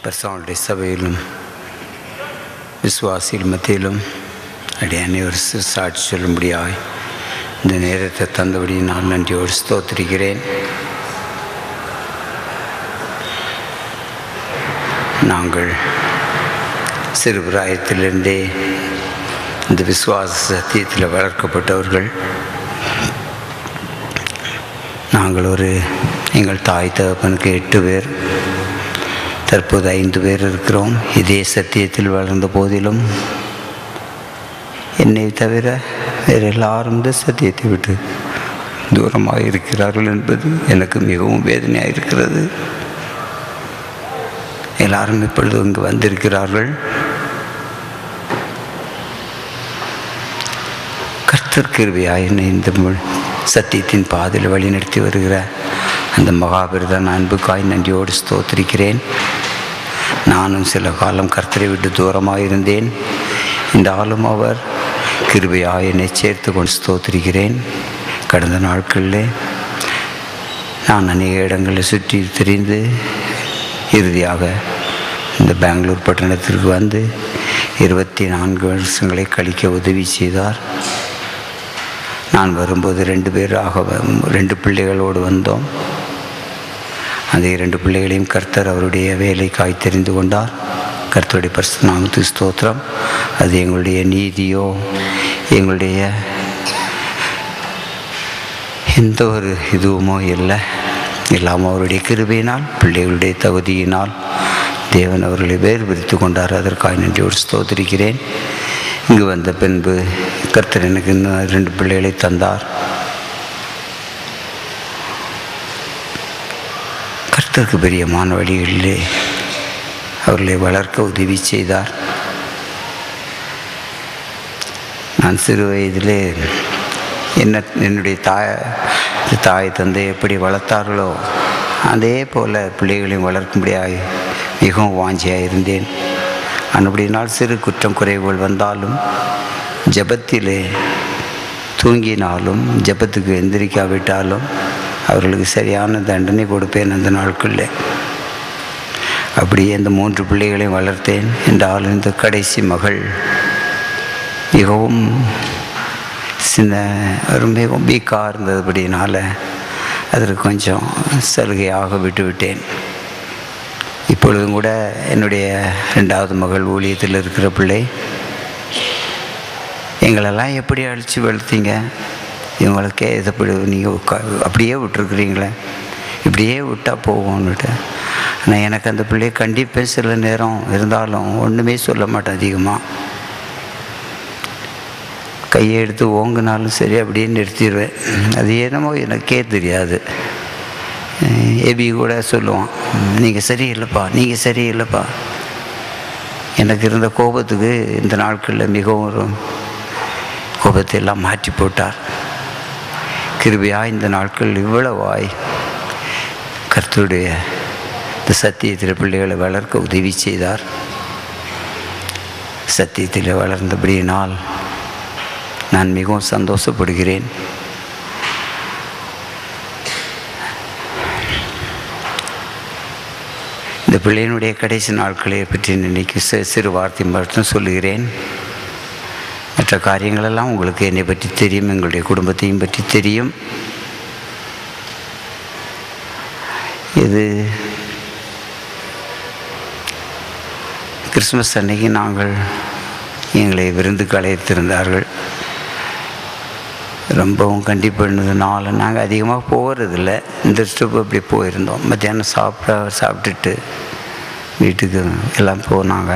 பர்சனுடைய சபையிலும் விசுவாசிகள் மத்தியிலும் அடியானை ஒரு சாட்சி சொல்லும்படியாய் இந்த நேரத்தை தந்தபடி நான் நன்றியோடு ஸ்தோத்திரிக்கிறேன். நாங்கள் சிறு பிராயத்திலிருந்தே இந்த விசுவாச சத்தியத்தில் வளர்க்கப்பட்டவர்கள். நாங்கள் எங்கள் தாய் தகப்பனுக்கு 8 பேர், தற்போது 5 பேர் இருக்கிறோம். இதே சத்தியத்தில் வளர்ந்த போதிலும் என்னை தவிர வேறு எல்லாரும் இந்த சத்தியத்தை விட்டு தூரமாக இருக்கிறார்கள் என்பது எனக்கு மிகவும் வேதனையாக இருக்கிறது. எல்லாரும் இப்பொழுது இங்கு வந்திருக்கிறார்கள். கர்த்தர் கிருபையாய் என்னை இந்த சத்தியத்தின் பாதையில் வழிநடத்தி வருகிற அந்த மகாபிரதான அன்புக்காய் நன்றியோடு ஸ்தோத்திரிக்கிறேன். நானும் சில காலம் கர்த்தரை விட்டு தூரமாக இருந்தேன். இந்த ஆளும் அவர் கிருபையாய் என்னை சேர்த்து கொண்டு ஸ்தோத்திரிக்கிறேன். கடந்த நாட்களில் நான் அநேக இடங்களில் சுற்றி திரிந்து இறுதியாக இந்த பெங்களூர் பட்டணத்திற்கு வந்து 24 வருஷங்களை கழிக்க உதவி செய்தார். நான் வரும்போது 2 பிள்ளைகளோடு வந்தோம். அந்த 2 பிள்ளைகளையும் கர்த்தர் அவருடைய வேலைக்காய் தெரிந்து கொண்டார். கர்த்தருடைய பரிசுத்த நாமத்துக்கு ஸ்தோத்திரம். அது எங்களுடைய நீதியோ எங்களுடைய எந்த ஒரு இதுவுமோ இல்லை, எல்லாம் அவருடைய கிருபையினால் பிள்ளைகளுடைய தகுதியினால் தேவன் அவர்களை வேறு பிரித்து கொண்டார். அதற்காக நன்றியோடு ஸ்தோத்திரிக்கிறேன். இங்கு வந்த பின்பு கர்த்தர் எனக்கு இன்னும் 2 பிள்ளைகளை தந்தார். கர்த்தருக்கு பிரியமான வழிகளிலே அவர்களை வளர்க்க உதவி செய்தார். நான் சிறு வயதிலே என்னுடைய தாய் தந்தை எப்படி வளர்த்தார்களோ அதே போல் பிள்ளைகளையும் வளர்க்கும்படியாக மிகவும் வாஞ்சியாக இருந்தேன். அப்படினால் சிறு குற்றம் குறைவுகள் வந்தாலும் ஜெபத்திலே தூங்கினாலும் ஜெபத்துக்கு எந்திரிக்காவிட்டாலும் அவர்களுக்கு சரியான தண்டனை கொடுப்பேன். அந்த நாட்களில் அப்படியே இந்த 3 பிள்ளைகளையும் வளர்த்தேன். என்றாலும் இந்த கடைசி மகள் மிகவும் மிகவும் வீக்காக இருந்ததுபடினால அதற்கு கொஞ்சம் சலுகையாக விட்டுவிட்டேன். இப்பொழுதும் கூட என்னுடைய 2வது மகள் ஊழியத்தில் இருக்கிற பிள்ளை, எங்களெல்லாம் எப்படி அழித்து வளர்த்தீங்க, இவங்களுக்கே இதை நீங்கள் அப்படியே விட்டுருக்குறீங்களே, இப்படியே விட்டால் போகும்னுட்டு. ஆனால் எனக்கு அந்த பிள்ளையை கண்டிப்பாக சில நேரம் இருந்தாலும் ஒன்றுமே சொல்ல மாட்டேன். அதிகமாக கையை எடுத்து ஓங்கினாலும் சரி அப்படியே நிறுத்திடுவேன். அது என்னமோ எனக்கே தெரியாது. ஏபி கூட சொல்லுவான், நீங்கள் சரியில்லைப்பா. எனக்கு இருந்த கோபத்துக்கு இந்த நாட்களில் மிகவும் ஒரு கோபத்தை எல்லாம் மாற்றி போட்டார். கிருபையாக இந்த நாட்கள் இவ்வளவாய் கர்த்தருடைய இந்த சத்தியத்தில் பிள்ளைகளை வளர்க்க உதவி செய்தார். சத்தியத்தில் வளர்ந்தபடியினால் நான் மிகவும் சந்தோஷப்படுகிறேன். இந்த பிள்ளையினுடைய கடைசி நாட்களை பற்றி நினைக்க சிறு வார்த்தை மட்டும் சொல்லுகிறேன். மற்ற காரியங்களெல்லாம் உங்களுக்கு என்னை பற்றி தெரியும், எங்களுடைய குடும்பத்தையும் பற்றி தெரியும். இது கிறிஸ்மஸ் அன்னைக்கு எங்களை விருந்துக்கு அழைத்திருந்தார்கள். ரொம்பவும் கண்டிப்பானதுனால நாங்கள் அதிகமாக போகிறதில்ல. இந்த ஸ்டெப் அப்படி போயிருந்தோம். மத்தியானம் சாப்பிட்டுட்டு வீட்டுக்கு எல்லாம் போனாங்க.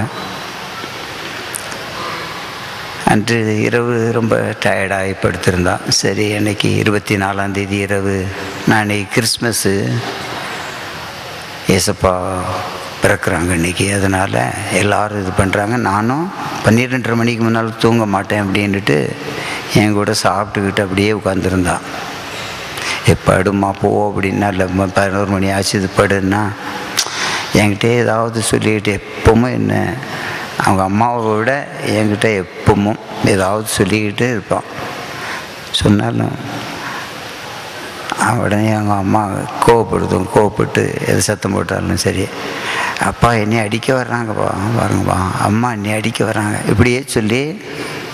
அன்று இரவு ரொம்ப டயர்டாகி படுத்திருந்தான். சரி, அன்றைக்கி 24ஆம் தேதி இரவு, நான் இன்றைக்கி கிறிஸ்மஸ்ஸு ஏசப்பா பிறக்கிறாங்க இன்றைக்கி, அதனால் எல்லோரும் இது பண்ணுறாங்க. நானும் 12:30 மணிக்கு முன்னால் தூங்க மாட்டேன் அப்படின்ட்டு என் கூட சாப்பிட்டுக்கிட்டு அப்படியே உட்காந்துருந்தான். படுமா போ அப்படின்னா, இல்லை 11 மணி ஆச்சு இது படுன்னா என்கிட்ட ஏதாவது சொல்லிக்கிட்டு எப்பவும் என்ன அவங்க அம்மாவை விட என்கிட்ட எப்பவும் ஏதாவது சொல்லிக்கிட்டு இருப்பான். சொன்னாலும் உடனே அவங்க அம்மா கோவப்பட்டு எது சத்தம் போட்டாலும் சரி அப்பா என்னை அடிக்க வர்றாங்கப்பா, பாருங்கப்பா, அம்மா என்னை அடிக்க வர்றாங்க, இப்படியே சொல்லி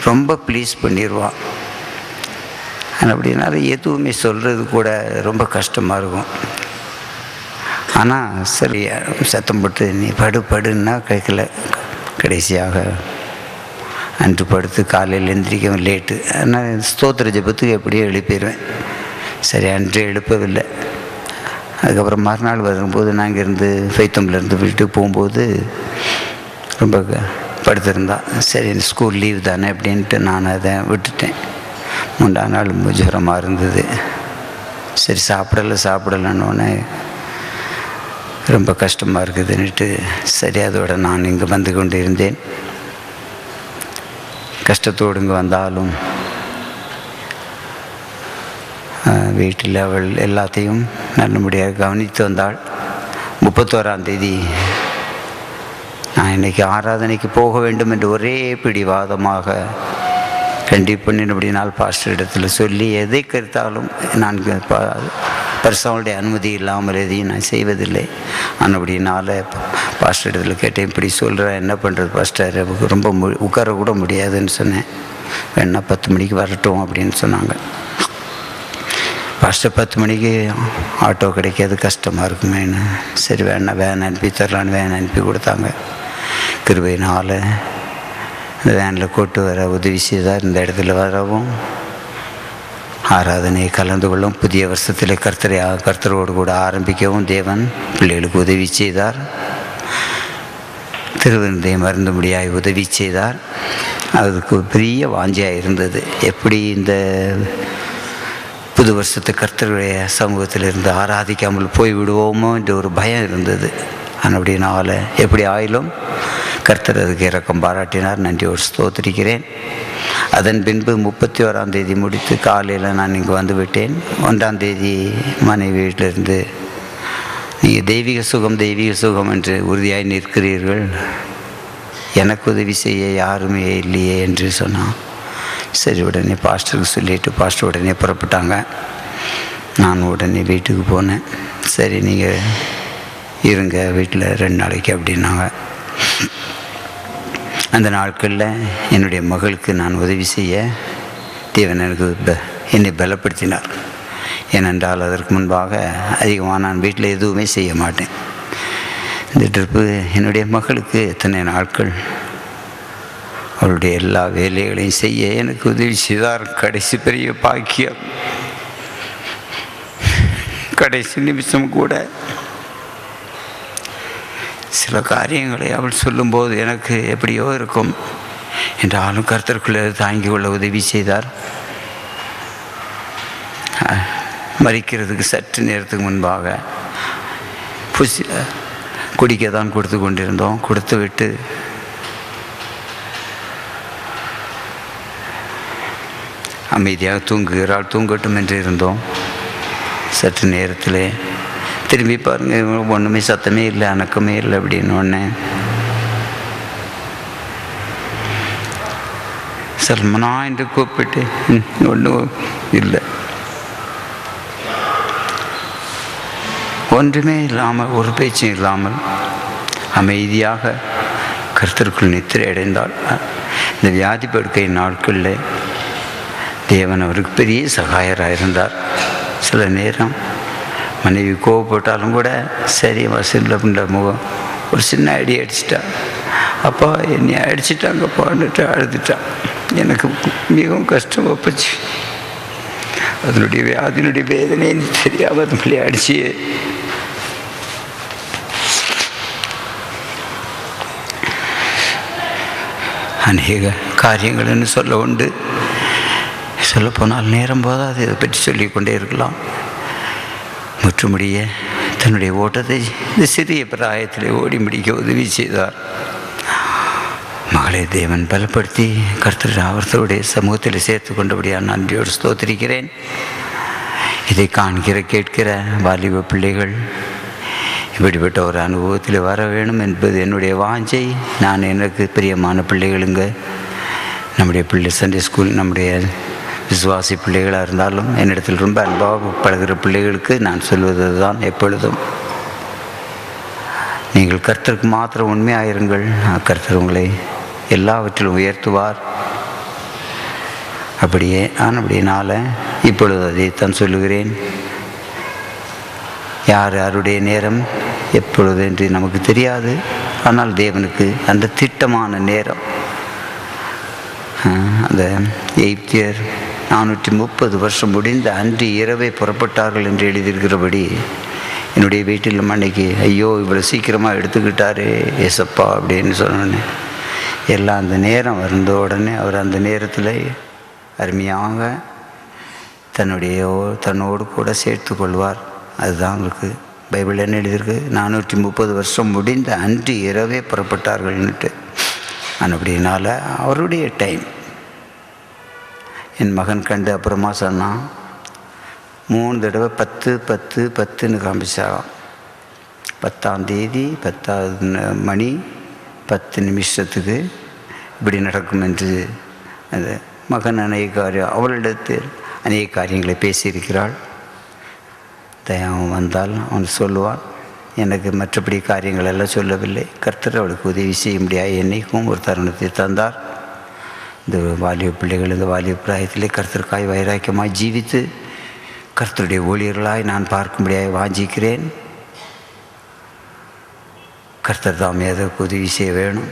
ரொம்ப ப்ளீஸ் பண்ணிடுவான். அப்படின்னால எதுவுமே சொல்கிறது கூட ரொம்ப கஷ்டமாக இருக்கும். ஆனால் சரி சத்தம் போட்டு நீ படுன்னா கேட்கல. கடைசியாக அன்று படுத்து காலையில் எழுந்திரிக்க லேட்டு. ஆனால் ஸ்தோத்திர ஜெபத்துக்கு எப்படியோ எழுப்பிடுவேன். சரி, அன்று எழுப்பவில்லை. அதுக்கப்புறம் மறுநாள் வரும்போது நாங்கள் இருந்து ஃபைத்தம்லேருந்து வீட்டுக்கு போகும்போது ரொம்ப படுத்திருந்தான். சரி, ஸ்கூல் லீவ் தானே அப்படின்ட்டு நான் அதை விட்டுட்டேன். 3ஆம் நாள் ஜுரமாக இருந்தது. சரி, சாப்பிடலன்னொன்னே ரொம்ப கஷ்டமாக இருக்குதுன்னுட்டு சரி அதோட நான் இங்கே வந்து கொண்டு இருந்தேன். கஷ்டத்தோடு இங்கே வந்தாலும் வீட்டில் அவள் எல்லாத்தையும் நல்லபடியாக கவனித்து வந்தாள். 31ஆம் தேதி நான் இன்றைக்கி ஆராதனைக்கு போக வேண்டும் என்று ஒரே பிடிவாதமாக கண்டிப்பாக பாஸ்டர் இடத்துல சொல்லி எதை கருத்தாலும் நான் பரிசாவுடைய அனுமதி இல்லாமல் எதையும் நான் செய்வதில்லை. அப்படினால பாஸ்டர் இடத்துல கேட்டேன், இப்படி சொல்கிறேன், என்ன பண்ணுறது பாஸ்டர், ரொம்ப உட்கார கூட முடியாதுன்னு சொன்னேன். வேணா 10 மணிக்கு வரட்டும் அப்படின்னு சொன்னாங்க. பாஸ்டர் 10 மணிக்கு ஆட்டோ கிடைக்காது, கஷ்டமாக இருக்குமேன்னு சரி வேன் அனுப்பி தரலான்னு வேன் அனுப்பி கொடுத்தாங்க. கிருபையினால் இந்த வேனில் கூட்டு வர உதவி செய்தார். இந்த இடத்துல வரவும் ஆராதனை கலந்து கொள்ளும் புதிய வருஷத்தில் கர்த்தரோடு கூட ஆரம்பிக்கவும் தேவன் பிள்ளைகளுக்கு உதவி செய்தார். திருவிருந்தை மருந்துபடியாய் உதவி செய்தார். அதுக்கு பெரிய வாஞ்சியாக இருந்தது. எப்படி இந்த புது வருஷத்தை கர்த்தருடைய சமூகத்திலிருந்து ஆராதிக்காமல் போய்விடுவோமோ என்ற ஒரு பயம் இருந்தது. அப்படினால எப்படி ஆயிலும் கர்த்தர் அதுக்கு இரக்கம் பாராட்டினார். நன்றியோடு ஸ்தோத்திரிக்கிறேன். அதன் பின்பு 31ஆம் தேதி முடித்து காலையில் நான் இங்கே வந்து விட்டேன். 1ஆம் தேதி மனைவி வீட்டிலிருந்து நீங்கள் தெய்வீக சுகம் என்று உறுதியாய் நிற்கிறீர்கள், எனக்கு உதவி செய்ய யாருமே இல்லையே என்று சொன்னான். சரி, உடனே பாஸ்டருக்கு சொல்லிவிட்டு பாஸ்டர் உடனே புறப்பட்டாங்க. நான் உடனே வீட்டுக்கு போனேன். சரி, நீங்கள் இருங்க வீட்டில் 2 நாளைக்கு அப்படின்னாங்க. அந்த நாட்களில் என்னுடைய மகளுக்கு நான் உதவி செய்ய தேவன் எனக்கு என்னை பலப்படுத்தினார். ஏனென்றால் அதற்கு முன்பாக அதிகமாக நான் வீட்டில் எதுவுமே செய்ய மாட்டேன். இந்த ட்ரிப்பு என்னுடைய மகளுக்கு எத்தனை நாட்கள் அவளுடைய எல்லா வேலைகளையும் செய்ய எனக்கு உதவி செய்தார். கடைசி பெரிய பாக்கியம். கடைசி நிமிஷம் கூட சில காரியங்களை அவள் சொல்லும்போது எனக்கு எப்படியோ இருக்கும் என்றாலும் கர்த்தருக்குள்ளே தாங்கி கொள்ள உதவி செய்தார். மரிக்கிறதுக்கு சற்று நேரத்துக்கு முன்பாக குடிக்க தான் கொடுத்து கொண்டிருந்தோம். கொடுத்து விட்டு அமைதியாக தூங்குகிறாள், தூங்கட்டும் என்று இருந்தோம். சற்று நேரத்தில் திரும்பி பாருங்கள், ஒன்றுமே சத்தமே இல்லை, அணக்கமே இல்லை அப்படின்னு ஒன்று சல்மனா என்று கூப்பிட்டு ஒன்றும் இல்லை, ஒன்றுமே இல்லாமல் ஒரு பேச்சும் இல்லாமல் அமைதியாக கர்த்தருக்குள் நித்திரை அடைந்தாள். இந்த வியாதி படுக்கை நாட்களில் தேவன் அவருக்கு பெரிய சகாயராக இருந்தார். சில நேரம் மனைவி கோவப்பட்டாலும் கூட சரி வசூலில் முகம் ஒரு சின்ன அடி அடிச்சிட்டா, அப்பா என்னை அடிச்சிட்டாங்கப்பான்னுட்டு அழுதுட்டான். எனக்கு மிகவும் கஷ்டமாக போச்சு. அதனுடைய வேதனை தெரியாமல் அது பிள்ளை அடிச்சு அநேக காரியங்கள்னு சொல்ல உண்டு. சொல்லப்போனால் நேரம் போதாது, இதை பற்றி சொல்லிக்கொண்டே இருக்கலாம். முற்றுமுடிய தன்னுடைய ஓட்டத்தை இந்த சிறிய பிராயத்திலே ஓடி முடிக்க உதவி செய்தார். மகளை தேவன் பலப்படுத்தி கர்த்தர் அவர்களுடைய சமூகத்தில் சேர்த்து கொண்டபடியாக நன்றியோடு ஸ்தோத்திரிக்கிறேன். இதை காண்கிற கேட்கிற வாலிப பிள்ளைகள் இப்படிப்பட்ட ஒரு அனுபவத்தில் வர வேணும் என்பது என்னுடைய வாஞ்சை. நான் எனக்கு பிரியமான பிள்ளைகளுங்க, நம்முடைய பிள்ளை சண்டே ஸ்கூல் நம்முடைய விசுவாசி பிள்ளைகளாக இருந்தாலும் என்னிடத்தில் ரொம்ப அன்பாக பழகிற பிள்ளைகளுக்கு நான் சொல்வது தான், எப்பொழுதும் நீங்கள் கர்த்தருக்கு மாத்திரம் உண்மையாயிருங்கள், கர்த்தர் உங்களை எல்லாவற்றிலும் உயர்த்துவார். அப்படியே அப்படினால இப்பொழுது அதைத்தான் சொல்லுகிறேன். யார் யாருடைய நேரம் எப்பொழுது என்று நமக்கு தெரியாது. ஆனால் தேவனுக்கு அந்த திட்டமான நேரம். அந்த எகிப்தியர் 430 வருஷம் முடிந்த அன்று இரவே புறப்பட்டார்கள் என்று எழுதியிருக்கிறபடி என்னுடைய வீட்டில் அன்னைக்கு ஐயோ இவ்வளோ சீக்கிரமாக எடுத்துக்கிட்டாரே ஏசப்பா அப்படின்னு சொன்னோன்னே எல்லாம் அந்த நேரம் வந்த உடனே அவர் அந்த நேரத்தில் அருமையாக தன்னோடு கூட சேர்த்து கொள்வார். அதுதான் அவருக்கு பைபிள் என்ன எழுதியிருக்கு, 430 வருஷம் முடிந்த அன்று இரவே புறப்பட்டார்கள்னுட்டு. அப்படினால அவருடைய டைம். என் மகன் கண்டு அப்புறமா சொன்னான், 3 தடவை 10 10 10ன்னு காமிச்சாராம். 10ஆம் தேதி 10வது மணி 10 நிமிஷத்துக்கு இப்படி நடக்கும் என்று. அந்த மகன் அவளிடத்தில் அநேக காரியங்களை பேசியிருக்கிறாள். தயாவும் வந்தால் அவன் சொல்லுவான், எனக்கு மற்றபடி காரியங்கள் எல்லாம் சொல்லவில்லை. கர்த்தர் அவளுக்கு உதவி செய்ய முடியாது. என்னைக்கும் ஒரு தருணத்தை தந்தார். இந்த வாலிப பிள்ளைகள் இந்த வாலிப பிராயத்திலே கர்த்தருக்காய் வைராக்கியமாய் ஜீவித்து கர்த்தருடைய ஊழியர்களாய் நான் பார்க்கும்படியாக வாஞ்சிக்கிறேன். கர்த்தர் தாமே அதற்கு உதவி செய்ய வேணும்.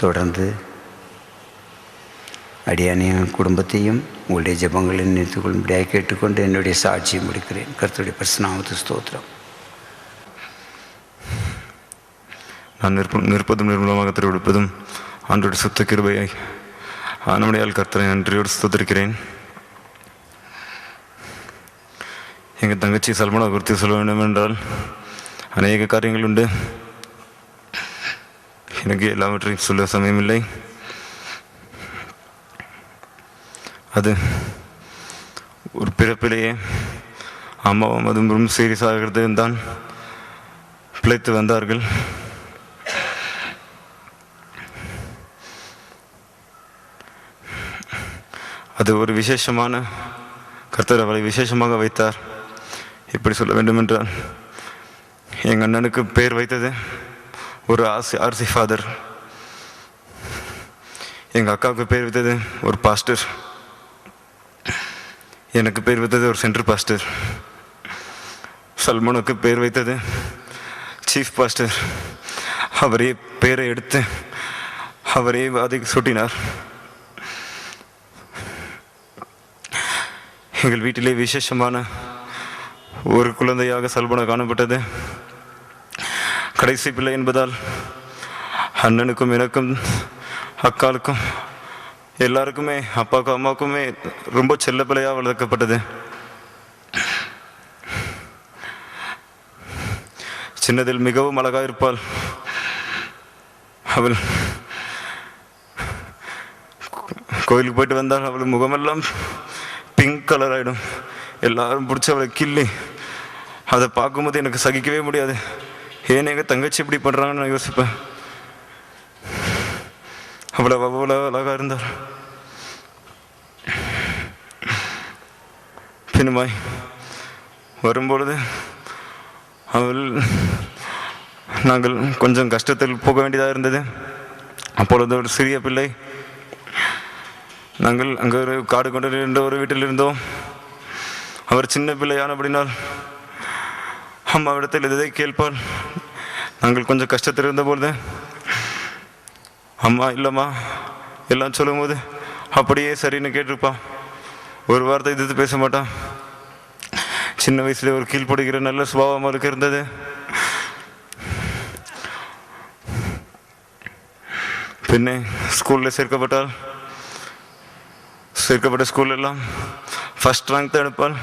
தொடர்ந்து அடியானையும் குடும்பத்தையும் உங்களுடைய ஜெபங்களில் நிறுத்திக் கொள்ளும்படியாக கேட்டுக்கொண்டு என்னுடைய சாட்சியை முடிக்கிறேன். கர்த்தருடைய பரிசுநாமத்துக்கு ஸ்தோத்திரம். நான் நிற்பதும் நிர்மூலமாக திருவிடுப்பதும் ஆண்டோட சுத்த கிருபையை ஆனமடையால் கர்த்தரை நன்றியோடு ஸ்தோத்திரிக்கிறேன். எங்கள் தங்கச்சி சல்மனா குறித்து சொல்ல வேண்டும் என்றால் அநேக காரியங்கள் உண்டு. எனக்கு எல்லாவற்றையும் சொல்ல சமயமில்லை. அது ஒரு பிறப்பிலேயே அம்மாவும் அதுவும் ரொம்ப சீரியஸ் ஆகிறது தான் பிழைத்து வந்தார்கள். அது ஒரு விசேஷமான கர்த்தர் அவளை விசேஷமாக வைத்தார். எப்படி சொல்ல வேண்டும் என்றால், எங்கள் அண்ணனுக்கு பேர் வைத்தது ஒரு ஆர்சி ஃபாதர், எங்கள் அக்காவுக்கு பேர் வைத்தது ஒரு பாஸ்டர், எனக்கு பேர் வைத்தது ஒரு சென்ட்ரல் பாஸ்டர், சல்மானுக்கு பேர் வைத்தது சீஃப் பாஸ்டர். அவரே பேரை எடுத்து அவரே வாதிக்கு சூட்டினார். எங்கள் வீட்டிலே விசேஷமான ஒரு குழந்தையாக சல்மானா காணப்பட்டது. கடைசி பிள்ளை என்பதால் அண்ணனுக்கும் எனக்கும் அக்காளுக்கும் எல்லாருக்குமே அப்பாவுக்கும் அம்மாவுக்குமே ரொம்ப செல்ல பிள்ளையாக வளர்க்கப்பட்டது. சின்னதில் மிகவும் அழகாக இருப்பாள். அவள் கோயிலுக்கு போயிட்டு வந்தால் அவள் முகமெல்லாம் பிங்க் கலர் ஆகிடும். எல்லாரும் பிடிச்சி அவளை கிள்ளி அதை பார்க்கும்போது எனக்கு சகிக்கவே முடியாது. ஏன் எங்கள் தங்கச்சி இப்படி பண்ணுறாங்கன்னு நான் யோசிப்பேன். அவ்வளோ அழகாக இருந்தார். பின்னுமாய் வரும்பொழுது நாங்கள் கொஞ்சம் கஷ்டத்தில் போக வேண்டியதாக இருந்தது. அப்பொழுது ஒரு சிறிய பிள்ளை, நாங்கள் அங்கே ஒரு காடு கொண்டு இருந்த ஒரு வீட்டில் இருந்தோம். அவர் சின்ன பிள்ளையானபடினால் அம்மாவிடத்தில் இதை கேட்பாள். நாங்கள் கொஞ்சம் கஷ்டத்தில் இருந்தபொழுது அம்மா இல்லைம்மா எல்லாம் சொல்லும்போது அப்படியே சரின்னு கேட்டிருப்பான். ஒரு வார்த்தை எதிர்த்து பேச மாட்டான். சின்ன வயசுல ஒரு கீழ்ப்படுகிற நல்ல சுபாவம் அவருக்கு இருந்தது. பின்னே ஸ்கூலில் சேர்க்கப்பட்ட ஸ்கூல் எல்லாம் ஃபஸ்ட் ரேங்க் தான் எடுப்பாள்.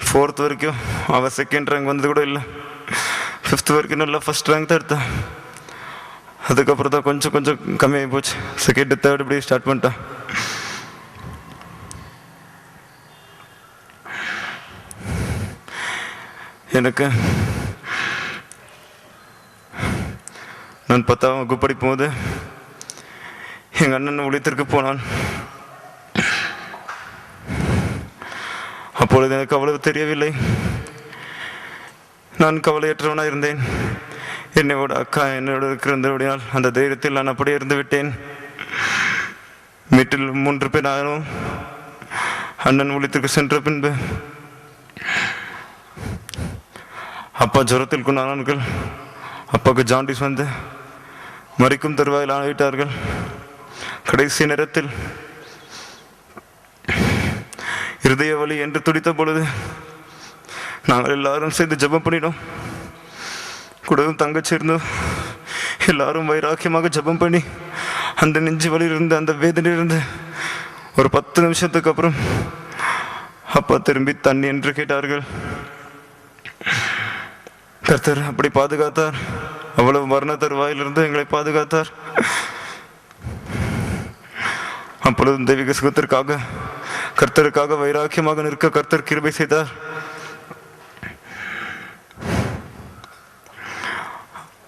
4th வரைக்கும் அவள் செகண்ட் ரேங்க் வந்தது கூட இல்லை. 5th வரைக்கும் நல்லா ஃபஸ்ட் ரேங்க் தான் எடுத்தான். அதுக்கப்புறம் தான் கொஞ்சம் கம்மியாகி போச்சு. 2nd 3rd இப்படி ஸ்டார்ட் பண்ணிட்டான். எனக்கு நான் 10ஆம் வகுப்பு படிக்கும் போது எங்கள் அண்ணன் ஊழியத்திற்கு போனான். அப்பொழுது எனக்கு அவ்வளவு தெரியவில்லை. நான் கவலையற்றவனாக இருந்தேன். என்னோட அக்கா என்னோட இருக்கிறபடியால் அந்த தைரியத்தில் நான் அப்படியே இருந்து விட்டேன். வீட்டில் 3 பேர் ஆகும். அண்ணன் ஊழியத்திற்கு சென்ற பின்பு அப்பா ஜுரத்தில் கொண்டானார்கள். அப்பாவுக்கு ஜாண்டிஸ் வந்து மறிக்கும் தருவாயில் ஆகிவிட்டார்கள். கடைசி நேரத்தில் இருதய வலி என்று துடித்த பொழுது நாங்கள் எல்லாரும் சேர்ந்து ஜெபம் பண்ணினோம். கூடவும் தங்கச்சி இருந்தோம். எல்லாரும் வைராக்கியமாக ஜெபம் பண்ணி அந்த நெஞ்சு வலியிலிருந்து அந்த வேதனையிலிருந்து ஒரு 10 நிமிஷத்துக்கு அப்புறம் அப்பா திரும்பி தண்ணி என்று கேட்டார்கள். கர்த்தர் அப்படி பாதுகாத்தார். அவ்வளவு மரண தருவாயிலிருந்து எங்களை பாதுகாத்தார். அப்பொழுது தெய்வீக சுகத்திற்காக கர்த்தருக்காக வைராக்கியமாக நிற்க கர்த்தர் கிருபை செய்தார்.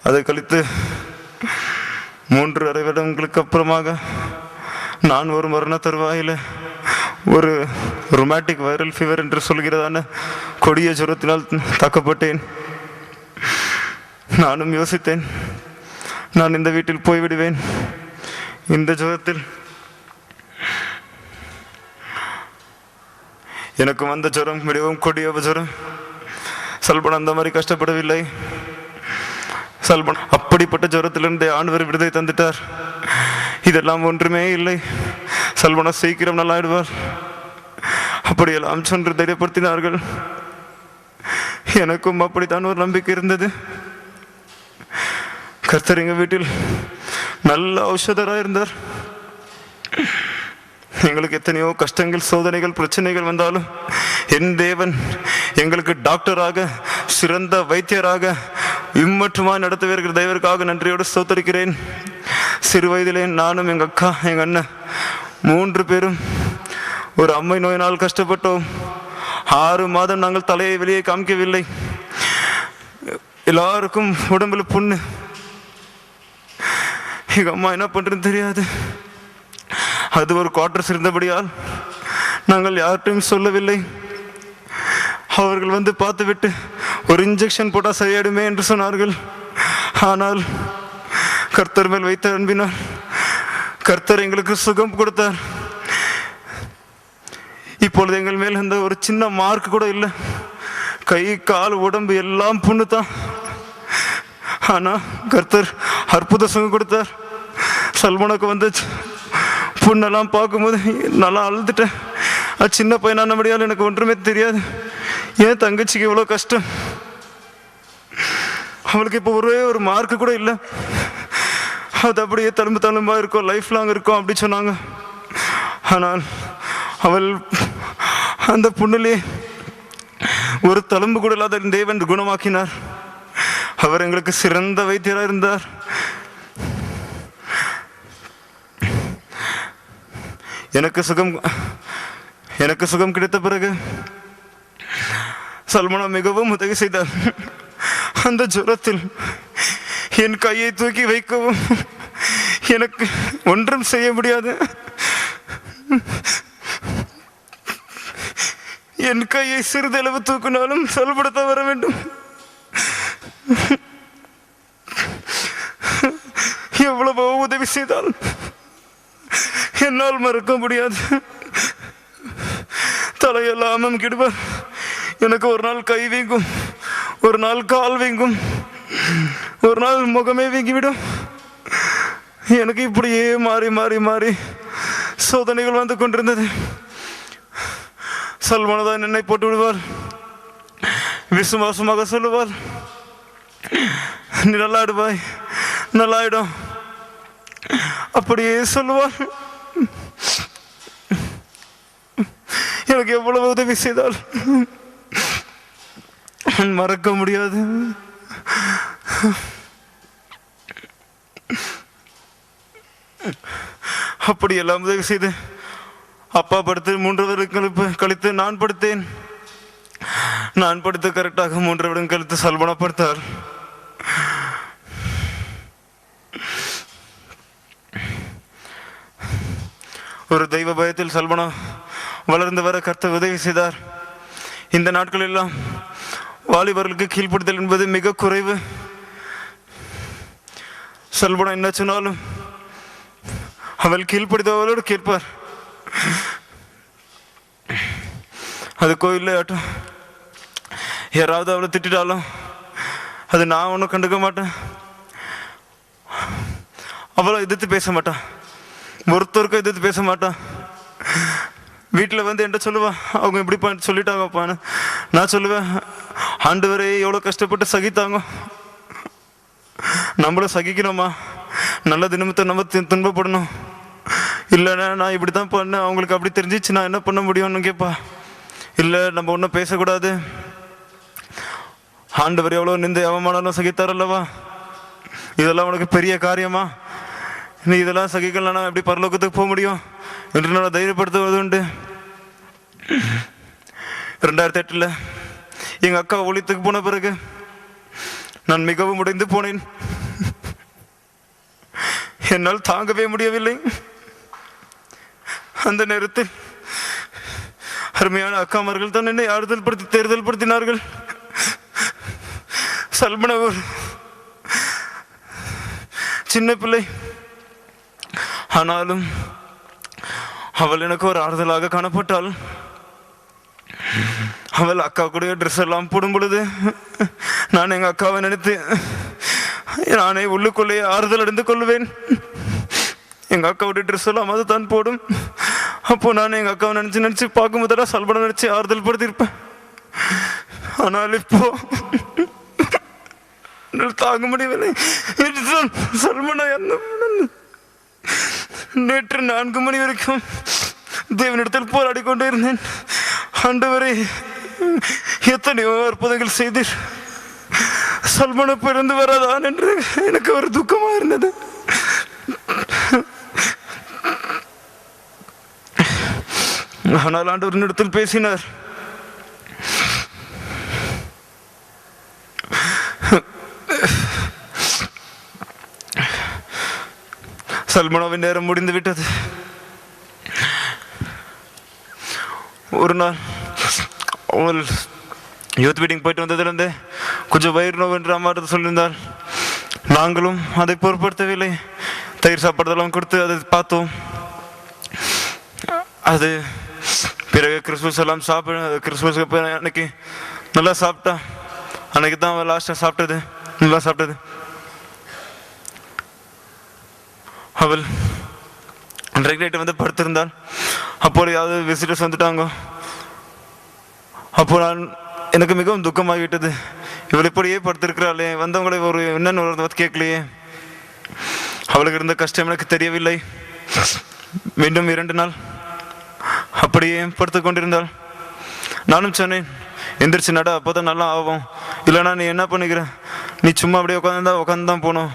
அதை கழித்து 3.5 வருடங்களுக்கு அப்புறமாக நான் ஒரு மரண தருவாயில் ஒரு ரொமாட்டிக் வைரல் ஃபீவர் என்று சொல்கிறதான கொடிய ஜுரத்தினால் தாக்கப்பட்டேன். நானும் யோசித்தேன், நான் இந்த வீட்டில் போய்விடுவேன். இந்த ஜுரத்தில் எனக்கு வந்த ஜுரம் மிகவும் கொடிய ஜுரம். சல்பன் அந்த மாதிரி கஷ்டப்படவில்லை. சல்பன் அப்படிப்பட்ட ஜுரத்திலிருந்து ஆண்டவர் விடுதலை தந்துட்டார். இதெல்லாம் ஒன்றுமே இல்லை. சல்பனா சீக்கிரம் நல்லாயிடுவார் அப்படியெல்லாம் சொன்று தைரியப்படுத்தினார்கள். எனக்கும் அப்படித்தான் ஒரு நம்பிக்கை இருந்தது. கர்த்தர் எங்கள் வீட்டில் நல்ல ஔஷதராக இருந்தார். எங்களுக்கு எத்தனையோ கஷ்டங்கள், சோதனைகள், பிரச்சனைகள் வந்தாலும் என் தேவன் எங்களுக்கு டாக்டராக, சிறந்த வைத்தியராக இம்மட்டுமாய் நடத்த வருகிற தேவருக்காக நன்றியோடு ஸ்தோத்தரிக்கிறேன். சிறு வயதிலே நானும் எங்கள் அக்கா, எங்கள் அண்ணன் 3 பேரும் ஒரு அம்மை நோயினால் கஷ்டப்பட்டோம். 6 மாதம் நாங்கள் தலையை வெளியே காமிக்கவில்லை. எல்லாருக்கும் உடம்புல புண்ணு. எங்கள் அம்மா என்ன பண்ணுறதுன்னு தெரியாது. அது ஒரு குவார்டர்ஸ் இருந்தபடியால் நாங்கள் யார்கிட்டையும் சொல்லவில்லை. அவர்கள் வந்து பார்த்துவிட்டு ஒரு இன்ஜெக்ஷன் போட்டால் சரியாயிடுமே என்று சொன்னார்கள். ஆனால் கர்த்தர் மேல் வைத்த அன்பினார் கர்த்தர் எங்களுக்கு சுகம் கொடுத்தார். இப்பொழுது எங்கள் மேல் அந்த ஒரு சின்ன மார்க் கூட இல்லை. கை, கால், உடம்பு எல்லாம் புண்ணு தான். ஆனால் கர்த்தர் அற்புத சுகம் கொடுத்தார். சல்மானுக்கு வந்து புண்ணெல்லாம் பார்க்கும்போது நல்லா அழுதுட்டேன். அது சின்ன பையனான முடியாது, எனக்கு ஒன்றுமே தெரியாது. ஏன் தங்கச்சிக்கு இவ்வளோ கஷ்டம்? அவளுக்கு இப்போ ஒரே ஒரு மார்க்கு கூட இல்லை. அது அப்படியே தழும்பாக இருக்கும், லைஃப் லாங் இருக்கும் அப்படி சொன்னாங்க. ஆனால் அவள் அந்த புண்ணிலே ஒரு தழும்பு கூட இல்லாத தேவன் குணமாக்கினார். அவர் எங்களுக்கு சிறந்த வைத்தியராக இருந்தார். எனக்கு சுகம் கிடைத்த பிறகு சல்மானா மிகவும் உதவி செய்தார். அந்த ஜுரத்தில் என் கையை தூக்கி வைக்கவும் எனக்கு ஒன்றும் செய்ய முடியாது. என் கையை சிறிதளவு தூக்கினாலும் செயல்படுத்த வர வேண்டும். எவ்வளவோ உதவி செய்தால் என்னால் மறக்க முடியாது. தலையெல்லாம் கிடுவார். எனக்கு ஒரு நாள் கை வீங்கும், ஒரு நாள் கால் வீங்கும், ஒரு நாள் முகமே வீங்கிவிடும். எனக்கு இப்படியே மாறி மாறி மாறி சோதனைகள் வந்து கொண்டிருந்தது. சல்மானதான் என்னை போட்டு விடுவார். விசுவாசமாக சொல்லுவார், நீ நல்லாயிடுவாய், நல்லாயிடும் அப்படியே சொல்லுவார். எனக்கு எவ்வளவு உதவி செய்தால் மறக்க முடியாது. அப்படி எல்லாம் உதவி செய்து அப்பா படுத்து 3 வருடம் கழித்து நான் படுத்தேன். நான் படுத்து கரெக்டாக 3 வருடம் கழித்து சல்மானா படுத்தார். ஒரு தெய்வ பயத்தில் சல்மானா வளர்ந்து வர கர்த்தர் உதவி செய்தார். இந்த நாட்கள் எல்லாம் வாலிபர்களுக்கு கீழ்ப்படுதல் என்பது மிக குறைவு. சல்பனா என்ன சொன்னாலும் அவள் கீழ்ப்படுத்தவளோடு கேட்பார். அது கோயில்ல ஆட்டும் யாராவது அவளை திட்டாலும் அது நான் ஒன்றும் கண்டுக்க மாட்டேன். அவளை எதிர்த்து பேச மாட்டான், ஒருத்தருக்கும் எதிர்த்து பேச மாட்டான். வீட்டில் வந்து என்கிட்ட சொல்லுவான், அவங்க இப்படி சொல்லிட்டாங்கப்பான்னு. நான் சொல்லுவேன், ஆண்டவரே எவ்வளோ கஷ்டப்பட்டு சகித்தாங்க, நம்மளும் சகிக்கணுமா? நல்ல தினமத்தை நம்ம துன்பப்படணும். இல்லைன்னா நான் இப்படி தான் பண்ணேன், அவங்களுக்கு அப்படி தெரிஞ்சிச்சு நான் என்ன பண்ண முடியும்னு கேட்பா. இல்லை நம்ம ஒன்றும் பேசக்கூடாது, ஆண்டவர் எவ்வளோ நிந்தை அவமானம் சகித்தாரல்லவா, இதெல்லாம் உனக்கு பெரிய காரியமா? நீ இதெல்லாம் சகிக்கலன்னா எப்படி பரலோகத்துக்கு போக முடியும் என்று நான் தைரியப்படுத்துவது உண்டு. 2008 எங்கள் அக்கா ஒழித்துக்கு போன பிறகு நான் மிகவும் உடைந்து போனேன். என்னால் தாங்கவே முடியவில்லை. அந்த நேரத்தில் அருமையான அக்காமார்கள் தான் என்னை தேர்தல் படுத்தினார்கள். சல்பனா ஒரு சின்ன பிள்ளை, ஆனாலும் அவள் எனக்கு ஒரு ஆறுதலாக காணப்பட்டாள். அவள் அக்காவுடைய ட்ரெஸ் எல்லாம் போடும் பொழுது நான் எங்கள் அக்காவை நினைத்து நானே உள்ளுக்குள்ளேயே ஆறுதல் அடைந்து கொள்வேன். எங்கள் அக்காவுடைய ட்ரெஸ் எல்லாம் அது தான் போடும். அப்போ நான் எங்கள் அக்காவை நினச்சி பார்க்கும்போதெல்லாம் சல்பனா நினச்சி ஆறுதல் படுத்திருப்பேன். ஆனால் இப்போ தாங்க முடியவில்லை. சல்பனா நேற்று 4 மணி வரைக்கும் தேவனிடத்தில் போராடி கொண்டே இருந்தேன். ஆண்டவரே எத்தனையோ அற்புதங்கள் செய்தீர், சல்பனா பிறந்து வராதான் என்று எனக்கு ஒரு துக்கமாக இருந்தது. ஆனால் ஆண்டவர் இடத்தில் பேசினார். சல்பனாவின் நேரம் முடிந்து விட்டது. ஒரு நாள் அவள் யூத் மீட்டிங் போயிட்டு வந்ததுலேருந்து கொஞ்சம் வயிறு நோவு என்று அம்மா சொல்லியிருந்தாள். நாங்களும் அதை பொருட்படுத்தவில்லை. தயிர் சாப்பிட்றதெல்லாம் கொடுத்து அதை பார்த்தோம். அது பிறகு கிறிஸ்மஸ் எல்லாம் கிறிஸ்மஸ்க்கு அன்னைக்கு நல்லா சாப்பிட்டா. அன்னைக்கு தான் அவள் லாஸ்ட்டாக சாப்பிட்டது, நல்லா சாப்பிட்டது. அவள் அன்றைக்கு நைட்டு வந்து படுத்திருந்தாள். அப்போ யாவது விசிட்டர்ஸ் வந்துட்டாங்க. அப்போ எனக்கு மிகவும் துக்கமாகிவிட்டது. இவள் இப்படியே படுத்திருக்கிறாளே, வந்தவங்களை என்னென்னு ஒரு கேட்கலையே. அவளுக்கு இருந்த கஷ்டம் எனக்கு தெரியவில்லை. மீண்டும் 2 நாள் அப்படியே படுத்து கொண்டிருந்தாள். நானும் சொன்னேன், எந்திரிச்சு நட, அப்போ தான் நல்லா ஆகும். இல்லைனா நீ என்ன பண்ணிக்கிற, நீ சும்மா அப்படியே உட்காந்து தான் போகணும்.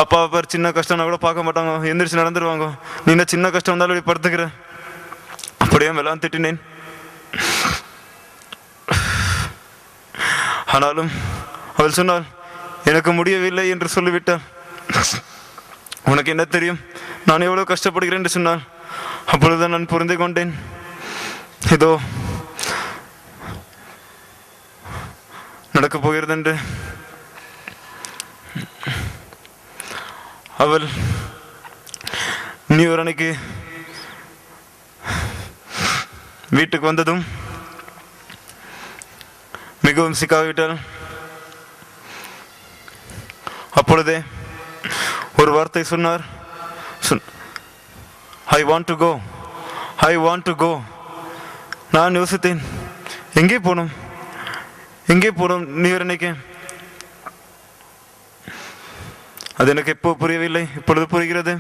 அப்பா பார், சின்ன கஷ்டம்னா கூட பார்க்க மாட்டாங்க, எந்திரிச்சு நடந்துருவாங்க. நீ என்ன சின்ன கஷ்டம் வந்தாலும் இப்படி படுத்துக்கிற. அப்படியே எல்லாம் திட்டினேன். ஆனாலும் அவள் சொன்னாள், எனக்கு முடியவில்லை என்று சொல்லிவிட்டாள். உனக்கு என்ன தெரியும் நான் எவ்வளோ கஷ்டப்படுகிறேன் என்று சொன்னாள். அப்பொழுதுதான் நான் புரிந்து கொண்டேன், இதோ நடக்கப் போகிறது என்று. அவள் நியூ இயர் அன்னைக்கு வீட்டுக்கு வந்ததும் மிகவும் சிக்காகிவிட்டாள். அப்பொழுதே ஒரு வார்த்தை சொன்னார், I want to go, I want to go. நான் யோசித்தேன், எங்கே போகணும் நியூ இயர் அன்னைக்கு? அது எனக்கு எப்போ புரியவில்லை, இப்பொழுது புரிகிறது.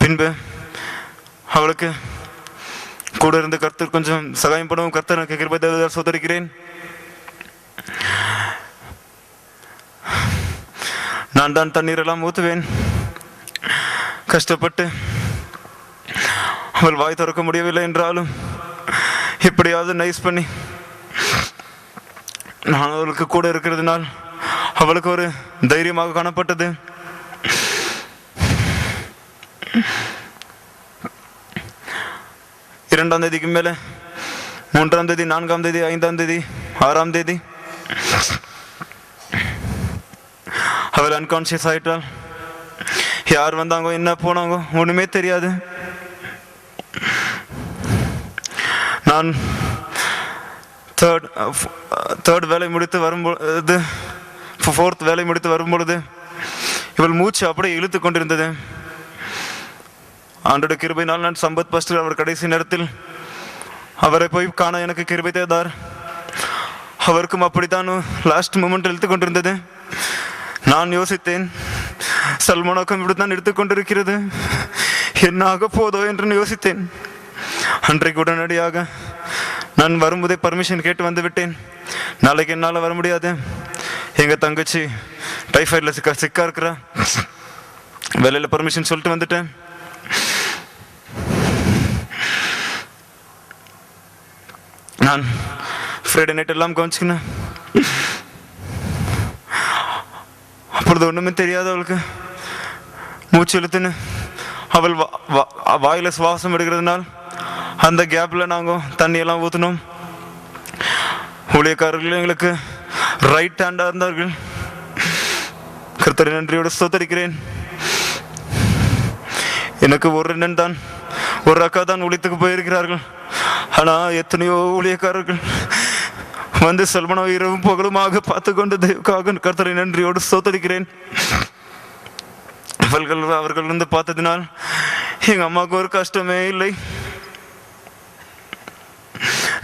பின்பு அவளுக்கு கூட இருந்து கர்த்தர் கொஞ்சம் சகாயம் பண்ணவும் கர்த்தர் எனக்கு கிருபை தருவதால் சோதரிக்கிறேன். நான் தான் தண்ணீர் எல்லாம் ஊற்றுவேன். கஷ்டப்பட்டு அவள் வாய் திறக்க முடியவில்லை என்றாலும் எப்படியாவது நைஸ் பண்ணி நான் அவளுக்கு கூட இருக்கிறதுனால் அவளுக்கு ஒரு தைரியமாக காணப்பட்டது. இரண்டாம் தேதிக்கு மேலே 3ஆம் தேதி, 4ஆம் தேதி, 5ஆம் தேதி, 6ஆம் தேதி அவள் அன்கான்சியஸ் ஆயிட்டாள். யார் வந்தாங்க, என்ன போனாங்க, ஒண்ணுமே தெரியாது. நான் தேர்ட் வேலை முடித்து வரும்பொழுது, 4th வேலை முடித்து வரும்பொழுது இவள் மூச்சு அப்படியே இழுத்து கொண்டிருந்தது. ஆண்டோட கிருபையினால் நான் சம்பத் பாஸ்டர் அவர் கடைசி நேரத்தில் அவரை போய் காண எனக்கு கிருபை தேதார். அவருக்கும் அப்படித்தான் லாஸ்ட் மூமெண்ட் இழுத்து கொண்டிருந்தது. நான் யோசித்தேன், சல்மானோக்கம் இப்படித்தான் எடுத்துக்கொண்டிருக்கிறது, என்ன ஆக போதோ என்று யோசித்தேன். அன்றைக்கு உடனடியாக நான் வரும்போதே பர்மிஷன் கேட்டு வந்து விட்டேன். நாளைக்கு என்னால் வர முடியாது, எங்கள் தங்கச்சி டைஃபாய்டில் சிக்கா இருக்கிறா, வேலையில் பர்மிஷன் சொல்லிட்டு வந்துட்டேன். நான் ஃப்ரைடே நைட் எல்லாம் கவனிச்சுக்கினேன். அப்பொழுது ஒன்றுமே தெரியாது அவளுக்கு. மூச்சு இழுத்துன்னு அவள் வாயில் சுவாசம் எடுக்கிறதுனால் அந்த கேப்பில் நாங்கள் தண்ணியெல்லாம் ஊற்றினோம். ஊழியக்காரர்கள் எங்களுக்கு ரைட் ஹேண்டாக இருந்தார்கள். கர்த்தரை நன்றியோடு ஸ்தோத்தரிக்கிறேன். எனக்கு ஒரு அண்ணன் தான், ஒரு அக்கா தான் ஊழியத்துக்கு போயிருக்கிறார்கள். ஆனால் எத்தனையோ ஊழியக்காரர்கள் வந்து சல்மானோ இரவும் பகலுமாக பார்த்து கொண்டு தேவக்காக கர்த்தரை நன்றியோடு ஸ்தோத்தரிக்கிறேன். அவர்கள் வந்து பார்த்ததினால் எங்கள் அம்மாவுக்கு ஒரு கஷ்டமே இல்லை,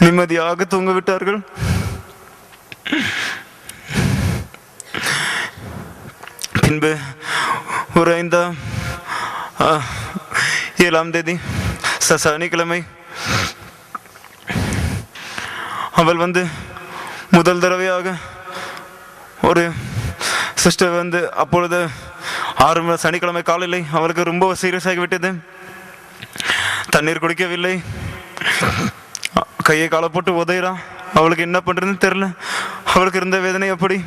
நிம்மதியாக தூங்க விட்டார்கள். பின்பு ஒரு 7ஆம் தேதி சனிக்கிழமை அவள் வந்து முதல் தடவையாக ஒரு சிஸ்டர் வந்து, அப்பொழுது 6 சனிக்கிழமை காலையில் அவளுக்கு ரொம்ப சீரியஸ் ஆகிவிட்டது. தண்ணீர் குடிக்கவில்லை, கையை காலை போட்டு உதையிறான். அவளுக்கு என்ன பண்ணுறதுன்னு தெரில. அவளுக்கு இருந்த வேதனை எப்படி,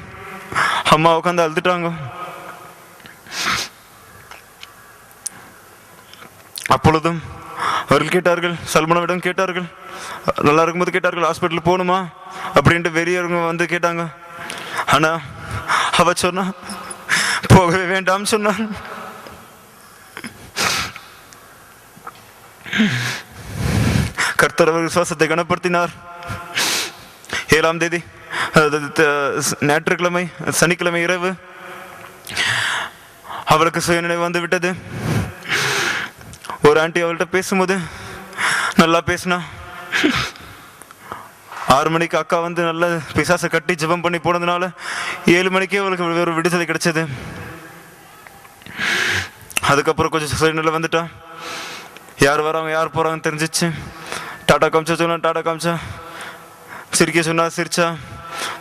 அம்மா உட்காந்து அழுதுட்டாங்க. அப்பொழுதும் அவர்கள் கேட்டார்கள், சல்மானோவிடம் கேட்டார்கள், நல்லா இருக்கும்போது கேட்டார்கள், ஹாஸ்பிட்டல் போகணுமா அப்படின்ட்டு வெளியவங்க வந்து கேட்டாங்க. ஆனால் அவ சொன்னா போகவே வேண்டாம் சொன்னார். கர்த்தர் அவர் விசுவாசத்தை கனப்படுத்தினார். 7ஆம் தேதி ஞாயிற்றுக்கிழமை சனிக்கிழமை இரவு அவளுக்கு சுயநினைவு வந்து விட்டது. ஒரு ஆண்டி அவள்கிட்ட பேசும்போது நல்லா பேசினா. 6 மணிக்கு அக்கா வந்து நல்லா பிசாசை கட்டி ஜெபம் பண்ணி போனதுனால 7 மணிக்கே அவளுக்கு ஒரு விடுதலை கிடைச்சது. அதுக்கப்புறம் கொஞ்சம் சுயநிலை வந்துட்டா. யார் வராங்க யார் போகிறாங்கன்னு தெரிஞ்சிச்சு. டாடா காமிச்சா சொன்னா டாடா காமிச்சா, சிரிக்க சொன்னா சிரிச்சா,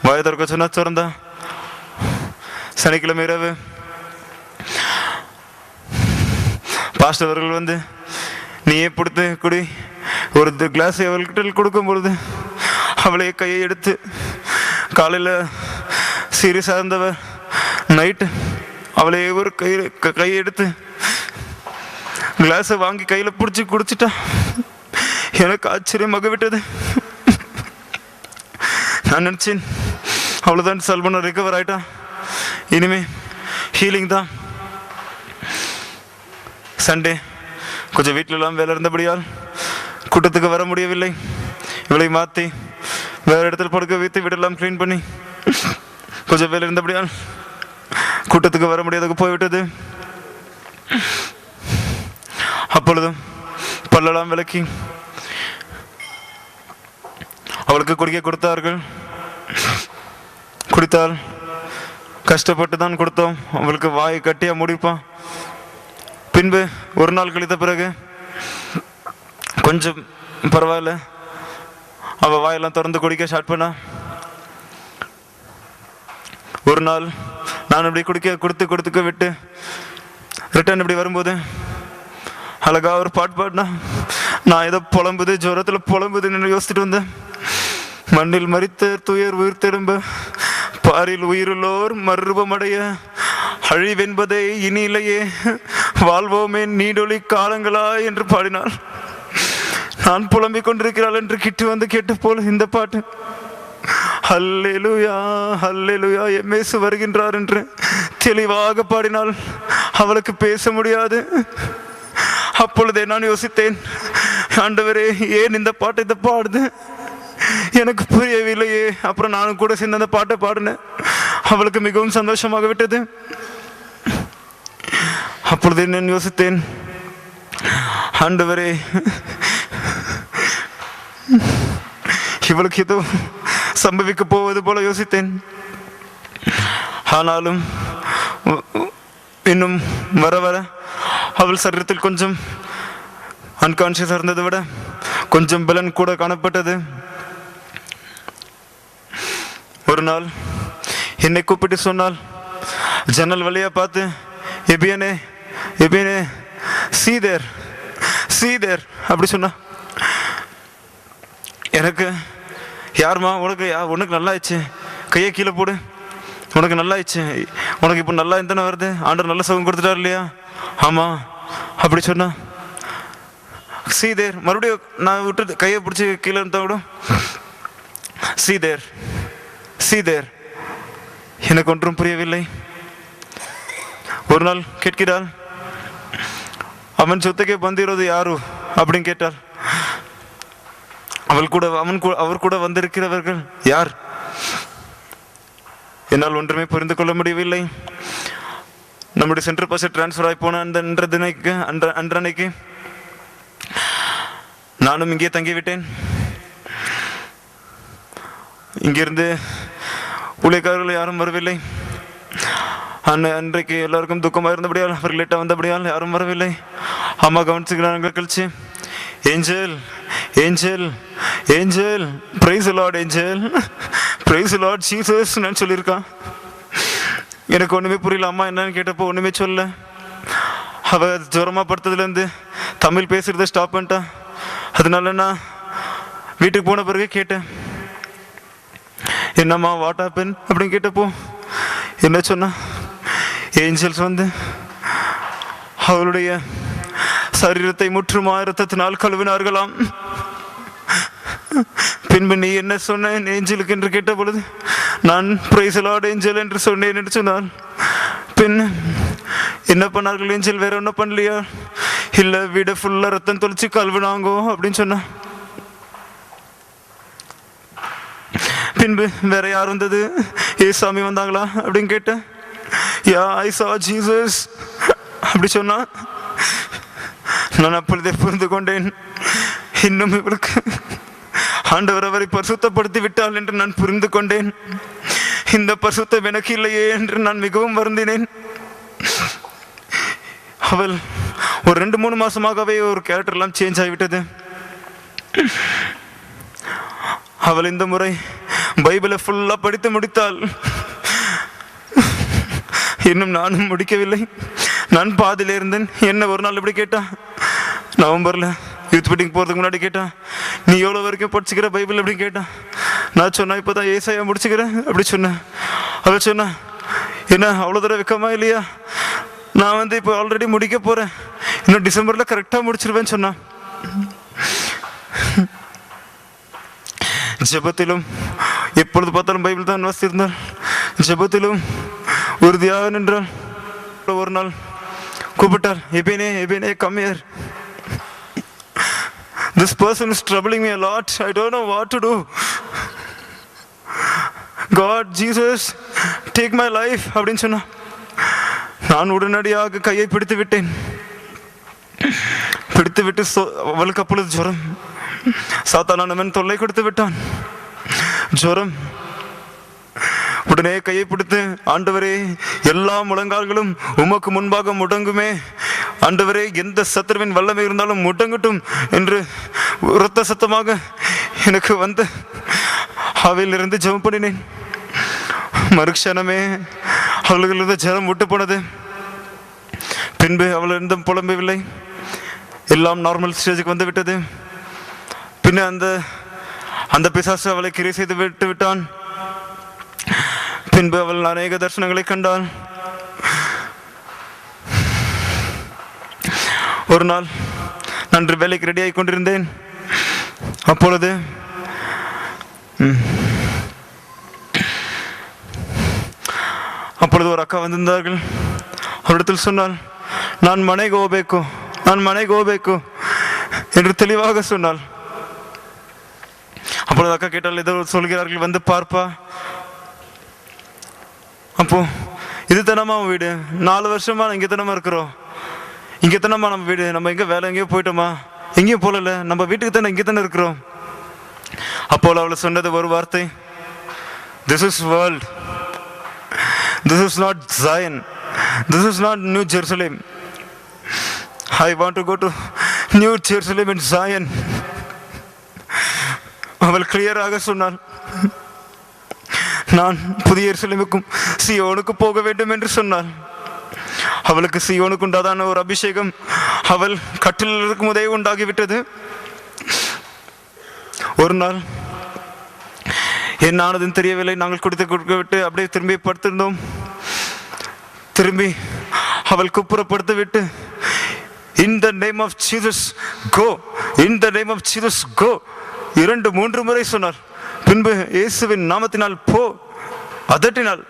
வாயை திறக்க சொன்னா திறந்தா. சனிக்கிழமை இரவு பாஸ்டர் அவர்கள் வந்து, நீயே பிடித்து குடி, ஒரு கிளாஸ் அவள்கிட்ட கொடுக்கும் பொழுது அவளையே கையை எடுத்து, காலையில் சீரியஸாக இருந்தவர் நைட்டு அவளையே ஒரு கையை எடுத்து கிளாஸை வாங்கி கையில் பிடிச்சி குடிச்சிட்டா. எனக்கு ஆச்சரியமாக விட்டது. நான் நினச்சேன் அவ்வளோதான், சல்மானோ ரிகவர் ஆகிட்டா, இனிமே ஹீலிங் தான். சண்டே கொஞ்சம் வீட்டிலெல்லாம் வேலை இருந்தபடியால் கூட்டத்துக்கு வர முடியவில்லை. இவளை மாற்றி வேறு இடத்துல படுக்க வைத்து வீடெல்லாம் க்ளீன் பண்ணி கொஞ்சம் வேலை இருந்தபடியால் கூட்டத்துக்கு வர முடியாத போய்விட்டது. அப்பொழுதும் பல்லெல்லாம் விளக்கி அவளுக்கு குடிக்க கொடுத்தார்கள். குடித்தால் கஷ்டப்பட்டு தான் கொடுத்தோம். அவளுக்கு வாயை கட்டியா முடிப்பான். பின்பு ஒரு நாள் கழித்த பிறகு கொஞ்சம் பரவாயில்ல, அவள் வாயெல்லாம் திறந்து குடிக்க ஸ்டார்ட் பண்ணா. ஒரு நாள் நான் இப்படி கொடுத்து விட்டு ரிட்டர்ன் இப்படி வரும்போது அழகா ஒரு பாட்டு பாடினா. நான் ஏதோ புலம்புது, ஜுரத்தில் புலம்புதுன்னு யோசிச்சுட்டு வந்தேன். மண்ணில் மரித்த துயர் உயிர் திரும்ப, பாரில் உயிருள்ளோர் மறுரூபமடைய, அழிவென்பதே இனி இல்லையே, வாழ்வோமே நீடொளி காலங்களா என்று பாடினாள். நான் புலம்பிக் கொண்டிருக்கிறாள் என்று கிட்டு வந்து கேட்ட போல இந்த பாட்டு, ஹல்லேலூயா ஹல்லேலூயா எம்மேசு வருகின்றார் என்று தெளிவாக பாடினால் அவளுக்கு பேச முடியாது. அப்பொழுதே நான் யோசித்தேன், ஆண்டவரே ஏன் இந்த பாட்டை இதை பாடுது, எனக்கு புரியவில்லையே. அப்புறம் நானும் கூட சேர்ந்து அந்த பாட்டை பாடினேன். அவளுக்கு மிகவும் சந்தோஷமாக விட்டது. அப்பொழுது நான் யோசித்தேன், ஆண்டவரே இவளுக்கு ஏதோ சம்பவிக்க போவது போல யோசித்தேன். ஆனாலும் இன்னும் வர வர அவள் சரீரத்தில் கொஞ்சம் அன்கான்சியஸாக இருந்ததை விட கொஞ்சம் பலன் கூட காணப்பட்டது. ஒரு நாள் என்னை கூப்பிட்டு சொன்னால், ஜன்னல் வழியா பார்த்து, எபியனே எபியனே சீதேர் சீதேர் அப்படி சொன்னா. எனக்கு யாருமா உனக்கு நல்லா ஆயிடுச்சு, கையை கீழே போடு, உனக்கு நல்லா ஆயிடுச்சு, உனக்கு இப்போ நல்லா இருந்தானே வருது, ஆண்டவர் நல்ல சுகம் கொடுத்துட்டார் இல்லையா? ஆமாம் அப்படி சொன்னா. சீதேர் மறுபடியும் நான் விட்டு கையை பிடிச்சி கீழே இருந்தா கூட சீதேர் சீதேர். எனக்கு ஒன்றும் புரியவில்லை. ஒரு நாள் கேட்கிறாள், அவன் சொத்துக்கே ಬಂದಿರೋದು யாரு அப்படின்னு கேட்டாள். அவர் கூட வந்திருக்கிறவர்கள் யார்? என்னால் ஒன்றுமே புரிந்து கொள்ள முடியவில்லை. நம்முடைய சென்ட்ரல் பஸ் டிரான்ஸ்ஃபர் ஆகி போன அன்றன்னைக்கு நானும் இங்கே தங்கிவிட்டேன். இங்கிருந்து ஊழியக்காரர்கள் யாரும் வரவில்லை. அன்றைக்கு எல்லாருக்கும் துக்கமாக இருந்தபடியால், அவர்கள் லேட்டாக வந்தபடியால் யாரும் வரவில்லை. அம்மா கவனிச்சுக்கிறாங்க கழிச்சு, angel angel angel praise Lord angel praise Lord Jesus நான் சொல்லியிருக்கான். எனக்கு ஒன்றுமே புரியல. அம்மா என்னன்னு கேட்டப்போ ஒன்றுமே சொல்ல. அவள் ஜுரமாக படுத்ததுலேருந்து தமிழ் பேசுகிறத ஸ்டாப் பண்ணிட்டான். அதனால நான் வீட்டுக்கு போன பிறகு கேட்டேன், என்னம்மா வாட் ஹேப்பன் அப்படின்னு கேட்டப்போ என்ன சொன்னா, ஏஞ்சல்ஸ் வந்து அவளுடைய சரீரத்தை முற்றுமா இரத்தத்தினால் கழுவினார்களாம். பின்பு நீ என்ன சொன்னேன் ஏஞ்சலுக்கு என்று கேட்ட பொழுது நான் பிரைஸ் லார்ட் ஏஞ்சல் என்று சொன்னேன் என்று சொன்னான். பின் என்ன பண்ணார்கள் ஏஞ்சல்? வேற ஒன்றும் பண்ணலையா? இல்லை, வீடை ஃபுல்லாக ரத்தம் தொளிச்சு கழுவினாங்கோ அப்படின்னு சொன்னான். பின்பு வேற யார் வந்தது? ஏசாமி வந்தாங்களா அப்படின்னு கேட்டேன். யா ஐ சா ஜீசஸ் அப்படி சொன்னா. நான் அப்பொழுதே புரிந்து கொண்டேன், இன்னும் இவளுக்கு ஆண்டவர் அவரை பரிசுத்தப்படுத்தி விட்டாள் என்று நான் புரிந்து கொண்டேன். இந்த பரிசுத்தம் எனக்கு இல்லையே என்று நான் மிகவும் வருந்தினேன். அவள் ஒரு 2-3 மாசமாகவே ஒரு கேரக்டர் எல்லாம் சேஞ்ச் ஆகிவிட்டது. அவள் இந்த முறை பைபிளை ஃபுல்லா படித்து முடித்தாள். இன்னும் நானும் முடிக்கவில்லை. நான் பாதியில இருந்தேன். என்ன ஒரு நாள் இப்படி கேட்டா, நவம்பர்ல யூத் மீட்டிங் போறதுக்கு முன்னாடி கேட்டா, நீ எவ்வளவு வரைக்கும் படிச்சுக்கிற பைபிள் அப்படின்னு கேட்டா. நான் சொன்னேன், இப்போதான் ஏசாயா முடிச்சுக்கிறேன் அப்படி சொன்னேன். அவள் சொன்னா, என்ன அவ்வளோ தூரம் வெக்கமா இல்லையா? நான் இப்போ ஆல்ரெடி முடிக்க போறேன், இன்னும் டிசம்பர்ல கரெக்டாக முடிச்சிருவேன்னு சொன்னான். ஜெபத்திலும் எப்பொழுது பார்த்தாலும் பைபிள் தான் வாசித்திருந்தாள். ஜெபத்திலும் உறுதியாக நின்றாள். ஒரு நாள் கூப்பிட்டாள், எபினே எபினே come here, this person is troubling me a lot, I don't know what to do, God Jesus take my life அப்படின்னு சொன்னா. நான் உடனடியாக கையை பிடித்து விட்டேன். பிடித்து விட்டு அவளுக்கு அப்பொழுது ஜுரம். சாத்தானவன் தொல்லை கொடுத்து விட்டான். ஜுரம். உடனே கையை பிடித்து, ஆண்டவரே எல்லா முழங்கால்களும் உமக்கு முன்பாக முடங்குமே, ஆண்டவரே எந்த சத்துருவின் வல்லமை இருந்தாலும் முடங்கட்டும் என்று உரத்த சத்தமாக எனக்கு வந்து அவையிலிருந்து ஜெபம் பண்ணினேன். மறுக்ஷணமே அவளுக்கு ஜரம் விட்டு போனது. பின்பு அவள் இருந்தும் புலம்பவில்லை. எல்லாம் நார்மல் ஸ்டேஜுக்கு வந்து விட்டது. பின்ன அந்த பிசாசு அவளை கிரை செய்து விட்டு விட்டான். பின்பு அவள் அநேக தரிசனங்களை கண்டாள். ஒரு நாள் நான் வேலைக்கு ரெடியாகி கொண்டிருந்தேன். அப்பொழுது ஒரு அக்கா வந்திருந்தார்கள். அவரிடத்தில் சொன்னாள், நான் ಮನೆಗೆ ಹೋಗಬೇಕು என்று தெளிவாக சொன்னாள். அப்பொழுது அக்கா கேட்டால், ஏதோ சொல்கிறார்கள், வந்து பார்ப்பா. அப்போ இது தானம்மா வீடு, 4 வருஷமா இங்கே தானம்மா இருக்கிறோம், இங்கே தானம்மா நம்ம வீடு, நம்ம எங்கே வேலை எங்கேயோ போயிட்டோமா, எங்கேயும் போகல, நம்ம வீட்டுக்கு தானே இங்கே தானே இருக்கிறோம். அப்போ அவளை சொன்னது ஒரு வார்த்தை, this is world, this is not Zion, this is not New Jerusalem, I want to go to New Jerusalem and Zion. அவள் கிளியராக சொன்னாள், நான் புதிய எருசலேமுக்கும் சீயோனுக்கு போக வேண்டும் என்று சொன்னாள். அவளுக்கு சீயோனுக்கு உண்டாதான ஒரு அபிஷேகம் அவள் கட்டில் இருக்கும் போதே உண்டாகிவிட்டது. ஒரு நாள் என்ன ஆனதுன்னு தெரியவில்லை, நாங்கள் கொடுக்க விட்டு அப்படியே திரும்பி படுத்திருந்தோம். திரும்பி அவள் குப்புறப்படுத்தி விட்டு, in the name of Jesus go, in the name of Jesus go 2-3 முறை சொன்னார். பின்பு இயேசுவின் நாமத்தினால் போ அதட்டினாள்.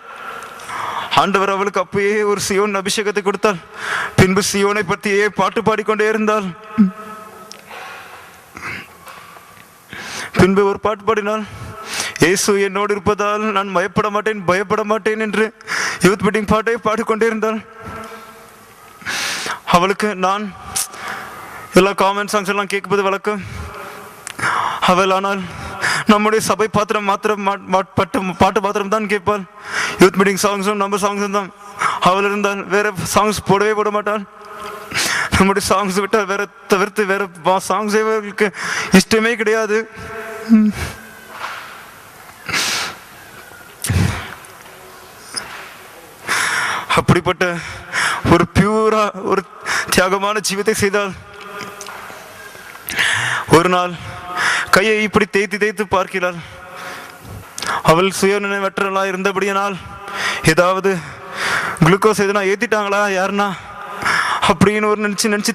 ஆண்டவர் அவளுக்கு அப்பயே ஒரு சியோன் அபிஷேகத்தை கொடுத்தாள். பின்பு சியோனை பற்றியே பாட்டு பாடிக்கொண்டே இருந்தாள். பின்பு ஒரு பாட்டு பாடினாள், இயேசு என்னோடு இருப்பதால் நான் பயப்பட மாட்டேன் என்று யூத் மீட்டிங் பாட்டை பாடிக்கொண்டே இருந்தாள். அவளுக்கு நான் எல்லா காமெண்ட் சாங்ஸ் எல்லாம் கேட்கும்போது வழக்கம். அவள் ஆனால் நம்முடைய சபை பாத்திரம் மாத்திரம் பாட்டு பாத்திரம் தான் கேட்பாள். யூத் மீட்டிங் சாங்ஸும் நம்ம சாங்ஸும் தான் அவள் இருந்தால் வேற சாங்ஸ் போடவே போட மாட்டாள். நம்முடைய சாங்ஸ் விட்டால் வேற தவிர்த்து வேற சாங்ஸ் அவர்களுக்கு இஷ்டமே கிடையாது. அப்படிப்பட்ட ஒரு பியூரா ஒரு தியாகமான ஜீவித்தை செய்தால், ஒரு நாள் கையை இப்படி தேய்த்து பார்க்கிறாள். அவள் சுயநினைவற்றலா இருந்தபடியானால் ஏதாவது குளுக்கோஸ் எதுனா ஏத்திட்டாங்களா யாருன்னா அப்படின்னு ஒரு நினைச்சு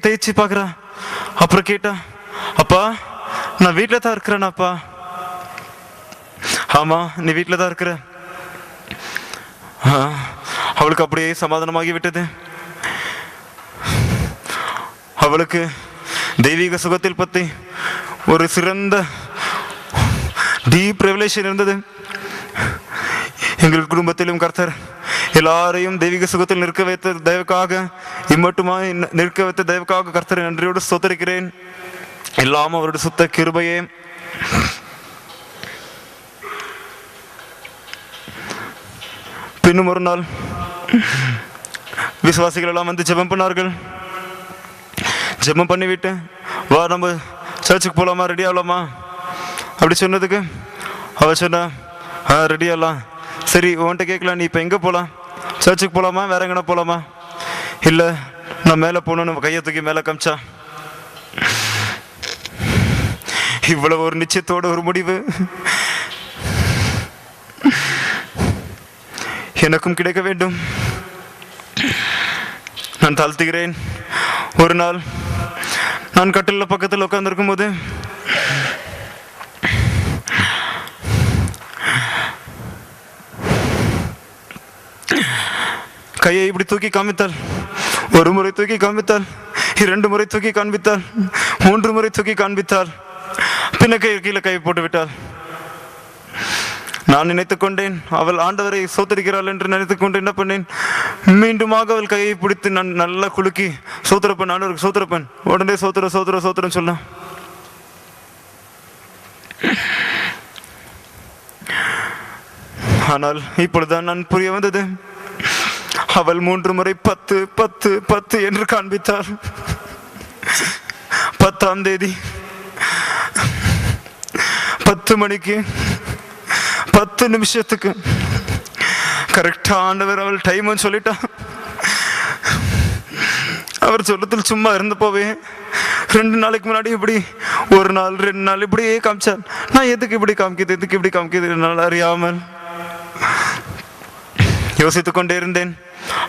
தேய்ச்சி பார்க்குறா. அப்புறம் கேட்டா, அப்பா நான் வீட்டில் தான் இருக்கிறேனாப்பா. ஆமா நீ வீட்டில் தான் இருக்கிற. அவளுக்கு அப்படியே சமாதானமாகி விட்டது. அவளுக்கு தெய்வீக சுகத்தில் பற்றி ஒரு சிறந்த டீப் ரெவலேஷன் இருந்தது. எங்கள் குடும்பத்திலும் கர்த்தர் எல்லாரையும் தெய்வீக சுகத்தில் நிற்க வைத்த தயவுக்காக, இம்மட்டுமாய் நிற்க வைத்த தயவுக்காக கர்த்தரை நன்றியோடு ஸ்தோத்திரிக்கிறேன். எல்லாம் அவருடைய சுத்த கிருபையே. பின்னும் ஒரு நாள் விசுவாசிகள் எல்லாம் வந்து ஜெபம் பண்ணார்கள். ஜெபம் பண்ணிவிட்டு, வா நம்ம சர்ச்சுக்கு போகலாமா, ரெடி ஆகலாமா அப்படி சொன்னதுக்கு அவள் சொன்னா, ரெடி ஆகலாம். சரி உன்கிட்ட கேட்கலாம், நீ இப்போ எங்கே போகலாம், சர்ச்சுக்கு போகலாமா வேற எங்கன்னா போகலாமா? இல்லை நான் மேலே போகணுன்னு கையை தூக்கி மேலே காமிச்சா. இவ்வளவு ஒரு நிச்சயத்தோட ஒரு முடிவு எனக்கும் கிடைக்க வேண்டும். நான் தாழ்த்துகிறேன். ஒரு நாள் நான் கட்டில பக்கத்தில் உட்கார்ந்திருக்கும் போது கையை இப்படி தூக்கி காமித்தாள். ஒரு முறை தூக்கி காண்பித்தாள், 2 முறை தூக்கி காண்பித்தாள், 3 முறை தூக்கி காண்பித்தாள். பின்ன கீழே கை போட்டு விட்டாள். நான் நினைத்துக் கொண்டேன் அவள் ஆண்டவரை சோத்தரிக்கிறாள் என்று நினைத்துக் கொண்டு என்ன பண்ணேன், மீண்டுமாக அவள் கையை பிடித்து நான் நல்லா குலுக்கி சோத்திரப்பன், ஆண்டவருக்கு சோத்திரப்பன், உடனே சோத்திரம் சொல்ல. ஆனால் இப்பொழுதுதான் நான் புரிய வந்தது. அவள் 3 முறை 10 என்று காண்பித்தாள். 10ஆம் தேதி 10 மணிக்கு 10 நிமிஷத்துக்கு கரெக்டா ஆண்டவர் அவள் டைம் சொல்லிட்டா. அவர் சொல்லத்தில் சும்மா இருந்து போவே 2 நாளைக்கு முன்னாடி இப்படி 1 நாள் 2 நாள் இப்படியே காமிச்சார். நான் எதுக்கு இப்படி காமிக்குது என்னால் அறியாமல் யோசித்துக் கொண்டே இருந்தேன்.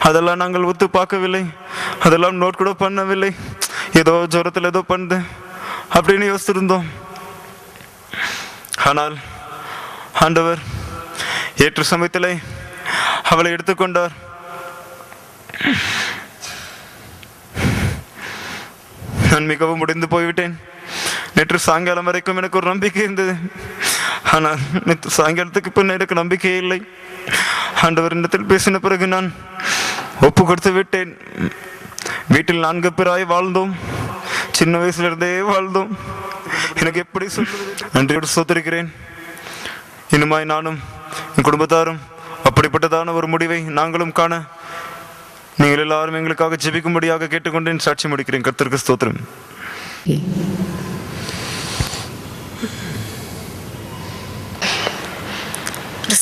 அதெல்லாம் நாங்கள் ஒத்து பார்க்கவில்லை, அதெல்லாம் நோட் கூட பண்ணவில்லை. ஏதோ ஜுரத்தில் ஏதோ பண்ணுது அப்படின்னு யோசிச்சிருந்தோம். ஆனால் ஆண்டவர் ஏற்ற சமயத்திலே அவளை எடுத்துக்கொண்டார். நான் மிகவும் முடிந்து போய்விட்டேன். நேற்று சாயங்காலம் வரைக்கும் எனக்கு ஒரு நம்பிக்கை இருந்தது. ஆனால் நேற்று சாயங்காலத்துக்கு பின் எனக்கு நம்பிக்கையே இல்லை. ஆண்டவர் இடத்தில் பேசின பிறகு நான் ஒப்பு கொடுத்து விட்டேன். வீட்டில் 4 பேராய் வாழ்ந்தோம். சின்ன வயசுல இருந்தே வாழ்ந்தோம். எனக்கு எப்படி சொல்லுவது? நன்றியோடு சோதரிக்கிறேன். இனிமாய் நானும் என் குடும்பத்தாரும் அப்படிப்பட்டதான ஒரு முடிவை நாங்களும் காண நீங்கள் எல்லாரும் எங்களுக்காக ஜெபிக்கும்படியாக கேட்டுக்கொண்டேன். சாட்சி முடிக்கிறேன். கர்த்தருக்கு ஸ்தோத்திரம்.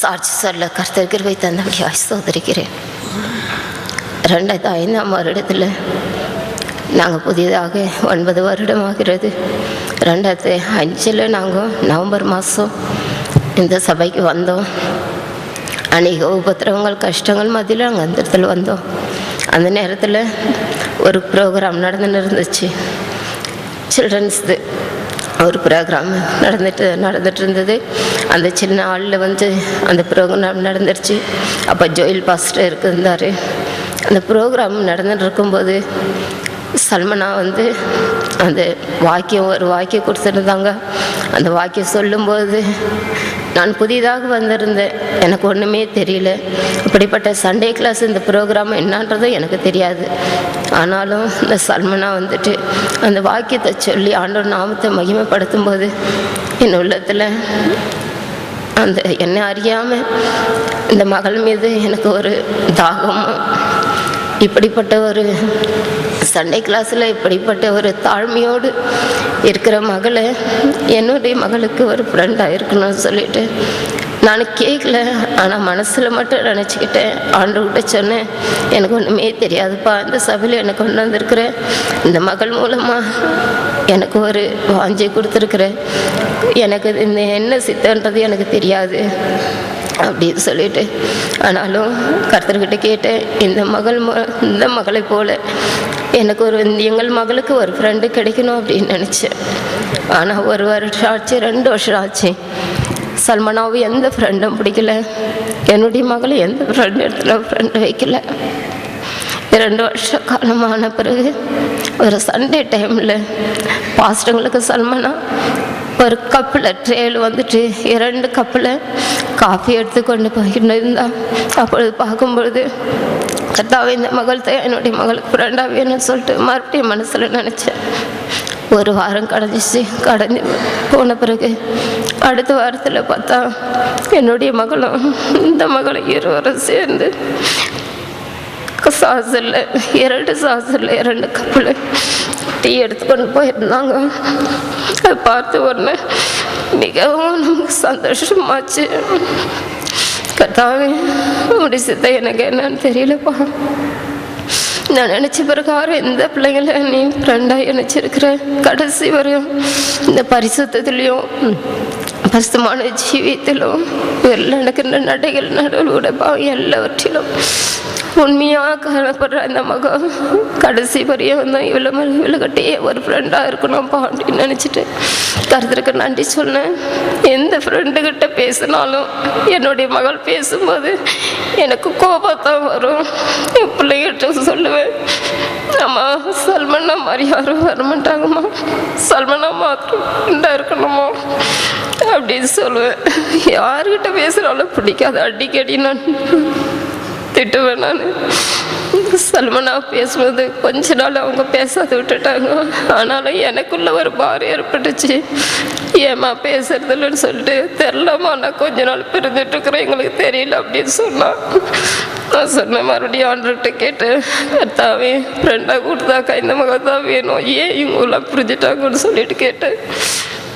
சாட்சி சொல்ல கர்த்தர் கிருபை தந்தபடியாய் ஸ்தோத்திரிக்கிறேன். 2005ஆம் வருடத்தில் நாங்கள் புதிதாக 9 வருடமாகிறது. 2005 நாங்கள் நவம்பர் மாதம் இந்த சபைக்கு வந்தோம். அநேக உபத்திரவங்கள் கஷ்டங்கள் மத்தியில் நாங்கள் அந்த இடத்துல வந்தோம். அந்த நேரத்தில் ஒரு ப்ரோக்ராம் நடந்துச்சு. சில்ட்ரன்ஸ்து ஒரு ப்ரோக்ராம் நடந்துட்டு இருந்தது. அந்த சின்ன ஆளில் அந்த ப்ரோக்ராம் நடந்துருச்சு. அப்போ ஜோயில் பாஸ்டர் இருந்தார். அந்த ப்ரோக்ராம் நடந்துட்டு இருக்கும்போது சல்மனா அந்த ஒரு வாக்கியம் கொடுத்துருந்தாங்க. அந்த வாக்கியம் சொல்லும்போது நான் புதிதாக வந்திருந்தேன். எனக்கு ஒன்றுமே தெரியல. அப்படிப்பட்ட சண்டே கிளாஸ் இந்த ப்ரோக்ராம் என்னன்றதும் எனக்கு தெரியாது. ஆனாலும் இந்த சல்மனா அந்த வாக்கியத்தை சொல்லி ஆண்டவர் நாமத்தை மகிமைப்படுத்தும் போது என் உள்ளத்தில் என்னை அறியாமல் இந்த மகள் மீது எனக்கு ஒரு தாகமும், இப்படிப்பட்ட ஒரு சண்டே கிளாஸில் இப்படிப்பட்ட ஒரு தாழ்மையோடு இருக்கிற மகளை என்னுடைய மகளுக்கு ஒரு ஃப்ரெண்டாக இருக்கணும்னு சொல்லிட்டு நான் கேட்கல. ஆனால் மனசில் மட்டும் நினச்சிக்கிட்டேன். ஆண்டவர்கிட்ட சொன்னேன், எனக்கு ஒன்றுமே தெரியாதுப்பா, இந்த சபையில் எனக்கு கொண்டு வந்திருக்கிற இந்த மகள் மூலமாக எனக்கு ஒரு வாஞ்சி கொடுத்துருக்குறேன். எனக்கு இந்த என்ன சித்தன்றது எனக்கு தெரியாது அப்படின்னு சொல்லிட்டு, ஆனாலும் கர்த்தர்கிட்ட கேட்டேன், இந்த மகளை போல் எனக்கு எங்கள் மகளுக்கு ஒரு ஃப்ரெண்டு கிடைக்கணும் அப்படின்னு நினச்சேன். ஆனால் 1 வருஷம் ஆச்சு, 2 வருஷம் ஆச்சு. சல்மனாவை எந்த ஃப்ரெண்டும் பிடிக்கல. என்னுடைய மகளை எந்த ஃப்ரெண்டு வைக்கல. 2 வருஷ காலமான பிறகு ஒரு சண்டே டைமில் பாஸ்டங்களுக்கு சல்மனா ஒரு கப்பில் ட்ரேயில் 2 கப்பில் காஃபி எடுத்து கொண்டு போய்கிட்டு இருந்தான். அப்பொழுது பார்க்கும்பொழுது கர்த்தாவே, இந்த மகள்கிட்ட என்னுடைய மகளுக்கு ஃப்ரெண்டாக வேணும்னு சொல்லிட்டு மறுபடியும் மனசில் நினச்சேன். 1 வாரம் கடந்து போன பிறகு அடுத்த வாரத்தில் பார்த்தா என்னுடைய மகளும் இந்த மகளும் இருவரும் சேர்ந்து சாசரில் 2 சாசரில் 2 கப்பில் டீ எடுத்துக்கொண்டு போயிருந்தாங்க. அதை பார்த்து உடனே மிகவும் நமக்கு சந்தோஷமாச்சு. கர்த்தாவே, உடைய சித்த எனக்கு என்னன்னு தெரியலப்பா. நான் நினச்ச பிரகாரம் எந்த பிள்ளைங்களை நீ ஃப்ரெண்டாக நினச்சிருக்கிற கடைசி வரையும் இந்த பரிசுத்தத்துலேயும் பரிசுத்தமான ஜீவியத்திலும் எல்லாம் நடக்கின்ற நடைகள் நடுவுடப்பா எல்லாவற்றிலும் உண்மையாக காணப்படுற அந்த மகம் கடைசி வரையும் தான் இவ்வளோகிட்டே ஒரு ஃப்ரெண்டாக இருக்கணும்ப்பா அப்படின்னு நினச்சிட்டு கருத்துருக்கு நன்றி சொன்னேன். எந்த ஃப்ரெண்டுக்கிட்ட பேசினாலும் என்னுடைய மகள் பேசும்போது எனக்கு கோபத்தான் வரும். என் பிள்ளைகிட்ட சொல்லுவேன், அம்மா சல்மனா மாதிரி யாரும் வரமாட்டாங்கம்மா, சல்மனா மாத்திரம் ஃப்ரெண்டாக இருக்கணுமா அப்படின்னு சொல்லுவேன். யாருக்கிட்ட பேசுகிறாலும் பிடிக்காது. அடிக்கடி நான் திட்டுவேன். நான் சல்மனா பேசுவது கொஞ்ச நாள் அவங்க பேசாத விட்டுட்டாங்க. ஆனாலும் எனக்குள்ள ஒரு பாரம் ஏற்பட்டுச்சு. ஏம்மா பேசுறதில்லன்னு சொல்லிட்டு, தெரிலம்மா நான் கொஞ்ச நாள் பிரிஞ்சுட்டு இருக்கிறேன், எங்களுக்கு தெரியல அப்படின்னு சொன்னான். நான் சொன்னேன், மறுபடியும் ஆண்டர்கிட்ட கேட்டேன், கர்த்தாவே ஃப்ரெண்டாக கொடுத்தாக்கா இந்த மகன் தான் வேணும், ஏன் இவங்களாம் பிரிஞ்சுட்டாங்கன்னு சொல்லிட்டு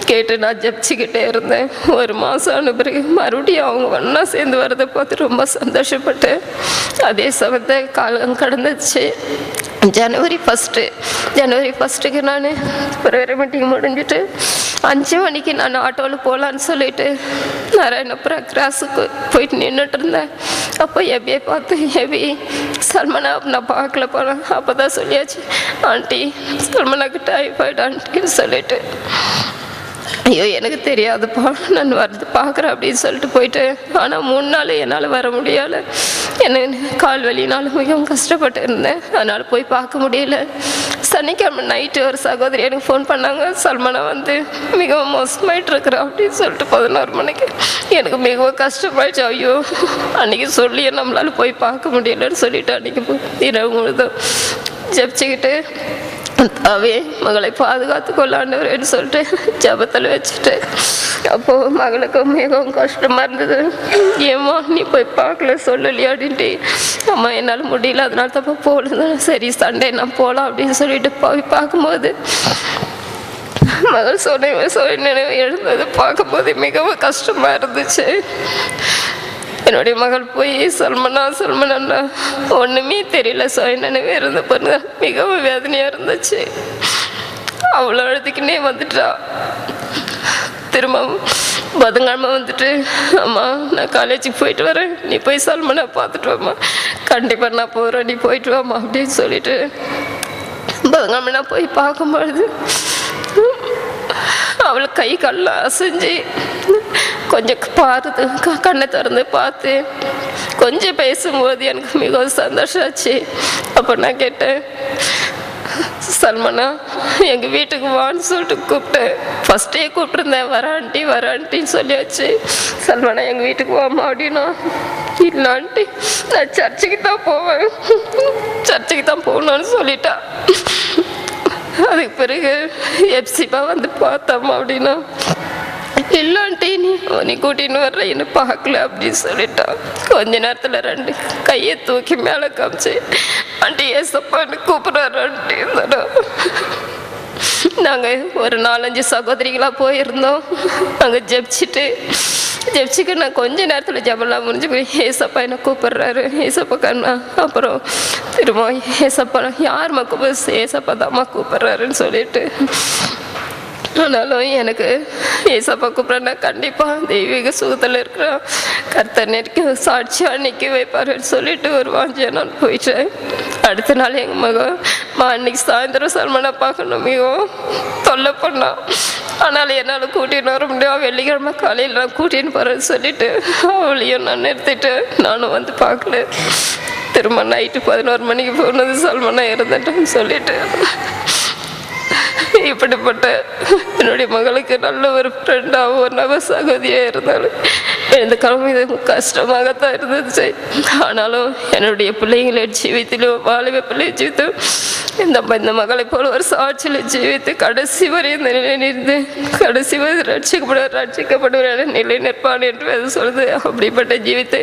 கேட்டு நான் ஜெபிச்சுக்கிட்டே இருந்தேன். 1 மாதம் ஆன பிறகு மறுபடியும் அவங்க ஒன்றா சேர்ந்து வரதை பார்த்து ரொம்ப சந்தோஷப்பட்டேன். அதே சமயத்தை காலம் கடந்துச்சு. ஜனவரி 1க்கு நான் ப்ரேயர் மீட்டிங் முடிஞ்சுட்டு 5 மணிக்கு நான் ஆட்டோவில் போகலான்னு சொல்லிட்டு நாராயணபுரம் கிராஸுக்கு போயிட்டு நின்றுட்டு இருந்தேன். அப்போ எபியை பார்த்து, எபி சல்மனா நான் பார்க்கல போனேன். அப்போ தான் சொல்லியாச்சு, ஆண்டி சல்மனாக்கு டைஃபாய்டு ஆண்டின்னு சொல்லிட்டு ஐயோ எனக்கு தெரியாதுப்பா, நான் வரது பார்க்குறேன் அப்படின்னு சொல்லிட்டு போயிட்டு, ஆனால் 3 நாள் என்னால் வர முடியலை. எனக்கு கால் வலினால மிகவும் கஷ்டப்பட்டு இருந்தேன், அதனால் போய் பார்க்க முடியல. சனிக்கிழமை நைட்டு ஒரு சகோதரி எனக்கு ஃபோன் பண்ணாங்க, சல்மானா வந்து மிகவும் மோசமாயிட்டு இருக்கிறா அப்படின்னு சொல்லிட்டு 11 மணிக்கு. எனக்கு மிகவும் கஷ்டமாயிடுச்சு. ஐயோ அன்றைக்கி சொல்லி நம்மளால் போய் பார்க்க முடியலன்னு சொல்லிட்டு அன்றைக்கி இரவு முழுதும் ஜெபிச்சுக்கிட்டு தாவே மகளை பாதுகாத்து கொள்ளாண்டவரேன்னு சொல்லிட்டு ஜபத்தில் வச்சுட்டு, அப்போது மகளுக்கு மிகவும் கஷ்டமாக இருந்தது. ஏம்மா நீ போய் பார்க்கல சொல்லலையா அப்படின்ட்டு. அம்மா என்னால் முடியல, அதனால தான் போகல. சரி சண்டே நான் போகலாம் அப்படின்னு சொல்லிட்டு போய் பார்க்கும்போது மகள் சொன்ன எழுந்தது பார்க்கும்போது மிகவும் கஷ்டமாக இருந்துச்சு. என்னுடைய மகள் போய் சல்மனா ஒன்றுமே தெரியல, நினைவே இருந்து பாருங்க, மிகவும் வேதனையாக இருந்துச்சு. அவ்வளோ அழுதுக்குன்னே வந்துட்டா. திரும்ப புதன்கிழமை வந்துட்டு, அம்மா நான் காலேஜுக்கு போயிட்டு வரேன், நீ போய் சல்மனா பார்த்துட்டு வாம்மா. கண்டிப்பாக நான் போகிறேன், நீ போயிட்டு வாம்மா அப்படின்னு சொல்லிட்டு புதன்கிழமை நான் போய் பார்க்கும்பொழுது அவளை கை கால்லாம் அசைஞ்சு கொஞ்சம் பாருது, கண்ணை திறந்து பார்த்து கொஞ்சம் பேசும்போது எனக்கு மிகவும் சந்தோஷம் ஆச்சு. அப்போ நான் கேட்டேன், சல்மானா எங்கள் வீட்டுக்கு வான்னு சொல்லிட்டு கூப்பிட்டேன். ஃபஸ்ட்டே கூப்பிட்டுருந்தேன், வர ஆண்டின்னு சொல்லியாச்சு. சல்மானா எங்கள் வீட்டுக்கு வாமா அப்படின்னா, இல்லை ஆண்டி நான் சர்ச்சுக்கு தான் போவேன், சர்ச்சுக்கு தான் போகணும்னு சொல்லிட்டா. அதுக்கு பிறகு எப்சிபா வந்து பார்த்தோம்மா அப்படின்னா, இல்லை ஆண்டி நீ கூட்டின்னு வரல, என்ன பார்க்கல அப்படின்னு சொல்லிட்டா. கொஞ்ச நேரத்தில் 2 கையை தூக்கி மேலே காமிச்சு, ஆண்டி ஏசப்பான்னு கூப்பிட்றாரு ஆண்டி. நாங்கள் ஒரு 4-5 சகோதரிகளாக போயிருந்தோம். நாங்கள் ஜெபிச்சுக்கு நான் கொஞ்ச நேரத்தில் ஜபெல்லாம் முடிஞ்சு போய் ஏசப்பா என்ன கூப்பிட்றாரு, ஏசப்பா கண்ணா. அப்புறம் திரும்ப ஏசப்பா யாரும்மா கூப்பிடு, ஏசப்பா தாம்மா கூப்பிட்றாருன்னு சொல்லிட்டு. ஆனாலும் எனக்கு ஏசப்பா கூப்பிட்றேன்னா கண்டிப்பாக தெய்வீக சுகத்தில் இருக்கிறான், கர்த்தர் நெருக்கி சாட்சியாக நிற்க வைப்பாருன்னு சொல்லிட்டு ஒரு வாஞ்சியை நான் போயிட்டேன். அடுத்த நாள் எங்கள் மகன் அன்னைக்கு சாயந்தரம் சல்மானா பார்க்கணும் மிகவும் தொல்லை பண்ணான். ஆனாலும் என்னால் கூட்டின்னு வர முடியும், வெள்ளிக்கிழமை காலையில் நான் கூட்டின்னு போகிறேன்னு சொல்லிட்டு அவளையும் நான் நிறுத்திட்டு நானும் வந்து பார்க்கல. திரும்ப நைட்டு 11 மணிக்கு போனது சல்மானா இறந்துட்டேன்னு சொல்லிட்டு. இப்படிப்பட்ட என்னுடைய மகளுக்கு நல்ல ஒரு ஃப்ரெண்டாகவும் ஒரு நப சகோதரியாக இருந்தாலும் இந்த கிழமை இது கஷ்டமாகத்தான் இருந்துச்சு. ஆனாலும் என்னுடைய பிள்ளைங்களை ஜீவித்திலும் வாலிப பிள்ளை ஜீவித்தும் இந்த மகளை போல ஒரு சாட்சியில் ஜீவித்து கடைசி வரை இந்த நிலை இருந்து கடைசி வரை ரட்சிக்கப்படுகிற நிலை நிற்பான் என்று அது சொல்லுது. அப்படிப்பட்ட ஜீவித்தை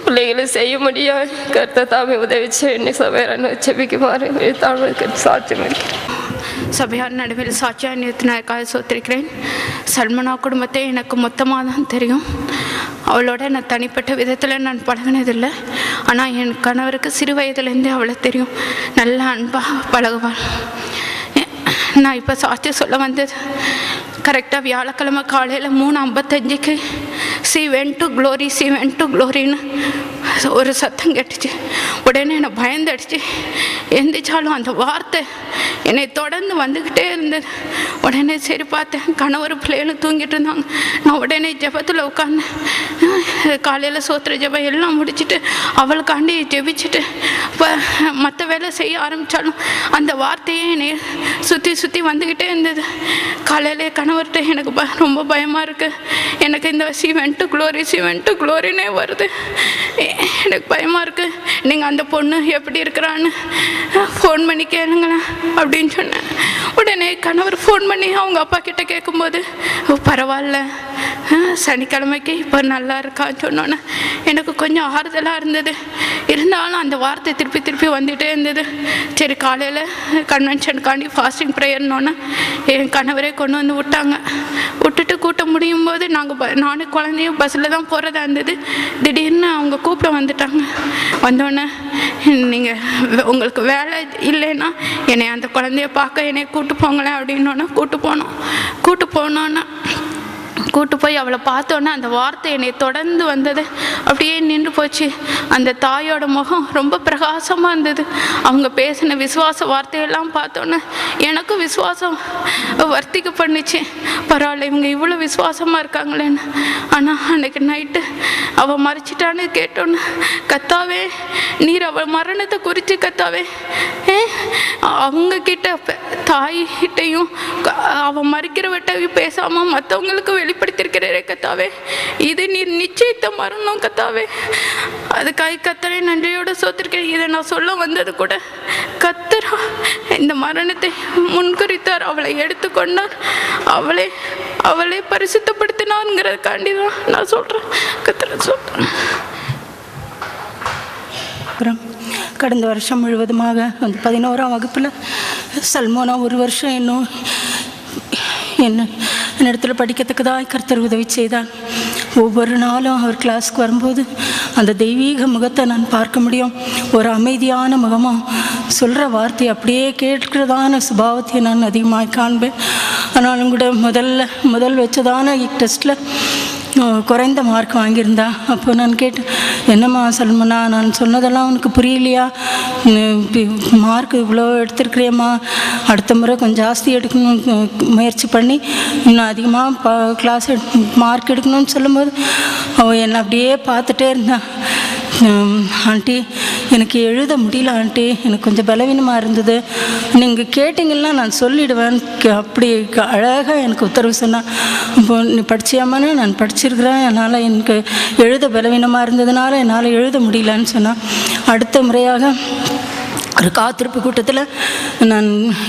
பிள்ளைகளை செய்ய முடியாது. கர்த்தர் தாமே உதவிச்சு என்னை சபையாரன்னு செபிக்குமாறு தாழ்வுக்கு சாட்சியம் இருக்கிறேன். சபையார் நடுவில் சாட்சியாக நிறுத்தினதுக்காக சோத்திருக்கிறேன். சல்மானா குடும்பத்தை எனக்கு மொத்தமாக தான் தெரியும். அவளோட நான் தனிப்பட்ட விதத்தில் நான் பழகினதில்லை. ஆனால் என் கணவருக்கு சிறு வயதுலேருந்தே அவளை தெரியும், நல்ல அன்பாக பழகுவாள். நான் இப்போ சாட்சி சொல்ல வந்தது கரெக்டாக வியாழக்கிழமை காலையில் 3:55 சி வென்ட் டு க்ளோரின்னு ஒரு சத்தம் கேட்டுச்சு. உடனே என்னை பயந்தடிச்சு எந்திரிச்சாலும் அந்த வார்த்தை என்னை தொடர்ந்து வந்துக்கிட்டே இருந்தது. உடனே சரி பார்த்தேன், கணவர் பிள்ளைகளும் தூங்கிட்டு இருந்தாங்க. நான் உடனே ஜெபத்தில் உட்காந்தேன். காலையில் சோத்திர ஜெபம் எல்லாம் முடிச்சுட்டு அவளுக்காண்டி ஜெபிச்சுட்டு இப்போ மற்ற வேலை செய்ய ஆரம்பித்தாலும் அந்த வார்த்தையே என்னை சுற்றி வந்துக்கிட்டே இருந்தது. காலையிலே கணவர்கிட்ட எனக்கு ரொம்ப பயமாக இருக்குது, எனக்கு இந்த சிவென்ட் டு க்ளோரினே வருது, எனக்கு பயமாக இருக்குது, நீங்கள் அந்த பொண்ணு எப்படி இருக்கிறான்னு ஃபோன் பண்ணி கேளுங்களேன் அப்படின்னு சொன்னேன். உடனே கணவர் ஃபோன் பண்ணி அவங்க அப்பா கிட்ட கேட்கும்போது பரவாயில்ல, சனிக்கிழமைக்கு இப்போ நல்லா இருக்கான்னு சொன்னோன்னே எனக்கு கொஞ்சம் ஆறுதலாக இருந்தது. இருந்தாலும் அந்த வார்த்தை திருப்பி வந்துகிட்டே இருந்தது. சரி காலையில் கன்வென்ஷனுக்காண்டி ஃபாஸ்டிங் ப்ரேயர்னோன்னே என் கணவரே கொண்டு வந்து விட்டுட்டு கூட்டம் முடியும் போது நானும் குழந்தையும் பஸ்ஸில் தான் போகிறதா இருந்தது. திடீர்னு அவங்க கூப்பிட வந்துட்டாங்க. வந்தோடனே நீங்கள் உங்களுக்கு வேலை இல்லைன்னா என்னை அந்த குழந்தைய பார்க்க என்னை கூப்பிட்டு போங்களேன் அப்படின்னோன்னே கூப்பிட்டு போனோன்னே கூட்டு போய் அவளை பார்த்தோன்னே அந்த வார்த்தை என்னை தொடர்ந்து வந்தது. அப்படியே நின்று போச்சு. அந்த தாயோட முகம் ரொம்ப பிரகாசமாக இருந்தது. அவங்க பேசின விசுவாச வார்த்தையெல்லாம் பார்த்தோன்னே எனக்கும் விசுவாசம் வர்த்திக்க பண்ணிச்சு. பரவாயில்ல, இவங்க இவ்வளோ விசுவாசமாக இருக்காங்களேன்னு. ஆனால் அன்றைக்கு நைட்டு அவள் மறைச்சிட்டான்னு கேட்டோன்னு, கத்தாவே நீர் அவள் மரணத்தை குறித்து கத்தாவே அவங்க கிட்ட தாய்கிட்டையும் அவன் மறிக்கிறவட்டையும் பேசாமல் மற்றவங்களுக்கு வெளிப்படுத்தியிருக்கிறே கத்தாவே, இது நீர் நிச்சயத்தை மரணம் கத்தாவே. அதுக்காக கத்தரை நன்றியோடு சோத்திருக்கிறேன். இதை நான் சொல்ல வந்தது கூட கத்தரா இந்த மரணத்தை முன்குறித்தார், அவளை எடுத்துக்கொண்டார், அவளை பரிசுத்தப்படுத்தினார்ங்கிறதுக்காண்டி தான் நான் சொல்கிறேன். கத்தரை சொல்கிறேன். அப்புறம் கடந்த வருஷம் முழுவதுமாக அந்த 11ஆம் வகுப்பில் சல்மோனா ஒரு வருஷம் என்னிடத்துல படிக்கத்தக்கதாக கர்த்தர் உதவி செய்தார். ஒவ்வொரு நாளும் அவர் கிளாஸ்க்கு வரும்போது அந்த தெய்வீக முகத்தை நான் பார்க்க முடியும். ஒரு அமைதியான முகமாக சொல்கிற வார்த்தை அப்படியே கேட்கிறதான சுபாவத்தை நான் அதிகமாக காண்பேன். ஆனாலும் கூட முதல் வச்சதான டெஸ்ட்டில் குறைந்த மார்க் வாங்கியிருந்தா. அப்போ நான் கேட்டேன், என்னம்மா சல்மனா, நான் சொன்னதெல்லாம் உனக்கு புரியலையா? மார்க் இவ்வளோ எடுத்துருக்கிறியம்மா, அடுத்த முறை கொஞ்சம் ஜாஸ்தி எடுக்கணும் முயற்சி பண்ணி இன்னும் அதிகமாக கிளாஸ் மார்க் எடுக்கணும்னு சொல்லும்போது அவள் என்னை அப்படியே பார்த்துட்டே இருந்தான். ஆண்டி எனக்கு எழுத முடியல ஆண்டி, எனக்கு கொஞ்சம் பலவீனமாக இருந்தது, நீங்கள் கேட்டிங்கன்னா நான் சொல்லிவிடுவேன். அப்படி அழகாக எனக்கு உத்தரவு சொன்னான். இப்போ நீ படிச்சியாமான்னு, நான் படிச்சிருக்கிறேன், என்னால் எனக்கு எழுத பலவீனமாக இருந்ததுனால என்னால் எழுத முடியலன்னு சொன்னான். அடுத்த முறையாக ஒரு காத்திருப்பு கூட்டத்தில் நான்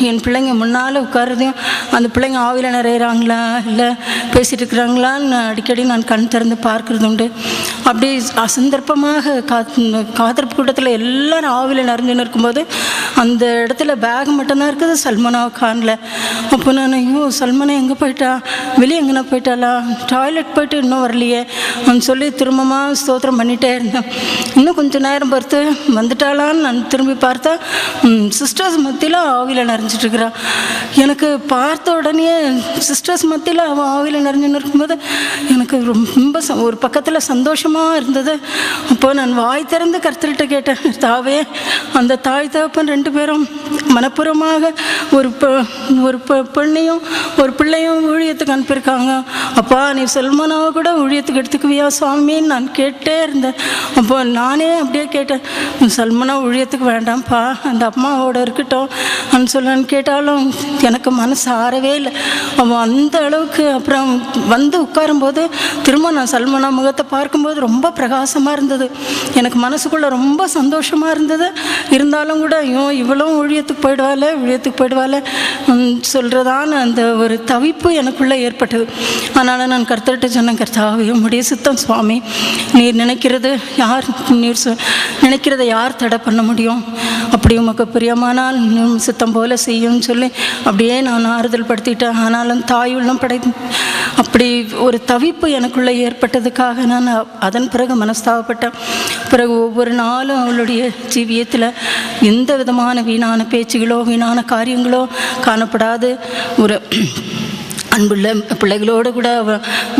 என் பிள்ளைங்க முன்னால் உட்கார்றதையும் அந்த பிள்ளைங்க ஆவியில் நிறையிறாங்களா இல்லை பேசிகிட்டு இருக்கிறாங்களான்னு அடிக்கடி நான் கண் திறந்து பார்க்குறது உண்டு. அப்படி அசந்தர்ப்பமாக காத்திருப்பு கூட்டத்தில் எல்லோரும் ஆவியில் நிறைஞ்சுன்னு இருக்கும்போது அந்த இடத்துல பேக் மட்டும்தான் இருக்குது, சல்மனாவை காணல. அப்போ நான் ஐயோ சல்மனா எங்கே போயிட்டா, வெளியே எங்கன்னா போயிட்டாளா, டாய்லெட் போயிட்டு இன்னும் வரலையே அவன் சொல்லி திரும்பமாக ஸ்தோத்திரம் பண்ணிகிட்டே இருந்தேன். இன்னும் கொஞ்சம் நேரம் பார்த்து வந்துட்டாளான்னு நான் திரும்பி பார்த்தா சிஸ்டர்ஸ் மத்தியில் ஆவியில் நிறைஞ்சிட்ருக்கிறான். எனக்கு பார்த்த உடனே சிஸ்டர்ஸ் மத்தியில் அவன் ஆவியில் நிறைஞ்சுன்னு இருக்கும்போது எனக்கு ரொம்ப ஒரு பக்கத்தில் சந்தோஷமாக இருந்தது. அப்போ நான் வாய் திறந்து கர்த்தர்கிட்ட கேட்டேன், தாவே அந்த தாய் தகப்பன் 2 பேரும் மனப்பூர்வமாக ஒரு பெண்ணையும் ஒரு பிள்ளையும் ஊழியத்துக்கு அனுப்பியிருக்காங்க. அப்பா நீ சல்மனாவை கூட ஊழியத்துக்கு எடுத்துக்குவியா சுவாமின்னு நான் கேட்டே இருந்தேன். அப்போ நானே அப்படியே கேட்டேன், சல்மனா ஊழியத்துக்கு வேண்டாம்ப்பா, அந்த அம்மாவோட இருக்கட்டும் அப்படின்னு சொல்லன்னு கேட்டாலும் எனக்கு மனசு ஆறவே இல்லை. அவன் அந்த அளவுக்கு அப்புறம் வந்து உட்காரும்போது திரும்ப நான் சல்மனா முகத்தை பார்க்கும்போது ரொம்ப பிரகாசமாக இருந்தது. எனக்கு மனசுக்குள்ளே ரொம்ப சந்தோஷமாக இருந்தது. இருந்தாலும் கூட ஐயோ இவ்வளோ ஊழியத்துக்கு போயிடுவாள் சொல்கிறதான அந்த ஒரு தவிப்பு எனக்குள்ளே ஏற்பட்டது. அதனால் நான் கர்த்தர்கிட்ட சொன்னேன், கர்த்தாவே உம்முடைய சித்தம் சுவாமி, நீர் நினைக்கிறதை யார் தடை பண்ண முடியும்? அப்படி உமக்கு பிரியமானால் சித்தம் போல செய்யும்னு சொல்லி அப்படியே நான் ஆறுதல் படுத்திட்டேன். ஆனாலும் தாயுள்ளம் அப்படி ஒரு தவிப்பு எனக்குள்ளே ஏற்பட்டதுக்காக நான் அதன் பிறகு மனஸ்தாபப்பட்டேன். பிறகு ஒவ்வொரு நாளும் அவளுடைய ஜீவியத்தில் எந்த விதமான வீணான பேச்சுகளோ வீணான காரியங்களோ காணப்படாது. ஒரு அன்புள்ள பிள்ளைகளோடு கூட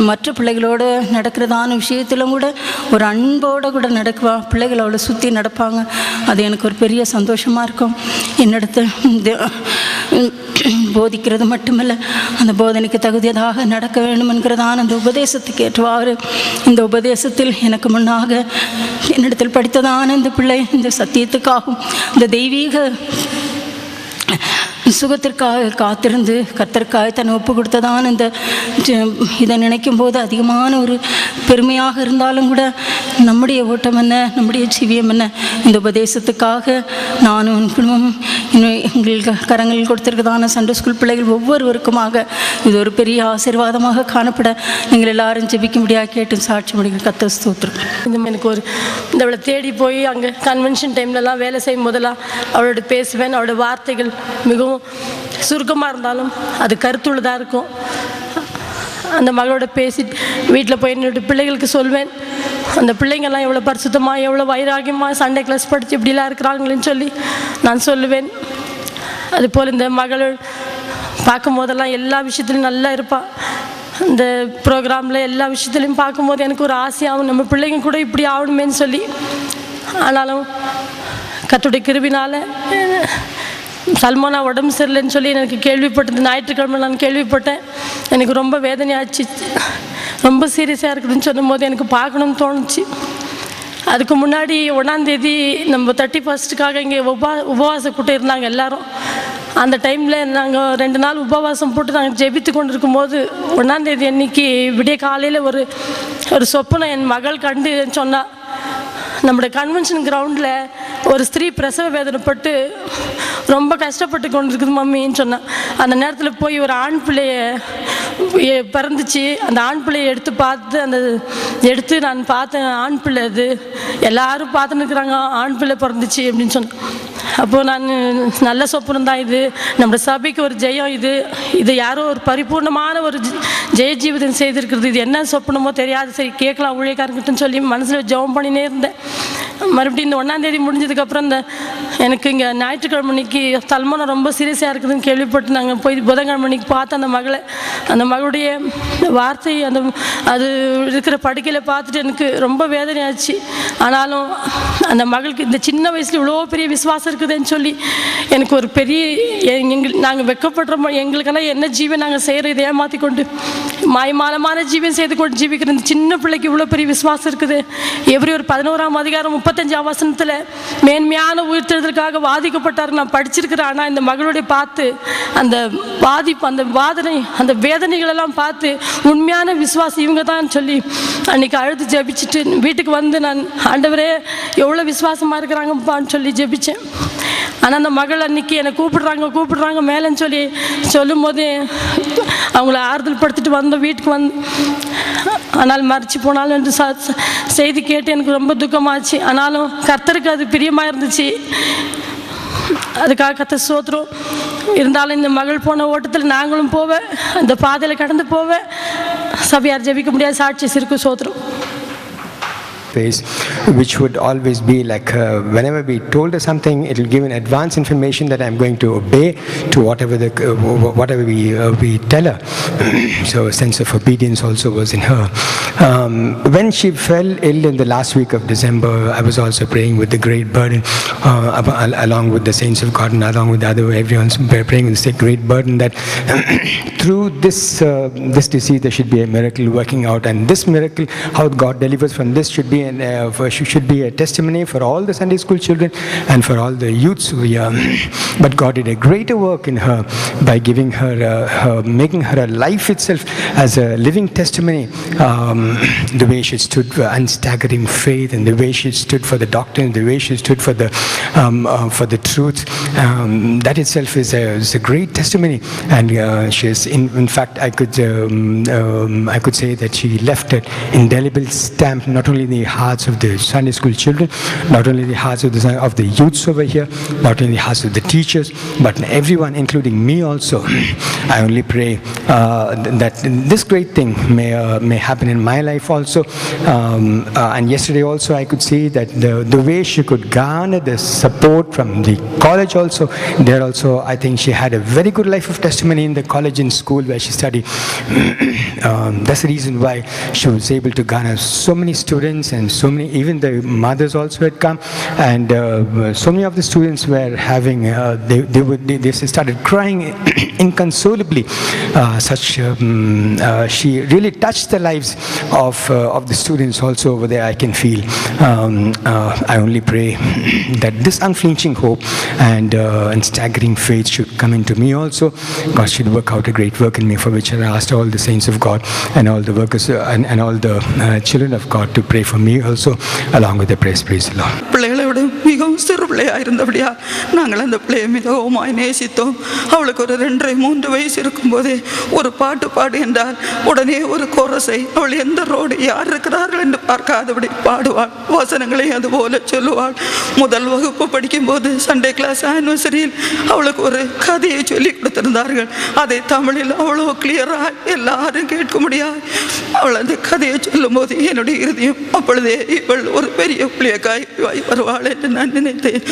மற்ற பிள்ளைகளோடு நடக்கிறதான விஷயத்திலும் கூட ஒரு அன்போடு கூட நடக்குவா. பிள்ளைகள் அவளை சுற்றி நடப்பாங்க. அது எனக்கு ஒரு பெரிய சந்தோஷமாக இருக்கும். என்னிடத்து போதிக்கிறது மட்டுமல்ல, அந்த போதனைக்கு தகுதியதாக நடக்க வேண்டும் என்கிறதான அந்த உபதேசத்துக்கு ஏற்றவாறு இந்த உபதேசத்தில் எனக்கு முன்னாக என்னிடத்தில் படித்ததான இந்த பிள்ளை இந்த சத்தியத்துக்காகவும் இந்த தெய்வீக சுகத்திற்காக காத்திருந்து கர்த்தருக்காக தன்னை ஒப்பு கொடுத்ததான இந்த இதை நினைக்கும் போது அதிகமான ஒரு பெருமையாக இருந்தாலும் கூட நம்முடைய ஓட்டம் என்ன, நம்முடைய ஜீவியம் என்ன, இந்த உபதேசத்துக்காக நானும் என் குடும்பம் எங்களுக்கு கரங்களில் கொடுத்திருக்கதான சண்டே ஸ்கூல் பிள்ளைகள் ஒவ்வொருவருக்குமாக இது ஒரு பெரிய ஆசீர்வாதமாக காணப்பட நீங்கள் எல்லாரும் ஜெபிக்கும்படியாக கேட்டு சாட்சி முடிக்க கர்த்தர் ஸ்தோத்திரம். எனக்கு ஒரு அவளை தேடி போய் அங்கே கன்வென்ஷன் டைம்லலாம் வேலை செய்யும் போதெல்லாம் அவளோட பேசுவேன். அவளோட வார்த்தைகள் மிகவும் சுருக்கமாக இருந்தாலும் அது கருத்துள்ளதாக இருக்கும். அந்த மகளோட பேசி வீட்டில் போய் என்னோட பிள்ளைகளுக்கு சொல்வேன், அந்த பிள்ளைங்கள்லாம் எவ்வளோ பரிசுத்தமாக எவ்வளோ வைராகியமாக சண்டே கிளாஸ் படித்து இப்படிலாம் இருக்கிறாங்களேன்னு சொல்லி நான் சொல்லுவேன். அதுபோல் இந்த மகள் பார்க்கும் போதெல்லாம் எல்லா விஷயத்துலையும் நல்லா இருப்பாள். இந்த ப்ரோக்ராமில் எல்லா விஷயத்துலையும் பார்க்கும்போது எனக்கு ஒரு ஆசையாகும், நம்ம பிள்ளைங்க கூட இப்படி ஆகணுமேன்னு சொல்லி. ஆனாலும் கர்த்தருடைய கிருபையினால் சல்மானா உடம்பு சரியில்லைன்னு சொல்லி எனக்கு கேள்விப்பட்டது ஞாயிற்றுக்கிழமை நான் கேள்விப்பட்டேன். எனக்கு ரொம்ப வேதனையாச்சு, ரொம்ப சீரியஸாக இருக்குதுன்னு சொல்லும்போது எனக்கு பார்க்கணும்னு தோணுச்சு. அதுக்கு முன்னாடி 1ஆம் தேதி நம்ம 31க்காக இங்கே உபவாச கூட்டம் இருந்தாங்க எல்லாரும். அந்த டைமில் நாங்கள் 2 நாள் உபவாசம் போட்டு நாங்கள் ஜெபித்து கொண்டு இருக்கும்போது 1ஆம் தேதி அன்னைக்கு விடிய காலையில் ஒரு சொப்பனை என் மகள் கண்டு சொன்னாள். நம்முடைய கன்வென்ஷன் கிரவுண்டில் ஒரு ஸ்திரீ பிரசவ வேதனைப்பட்டு ரொம்ப கஷ்டப்பட்டு கொண்டு இருக்குது மம்மின்னு சொன்னான். அந்த நேரத்தில் போய் ஒரு ஆண் பிள்ளைய பிறந்துச்சு. அந்த ஆண் பிள்ளையை எடுத்து நான் பார்த்தேன், ஆண் பிள்ளை அது எல்லாரும் பார்த்துன்னு இருக்கிறாங்க, ஆண் பிள்ளை பிறந்துச்சு அப்படின்னு சொன்னேன். அப்போது நான் நல்ல சொப்பனம் தான் இது, நம்ம சபைக்கு ஒரு ஜெயம், இது யாரோ ஒரு பரிபூர்ணமான ஒரு ஜெய ஜீவிதம் செய்திருக்கிறது, இது என்ன சொப்பனமோ தெரியாது, சரி கேட்கலாம் ஊழியக்காரங்கிட்டன்னு சொல்லி மனசில் ஜெபம் பண்ணினே இருந்தேன். மறுபடியும் இந்த 1ஆம் தேதி முடிஞ்சதுக்கப்புறம் எனக்கு இங்கே ஞாயிற்றுக்கிழமை அன்னைக்கு சல்மானா ரொம்ப சீரியஸாக இருக்குதுன்னு கேள்விப்பட்டு நாங்கள் போய் புதன்கிழமை அன்னைக்கு பார்த்து அந்த மகளுடைய வார்த்தை அது இருக்கிற படுக்கையில் பார்த்துட்டு எனக்கு ரொம்ப வேதனையாச்சு. ஆனாலும் அந்த மகளுக்கு இந்த சின்ன வயசில் இவ்வளோ பெரிய விசுவாசம் இருக்குதுன்னு சொல்லி எனக்கு ஒரு பெரிய நாங்கள் வெட்கப்படுறோம். எங்களுக்கெல்லாம் என்ன ஜீவன் நாங்கள் செய்கிற இதை ஏமாற்றி கொண்டு மாயமானமான ஜீவன் செய்து கொண்டு ஜீவிக்கிற இந்த சின்ன பிள்ளைக்கு இவ்வளோ பெரிய விசுவாசம் இருக்குது. எவரி ஒரு 11ஆம் அதிகாரம் 35ஆம் வசனத்தில் மேன்மையான உயிர்த்தெழுதலுக்காக வாதிக்கப்பட்டார் நான் படிச்சிருக்கிறேன். ஆனால் இந்த மகளுடைய பார்த்து அந்த பாதிப்பு, அந்த வேதனைகளெல்லாம் பார்த்து உண்மையான விசுவாசம் இவங்க தான் சொல்லி அன்றைக்கி அழுது ஜெபிச்சுட்டு வீட்டுக்கு வந்து நான் ஆண்டவரே எவ்வளோ விசுவாசமாக இருக்கிறாங்கப்பான்னு சொல்லி ஜெபித்தேன். ஆனால் அந்த மகள் அன்றைக்கி என்னை கூப்பிடுறாங்க மேலேன்னு சொல்லும் போது அவங்கள ஆறுதல் படுத்திட்டு வந்தோம் வீட்டுக்கு வந்து. ஆனால் மறைச்சி போனாலும் என்று செய்தி கேட்டு எனக்கு ரொம்ப துக்கமாச்சு. ஆனாலும் கர்த்தருக்கு அது பிரியமாக இருந்துச்சு, அதுக்காக கர்த்தர் ஸ்தோத்திரம். இருந்தாலும் இந்த மகள் போன ஓட்டத்தில் நாங்களும் போவேன், இந்த பாதையில் கடந்து போவேன். சபையார் ஜெபிக்க முடியாது சாட்சி சிறுக்கு ஸ்தோத்திரம். Which would always be like whenever we told her something, it will give an advance information that I'm going to obey to whatever we tell her. So a sense of obedience also was in her. When she fell ill in the last week of December, I was also praying with the great burden along with the saints of God and along with everyone's praying with this great burden that through this disease there should be a miracle working out, and this miracle, how God delivers from this, should be a testimony for all the Sunday school children and for all the youths who are. But God did a greater work in her by giving her, making her a life itself as a living testimony. The way she stood for unstaggering faith, and the way she stood for the doctrine, the way she stood for the truth, that itself is a great testimony. And she is, in fact, I could say that she left an indelible stamp not only in the hearts of the Sunday school children, not only the hearts of the youths over here, not only the hearts of the teachers, but everyone, including me also. I only pray that this great thing may happen in my life also. And yesterday also I could see that the way she could garner the support from the college also. There also I think she had a very good life of testimony in the college and school where she studied. That's the reason why she was able to garner so many students, and so many, even the mothers also had come, and so many of the students were having they started crying inconsolably. She really touched the lives of the students also over there, I can feel. I only pray that this unflinching hope and staggering faith should come into me also. God should work out a great work in me, for which I asked all the saints of God and all the workers and all the children of God to pray for me also, along with the praise the Lord. பிள்ளைகளை விட மிகவும் சிறு பிள்ளையாக இருந்தபடியா நாங்கள் அந்த பிள்ளையை மிகவும் நேசித்தோம். அவளுக்கு ஒரு 2-3 வயசு இருக்கும்போதே ஒரு பாட்டு பாடு என்றால் உடனே ஒரு கோரஸை அவள் எந்த ரோடு யார் இருக்கிறார்கள் என்று பார்க்காதபடி பாடுவாள். வசனங்களை அதுபோல சொல்லுவாள். முதல் வகுப்பு படிக்கும்போது சண்டே கிளாஸ் ஆனிவர்சரியில் அவளுக்கு ஒரு கதையை சொல்லி கொடுத்திருந்தார்கள். அதை தமிழில் அவ்வளோ கிளியராக எல்லாரும் கேட்க முடியாது. அவள் அந்த கதையை சொல்லும் போது என்னுடைய இருதயம் அப்பொழுது அப்பொழுதே இவள் ஒரு பெரிய பிள்ளையக்காய் வருவாள் என்று நான் நினைத்தேன்.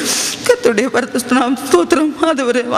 கர்த்தருடைய பரிசுத்தம் ஸ்தோத்திரம்.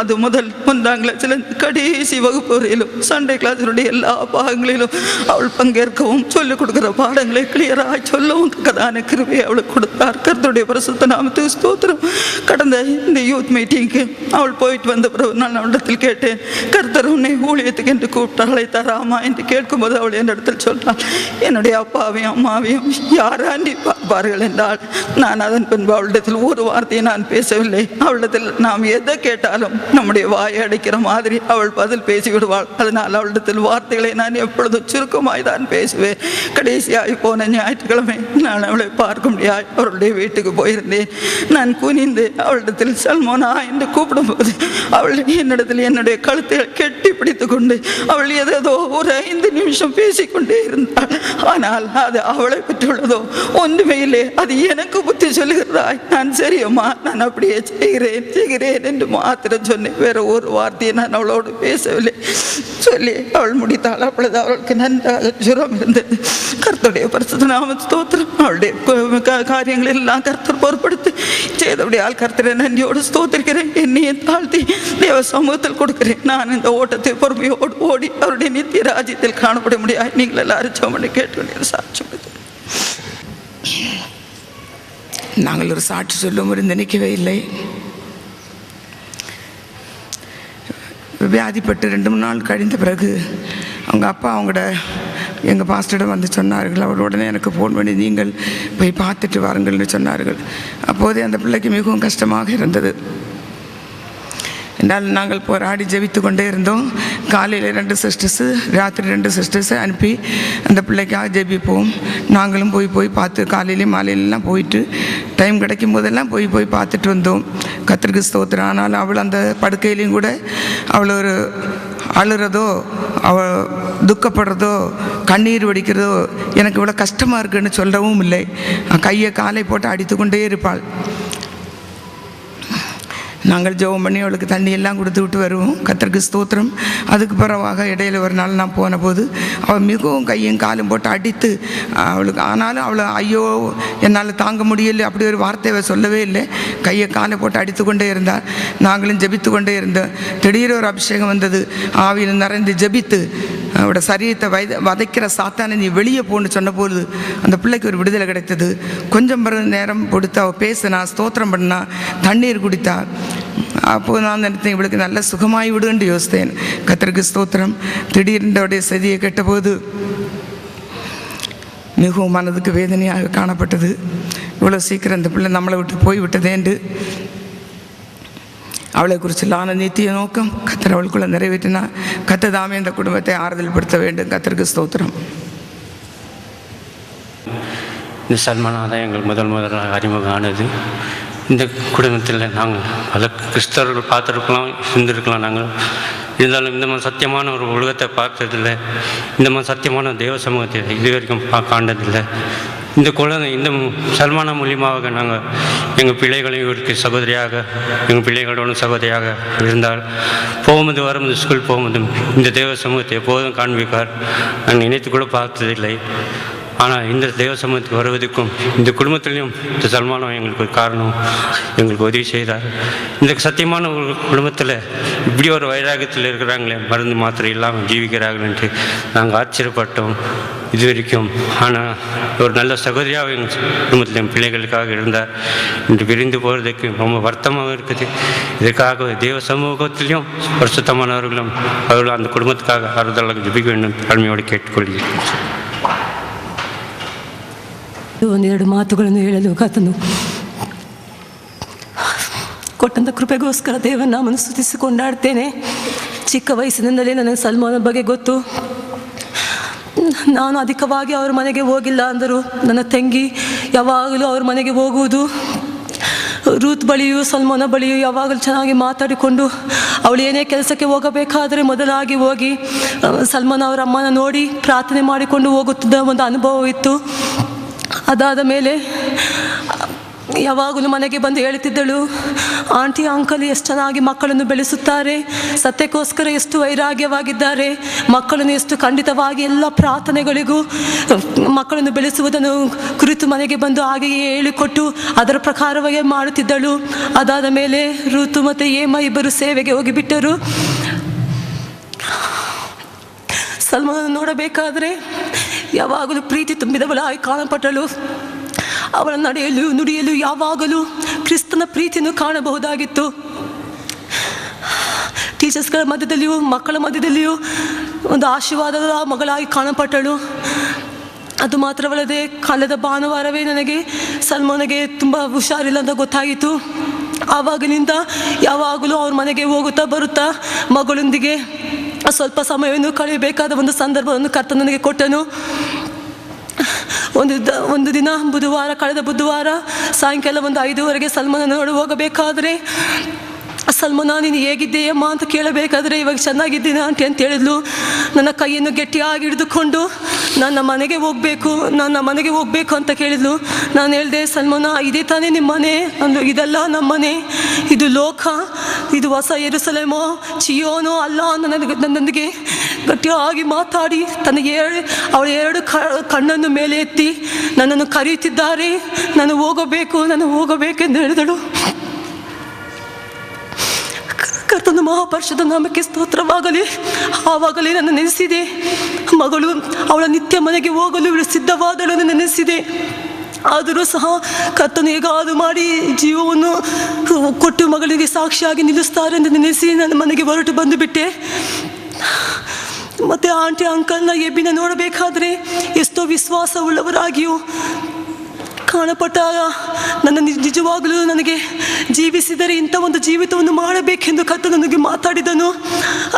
அது முதல் 1ஆம் கிளாஸிலிருந்து கடைசி வகுப்பு வரையிலும் சண்டே கிளாஸினுடைய எல்லா பாகங்களிலும் அவள் பங்கேற்கவும் சொல்லிக் கொடுக்குற பாடங்களை கிளியராக சொல்லவும் தக்கதான கிருபையை அவளுக்கு கொடுத்தார். கர்த்தருடைய பரிசுத்த நாமத்துக்கு ஸ்தோத்திரம். கடந்த இந்த யூத் மீட்டிங்க்கு அவள் போயிட்டு வந்த பிறகு நான் அவளிடத்தில் கேட்டேன், கர்த்தர் உன்னை ஊழியத்துக்கு என்று கூப்பிட்டு அழைத்தாராமா என்று கேட்கும்போது அவள் என்னிடத்தில் சொன்னாள், என்னுடைய அப்பாவையும் அம்மாவையும் யாராண்டி பார்ப்பார்கள் என்றால், நான் அதன் பின்பு அவளிடத்தில் ஒரு வார்த்தையை நான் பேசவில்லை. அவளிடத்தில் நாம் எதை கேட்டாலும் நம்முடைய வாயை அடைக்கிற மாதிரி அவள் பதில் பேசிவிடுவாள். அதனால் அவளிடத்தில் வார்த்தைகளை நான் எப்பொழுதும் சுருக்கமாய் தான் பேசுவேன். கடைசியாய் போன ஞாயிற்றுக்கிழமை நான் அவளை பார்க்க முடியாது அவளுடைய வீட்டுக்கு போயிருந்தேன். நான் குனிந்து அவளிடத்தில் சல்மோனா என்று கூப்பிடும்போது அவள் என்னிடத்தில் என்னுடைய கழுத்தை கெட்டி பிடித்து கொண்டு அவள் ஏதோ ஒரு 5 நிமிஷம் பேசிக்கொண்டே இருந்தாள். ஆனால் அது அவளை பற்றியுள்ளதோ ஒன்றுமே இல்லை. அது எனக்கு புத்தி சொல்லுகிறாய். நான் சரியம்மா, நான் அப்படியே செய்கிறேன் என்று மாத்திரம் சொன்னேன். வேற ஒரு வார்த்தையை நான் அவளோடு பேசவில்லை. சொல்லி அவள் முடித்தாள். அப்பொழுது அவளுக்கு நன்றாக ஜுரம் இருந்தது. கர்த்தருடைய பரிசுத்த நாம ஸ்தோத்திரம். அவளுடைய காரியங்கள் எல்லாம் கர்த்தர் பொறுப்படுத்தி செய்தபடியால் கர்த்தரை நன்றியோடு ஸ்தோத்திரிக்கிறேன். என்னையை தாழ்த்தி தேவ சமூகத்தில் கொடுக்கிறேன். நான் இந்த ஓட்டத்தை பொறுமையோடு ஓடி அவருடைய நித்திய ராஜ்யத்தில் காணப்பட முடியாது. நீங்கள் எல்லாரும் சோமனை கேட்டு சாட்சி. நாங்கள் ஒரு சாட்சி சொல்லும் ஒரு நினைக்கவே இல்லை. வியாதிப்பட்டு 2-3 நாள் கழிந்த பிறகு அவங்க அப்பா எங்கள் பாஸ்டரிடம் வந்து சொன்னார்கள். அவர் உடனே எனக்கு ஃபோன் பண்ணி நீங்கள் போய் பார்த்துட்டு வாருங்கள்னு சொன்னார்கள். அப்போதே அந்த பிள்ளைக்கு மிகவும் கஷ்டமாக இருந்தது. என்றால் நாங்கள் போராடி ஜெபித்து கொண்டே இருந்தோம். காலையில் 2 சிஸ்டர்ஸு, ராத்திரி 2 சிஸ்டர்ஸை அனுப்பி அந்த பிள்ளைக்காக ஜெபிப்போம். நாங்களும் போய் பார்த்து காலையிலையும் மாலையிலெல்லாம் போயிட்டு டைம் கிடைக்கும் போதெல்லாம் போய் பார்த்துட்டு வந்தோம். கர்த்தருக்கு ஸ்தோத்திரம். ஆனால் அவள் அந்த படுக்கையிலையும் கூட அவள் ஒரு அழுறதோ அவள் துக்கப்படுறதோ கண்ணீர் வடிக்கிறதோ எனக்கு இவ்வளோ கஷ்டமாக இருக்குன்னு சொல்லவும் இல்லை. கையை காலை போட்டு அடித்து கொண்டே இருப்பாள். நாங்கள் ஜெபம் பண்ணி அவளுக்கு தண்ணியெல்லாம் கொடுத்து விட்டு வருவோம். கர்த்தருக்கு ஸ்தோத்திரம். அதுக்கு பிறவாக இடையில ஒரு நாள் நான் போன போது அவள் மிகவும் கையும் காலும் போட்டு அடித்து அவளுக்கு, ஆனாலும் அவளை ஐயோ என்னால் தாங்க முடியல அப்படி ஒரு வார்த்தையை சொல்லவே இல்லை. கையை காலை போட்டு அடித்து கொண்டே இருந்தாள். நாங்களும் ஜெபித்து கொண்டே இருந்தோம். திடீர் ஒரு அபிஷேகம் வந்தது. ஆவியில் நிறைந்து ஜெபித்து அவளோட சரீரத்தை வதைக்கிற சாத்தானை நீ வெளியே போன்னு சொன்னபோது அந்த பிள்ளைக்கு ஒரு விடுதலை கிடைத்தது. கொஞ்சம் பிறகு நேரம் கொடுத்து அவள் பேசினா, ஸ்தோத்திரம் பண்ணா, தண்ணீர் குடித்தா. அப்போது நான் நினைத்தேன் இவளுக்கு நல்ல சுகமாகி விடுன்னு யோசித்தேன். கர்த்தருக்கு ஸ்தோத்திரம். திடீர்னுடைய செய்தியை கேட்டபோது மிகவும் மனதுக்கு வேதனையாக காணப்பட்டது. இவ்வளோ சீக்கிரம் அந்த பிள்ளை நம்மளை விட்டு போய்விட்டதேண்டு அவளை குறிச்சலான நித்திய நோக்கம் கர்த்தர் அவளுக்குள்ள நிறைவேற்றினா. கர்த்தர் தாமே இந்த குடும்பத்தை ஆறுதல் படுத்த வேண்டும். கர்த்தருக்கு ஸ்தோத்திரம். இந்த சல்மானா தான் எங்கள் முதலாக அறிமுகம் ஆனது. இந்த குடும்பத்தில் நாங்கள் பல கிறிஸ்தவர்கள் பார்த்துருக்கலாம், இருந்திருக்கலாம். நாங்கள் இருந்தாலும் இந்த மாதிரி சத்தியமான ஒரு உலகத்தை பார்த்ததில்லை. இந்த மாதிரி சத்தியமான தேவ சமூகத்தை இது வரைக்கும் காண்டதில்லை. இந்த குழந்தை இந்த சல்மானா மூலியமாக நாங்கள் எங்கள் பிள்ளைகளையும் இவருக்கு சகோதரியாக, எங்கள் பிள்ளைகளோட சகோதரியாக இருந்தால் போகும்போது வரும்போது ஸ்கூல் போகும்போது இந்த தேவ சமூகத்தை எப்போதும் காண்பிப்பார். நாங்கள் நினைத்து கூட பார்த்ததில்லை. ஆனால் இந்த தேவ சமூகத்துக்கு வருவதற்கும் இந்த குடும்பத்திலையும் இந்த சல்மானம் எங்களுக்கு ஒரு காரணம், எங்களுக்கு உதவி செய்தார். இந்த சத்தியமான ஒரு குடும்பத்தில் இப்படி ஒரு வைராகத்தில் இருக்கிறாங்களே, மருந்து மாத்திரை இல்லாமல் ஜீவிக்கிறார்கள் என்று நாங்கள் ஆச்சரியப்பட்டோம் இது வரைக்கும். ஆனால் ஒரு நல்ல சகோதரியாக எங்கள் குடும்பத்தில் என் பிள்ளைகளுக்காக இருந்தார். இன்று பிரிந்து போகிறதுக்கு ரொம்ப வருத்தமாக இருக்குது. இதற்காக தேவ சமூகத்திலையும் பரிசுத்தமானவர்களும் அவர்கள் அந்த குடும்பத்துக்காக ஆறுதலாக ஜெபிக்க வேண்டும் தாழ்மையோடு ಕೇಳಿಕೊಳ್ಳುತ್ತೇನೆ. ಒಂದೆರಡು ಮಾತುಗಳನ್ನು ಹೇಳಲು ಕರ್ತನು ಕೊಟ್ಟಂಥ ಕೃಪೆಗೋಸ್ಕರ ದೇವರ ನಾಮವನ್ನು ಸ್ತುತಿಸಿ ಕೊಂಡಾಡ್ತೇನೆ. ಚಿಕ್ಕ ವಯಸ್ಸಿನಿಂದಲೇ ನನಗೆ ಸಲ್ಮಾನ ಬಗ್ಗೆ ಗೊತ್ತು. ನಾನು ಅಧಿಕವಾಗಿ ಅವ್ರ ಮನೆಗೆ ಹೋಗಿಲ್ಲ ಅಂದರು. ನನ್ನ ತಂಗಿ ಯಾವಾಗಲೂ ಅವ್ರ ಮನೆಗೆ ಹೋಗುವುದು. ರೂತ್ ಬಳಿಯೂ ಸಲ್ಮಾನ ಬಳಿಯೂ ಯಾವಾಗಲೂ ಚೆನ್ನಾಗಿ ಮಾತಾಡಿಕೊಂಡು ಅವಳು ಏನೇ ಕೆಲಸಕ್ಕೆ ಹೋಗಬೇಕಾದರೆ ಮೊದಲಾಗಿ ಹೋಗಿ ಸಲ್ಮಾನ ಅವರ ಅಮ್ಮನ ನೋಡಿ ಪ್ರಾರ್ಥನೆ ಮಾಡಿಕೊಂಡು ಹೋಗುತ್ತಿದ್ದ ಒಂದು ಅನುಭವ ಇತ್ತು. ಅದಾದ ಮೇಲೆ ಯಾವಾಗಲೂ ಮನೆಗೆ ಬಂದು ಹೇಳ್ತಿದ್ದಳು, ಆಂಟಿ ಅಂಕಲ್ ಎಷ್ಟು ಚೆನ್ನಾಗಿ ಮಕ್ಕಳನ್ನು ಬೆಳೆಸುತ್ತಾರೆ, ಸತ್ಯಕ್ಕೋಸ್ಕರ ಎಷ್ಟು ವೈರಾಗ್ಯವಾಗಿದ್ದಾರೆ, ಮಕ್ಕಳನ್ನು ಎಷ್ಟು ಖಂಡಿತವಾಗಿ ಎಲ್ಲ ಪ್ರಾರ್ಥನೆಗಳಿಗೂ ಮಕ್ಕಳನ್ನು ಬೆಳೆಸುವುದನ್ನು ಕುರಿತು ಮನೆಗೆ ಬಂದು ಹಾಗೆಯೇ ಹೇಳಿಕೊಟ್ಟು ಅದರ ಪ್ರಕಾರವಾಗಿ ಮಾಡುತ್ತಿದ್ದಳು. ಅದಾದ ಮೇಲೆ ಋತು ಮತ್ತು ಏಮ ಇಬ್ಬರು ಸೇವೆಗೆ ಹೋಗಿಬಿಟ್ಟರು. ಸಲ್ಮಾನನ್ನು ನೋಡಬೇಕಾದರೆ ಯಾವಾಗಲೂ ಪ್ರೀತಿ ತುಂಬಿದವಳಾಗಿ ಕಾಣಪಟ್ಟಳು. ಅವಳ ನಡೆಯಲು ನುಡಿಯಲು ಯಾವಾಗಲೂ ಕ್ರಿಸ್ತನ ಪ್ರೀತಿಯನ್ನು ಕಾಣಬಹುದಾಗಿತ್ತು. ಟೀಚರ್ಸ್ಗಳ ಮಧ್ಯದಲ್ಲಿಯೂ ಮಕ್ಕಳ ಮಧ್ಯದಲ್ಲಿಯೂ ಒಂದು ಆಶೀರ್ವಾದದ ಮಗಳಾಗಿ ಕಾಣಪಟ್ಟಳು. ಅದು ಮಾತ್ರವಲ್ಲದೆ ಕಳೆದ ಭಾನುವಾರವೇ ನನಗೆ ಸಲ್ಮಾನಿಗೆ ತುಂಬ ಹುಷಾರಿಲ್ಲ ಅಂತ ಗೊತ್ತಾಯಿತು. ಆವಾಗಿನಿಂದ ಯಾವಾಗಲೂ ಅವ್ರ ಮನೆಗೆ ಹೋಗುತ್ತಾ ಬರುತ್ತಾ ಮಗಳೊಂದಿಗೆ ಸ್ವಲ್ಪ ಸಮಯವನ್ನು ಕಳೆಯಬೇಕಾದ ಒಂದು ಸಂದರ್ಭವನ್ನು ಕರ್ತನು ನನಗೆ ಕೊಟ್ಟನು. ಒಂದು ದಿನ ಕಳೆದ ಬುಧವಾರ ಸಾಯಂಕಾಲ 5:30 ಸಲ್ಮಾನನ್ನು ನೋಡಿ ಹೋಗಬೇಕಾದ್ರೆ, ಸಲ್ಮಾನ ನೀನು ಹೇಗಿದ್ದೀಯಮ್ಮ ಅಂತ ಕೇಳಬೇಕಾದ್ರೆ, ಇವಾಗ ಚೆನ್ನಾಗಿದ್ದೀನಿ ಆಂಟಿ ಅಂತ ಹೇಳಿದ್ಲು. ನನ್ನ ಕೈಯನ್ನು ಗಟ್ಟಿಯಾಗಿ ಹಿಡಿದುಕೊಂಡು ನನ್ನ ಮನೆಗೆ ಹೋಗಬೇಕು ಅಂತ ಕೇಳಿದ್ಲು. ನಾನು ಹೇಳಿದೆ, ಸಲ್ಮಾನ ಇದೇ ತಾನೇ ನಿಮ್ಮ ಮನೆ ಅಂದು. ಇದೆಲ್ಲ ನಮ್ಮ ಮನೆ, ಇದು ಲೋಕ, ಇದು ಹೊಸ ಯೆರೂಸಲೇಮೋ ಚಿಯೋನೋ ಅಲ್ಲ. ನನ್ನೊಂದಿಗೆ ಗಟ್ಟಿಯಾಗಿ ಮಾತಾಡಿ ಅವಳ ಎರಡು ಕಣ್ಣನ್ನು ಮೇಲೆ ಎತ್ತಿ ನನ್ನನ್ನು ಕರೆಯುತ್ತಿದ್ದಾರೆ. ನಾನು ಹೋಗಬೇಕೆಂದು ಹೇಳಿದಳು. ಕರ್ತನ ಮಹಾಪರಿಶುದ್ಧ ನಾಮಕ್ಕೆ ಸ್ತೋತ್ರವಾಗಲಿ. ಆವಾಗಲೇ ನನ್ನ ನೆನೆಸಿದೆ, ಮಗಳು ಅವಳ ನಿತ್ಯ ಮನೆಗೆ ಹೋಗಲು ಇವಳು ಸಿದ್ಧವಾದಳು ನೆನೆಸಿದೆ. ಆದರೂ ಸಹ ಕರ್ತನು ಹೇಗಾದರೂ ಮಾಡಿ ಜೀವವನ್ನು ಕೊಟ್ಟು ಮಗಳಿಗೆ ಸಾಕ್ಷಿಯಾಗಿ ನಿಲ್ಲಿಸ್ತಾರೆ ಎಂದು ನೆನೆಸಿ ನನ್ನ ಮನೆಗೆ ಹೊರಟು ಬಂದುಬಿಟ್ಟೆ. ಮತ್ತು ಆಂಟಿ ಅಂಕಲ್ನ ಎಬ್ಬಿನ ನೋಡಬೇಕಾದ್ರೆ ಎಷ್ಟೋ ವಿಶ್ವಾಸವುಳ್ಳವರಾಗಿಯೂ ಕಾಣಪಟ್ಟಾಗ ನಿಜವಾಗಲೂ ನನಗೆ ಜೀವಿಸಿದರೆ ಇಂಥ ಒಂದು ಜೀವಿತವನ್ನು ಮಾಡಬೇಕೆಂದು ಕರ್ತನು ನನಗೆ ಮಾತಾಡಿದನು.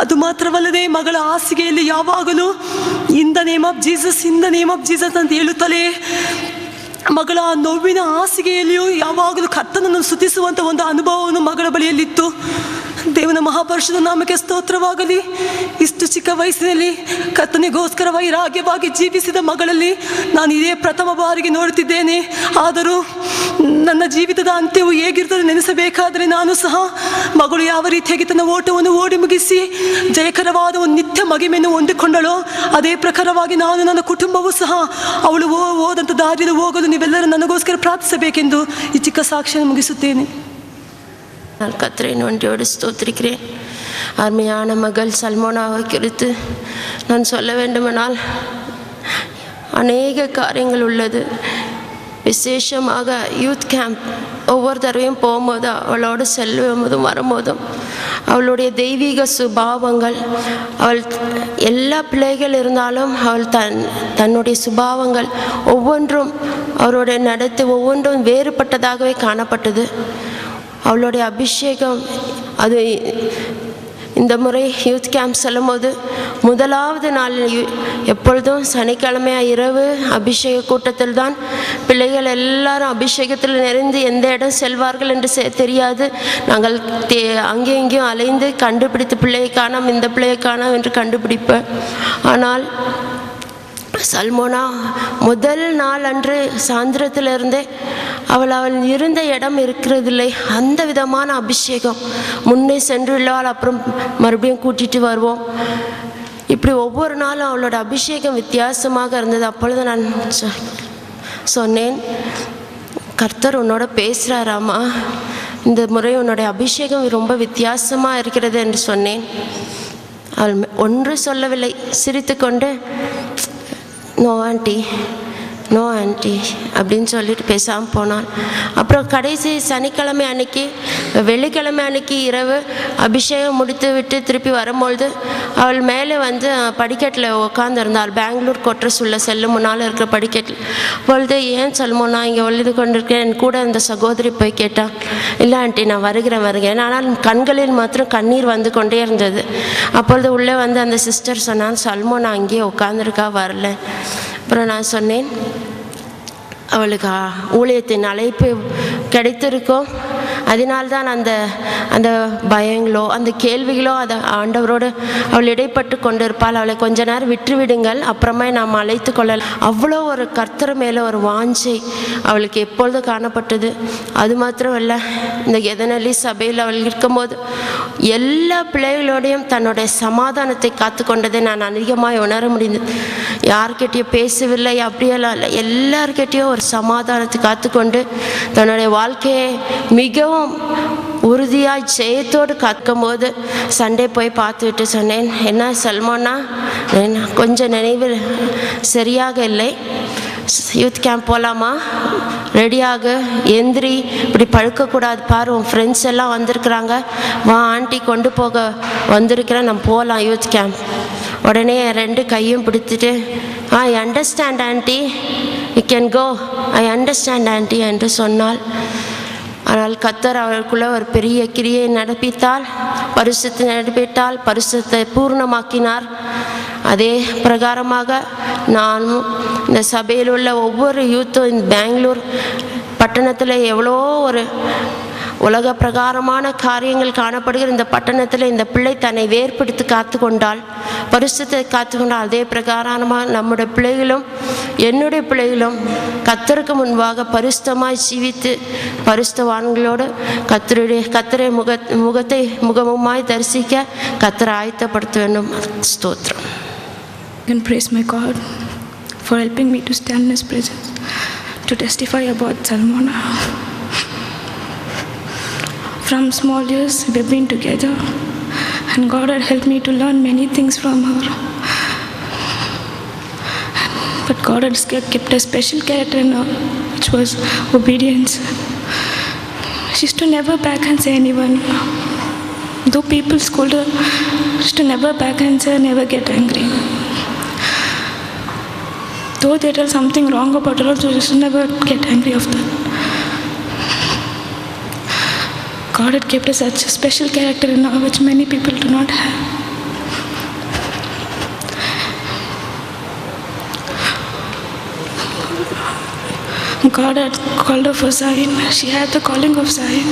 ಅದು ಮಾತ್ರವಲ್ಲದೆ ಮಗಳ ಹಾಸಿಗೆಯಲ್ಲಿ ಯಾವಾಗಲೂ in the name of Jesus ಅಂತ ಹೇಳುತ್ತಲೇ ಮಗಳ ನೋವಿನ ಹಾಸಿಗೆಯಲ್ಲಿಯೂ ಯಾವಾಗಲೂ ಕರ್ತನನ್ನು ಸ್ತುತಿಸುವಂಥ ಒಂದು ಅನುಭವವನ್ನು ಮಗಳ ಬಳಿಯಲ್ಲಿತ್ತು. ದೇವನ ಮಹಾಪರಿಶುದ್ಧ ನಾಮಕ್ಕೆ ಸ್ತೋತ್ರವಾಗಲಿ. ಇಷ್ಟು ಚಿಕ್ಕ ವಯಸ್ಸಿನಲ್ಲಿ ಕರ್ತನಿಗೋಸ್ಕರ ವೈರಾಗ್ಯವಾಗಿ ಜೀವಿಸಿದ ಮಗಳಲ್ಲಿ ನಾನು ಇದೇ ಪ್ರಥಮ ಬಾರಿಗೆ ನೋಡುತ್ತಿದ್ದೇನೆ. ಆದರೂ ನನ್ನ ಜೀವಿತದ ಅಂತ್ಯವು ಹೇಗಿರ್ತದೆ ನೆನೆಸಬೇಕಾದರೆ, ನಾನು ಸಹ ಮಗಳು ಯಾವ ರೀತಿಯಾಗಿ ತನ್ನ ಓಟವನ್ನು ಓಡಿ ಮುಗಿಸಿ ಜಯಕರವಾದ ಒಂದು ನಿತ್ಯ ಮಗಿಮೆಯನ್ನು ಹೊಂದಿಕೊಂಡಳೋ ಅದೇ ಪ್ರಕಾರವಾಗಿ ನಾನು, ನನ್ನ ಕುಟುಂಬವೂ ಸಹ ಅವಳು ಹೋದಂಥ ದಾರಿಯಲ್ಲಿ ಹೋಗಲು ನೀವೆಲ್ಲರೂ ನನಗೋಸ್ಕರ ಪ್ರಾರ್ಥಿಸಬೇಕೆಂದು ಈ ಚಿಕ್ಕ ಸಾಕ್ಷಿಯನ್ನು ಮುಗಿಸುತ್ತೇನೆ. நான் கர்த்தரை நன்றியோடு ஸ்தோத்திரிக்கிறேன். அருமையான மகள் சல்மோனாவை குறித்து நான் சொல்ல வேண்டுமானால் அநேக காரியங்கள் உள்ளது. விசேஷமாக யூத் கேம்ப் ஒவ்வொரு தடவையும் போகும்போது அவளோடு செல்லும்போதும் வரும்போதும் அவளுடைய தெய்வீக சுபாவங்கள், அவள் எல்லா பிள்ளைகள் இருந்தாலும் அவள் தன்னுடைய சுபாவங்கள் ஒவ்வொன்றும் அவருடைய நடத்தை ஒவ்வொன்றும் வேறுபட்டதாகவே காணப்பட்டது. அவளுடைய அபிஷேகம் அது இந்த முறை யூத் கேம்ப் செல்லும்போது முதலாவது நாள் எப்பொழுதும் சனிக்கிழமை இரவு அபிஷேக கூட்டத்தில் தான் பிள்ளைகள் எல்லாரும் அபிஷேகத்தில் நிறைந்து எந்த இடம் செல்வார்கள் என்று தெரியாது. நாங்கள் அங்கேயும் இங்கேயும் அலைந்து கண்டுபிடித்து பிள்ளையை காணோம், இந்த பிள்ளையை காணோம் என்று கண்டுபிடிப்பேன். ஆனால் சல்மோனா முதல் நாள் அன்று சாயந்திரத்திலிருந்தே அவள் இருந்த இடம் இருக்கிறதில்லை. அந்த விதமான அபிஷேகம். முன்னே சென்றுள்ளால் அப்புறம் மறுபடியும் கூட்டிகிட்டு வருவோம். இப்படி ஒவ்வொரு நாளும் அவளோட அபிஷேகம் வித்தியாசமாக இருந்தது. அப்பொழுது நான் சொன்னேன், கர்த்தர் உன்னோட பேசுகிறாராமா, இந்த முறை உன்னோட அபிஷேகம் ரொம்ப வித்தியாசமாக இருக்கிறது என்று சொன்னேன். அவள் ஒன்று சொல்லவில்லை, சிரித்து கொண்டு நோ ஆண்டி அப்படின்னு சொல்லிட்டு பேசாமல் போனாள். அப்புறம் கடைசி சனிக்கிழமை அன்னைக்கு வெள்ளிக்கிழமை அன்னைக்கு இரவு அபிஷேகம் முடித்து விட்டு திருப்பி வரும்பொழுது அவள் மேலே வந்து படிக்கட்டில் உட்காந்துருந்தாள். பெங்களூர் கொட்ரஸ் உள்ள செல்லும் முன்னால் இருக்கிற படிக்கட்டில். அப்பொழுது ஏன் சொல்மோனா இங்கே ஒழிது கொண்டிருக்கேன் என் கூட அந்த சகோதரி போய் கேட்டாள். இல்லை ஆண்டி நான் வருகிறேன். ஆனால் கண்களில் மாத்திரம் கண்ணீர் வந்து கொண்டே இருந்தது. அப்பொழுது உள்ளே வந்து அந்த சிஸ்டர் சொன்னான், சல்மோனா அங்கேயே உட்காந்துருக்கா, வரல. அப்புறம் நான் சொன்னேன், அவளுக்கு ஊழியத்தின் அழைப்பு கிடைத்திருக்கோம், அதனால்தான் அந்த அந்த பயங்களோ அந்த கேள்விகளோ அதை ஆண்டவரோடு அவள் இடைப்பட்டு கொண்டிருப்பாள். அவளை கொஞ்ச நேரம் விட்டுவிடுங்கள், அப்புறமா நாம் அழைத்து கொள்ளலாம். அவ்வளோ ஒரு கர்த்தர் மேலே ஒரு வாஞ்சை அவளுக்கு எப்பொழுது காணப்பட்டது. அது மாத்திரமல்ல, இந்த எதனலி சபையில் அவள் இருக்கும்போது எல்லா பிள்ளைகளோடையும் தன்னுடைய சமாதானத்தை காத்து கொண்டதை நான் அதிகமாக உணர முடிந்தது. யார்கிட்டையும் பேசவில்லை, அப்படியெல்லாம் இல்லை. எல்லார்கிட்டையும் ஒரு சமாதானத்தை காத்துக்கொண்டு தன்னுடைய வாழ்க்கையை மிகவும் உறுதியாய் ஜெயத்தோடு காக்கும் போது சண்டே போய் பார்த்துவிட்டு சொன்னேன், என்ன சல்மானா, கொஞ்சம் நினைவில் சரியாக இல்லை, யூத் கேம்ப் போகலாமா, ரெடியாக எந்திரி, இப்படி பழுக்கக்கூடாது பாரு, உன் ஃப்ரெண்ட்ஸ் எல்லாம் வந்திருக்கிறாங்க, வா ஆண்டி கொண்டு போக வந்திருக்கிறேன், நம்ம போகலாம் யூத் கேம்ப். உடனே 2 கையும் பிடிச்சிட்டு I understand aunty, you can go, I understand aunty என்று சொன்னாள். ஆனால் கர்த்தர் அவளுக்குள்ளே ஒரு பெரிய கிரியை நடப்பித்தால், பரிசுத்தை நடப்பித்தால், பரிசுத்தை பூர்ணமாக்கினார். அதே பிரகாரமாக நானும் இந்த சபையில் உள்ள ஒவ்வொரு யூத்தும் இந்த பெங்களூர் பட்டணத்தில் எவ்வளோ ஒரு உலக பிரகாரமான காரியங்கள் காணப்படுகிற இந்த பட்டணத்தில் இந்த பிள்ளை தன்னை வேறுபடுத்தி காத்து கொண்டாள், பரிசுத்தை காத்து கொண்டாள். அதே பிரகாரமாக நம்முடைய பிள்ளைகளும் என்னுடைய பிள்ளைகளும் கர்த்தருக்கு முன்பாக பரிசுத்தமாய் ஜீவித்து பரிசுத்தவான்களோடு கர்த்தரை முகத்தை முகமுமாய் தரிசிக்க கர்த்தரை ஆயத்தப்படுத்த வேண்டும். ஸ்தோத்திரம். I can praise my God for helping me to stand in His presence, to testify about Salmana. From small years we've been together, and God had helped me to learn many things from her. But God had kept a special character in her, which was obedience. She used to never back and say anyone. Though people scold her, she used to never back and say, never get angry. Though they tell something wrong about her, also she used to never get angry of that. God had kept such a special character in her, which many people do not have. God had called her for Zion. She had the calling of Zion.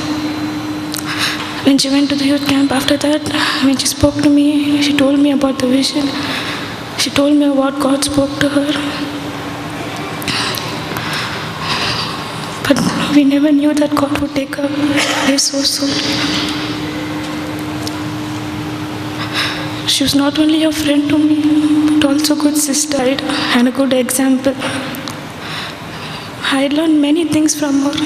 When she went to the youth camp after that, when she spoke to me, she told me about the vision. She told me what God spoke to her. But we never knew that God would take her away so soon. She was not only a friend to me, but also a good sister and a good example. I learned many things from her.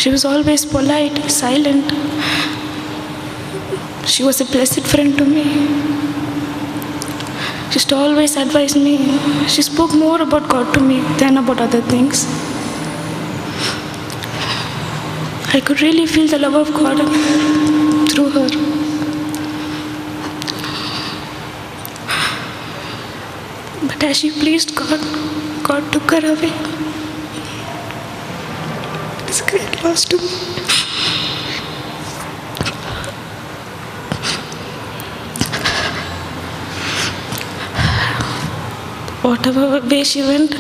She was always polite, silent. She was a blessed friend to me. She used to always advise me. She spoke more about God to me than about other things. I could really feel the love of God through her. But as she pleased God, God took her away. It's a great loss to me. Whatever way she went,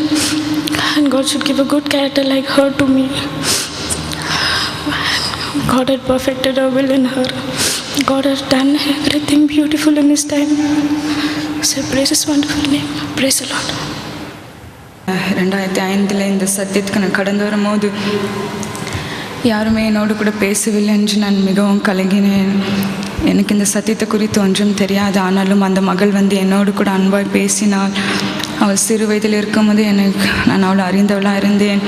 and God should give a good character like her to me. God had perfected her will in her. God has done everything beautiful in His time. So praise His wonderful name. Praise the Lord. 2005 இந்த சத்தியத்துக்கு நான் கடந்து வரும்போது யாருமே என்னோடு கூட பேசவில்லை என்று நான் மிகவும் கலங்கினேன். எனக்கு இந்த சத்தியத்தை குறித்து ஒன்றும் தெரியாது. ஆனாலும் அந்த மகள் வந்து என்னோடு கூட அன்பாய் பேசினாள். அவள் சிறு வயதில் இருக்கும்போது நான் அவளை அறிந்தவளாக இருந்தேன்.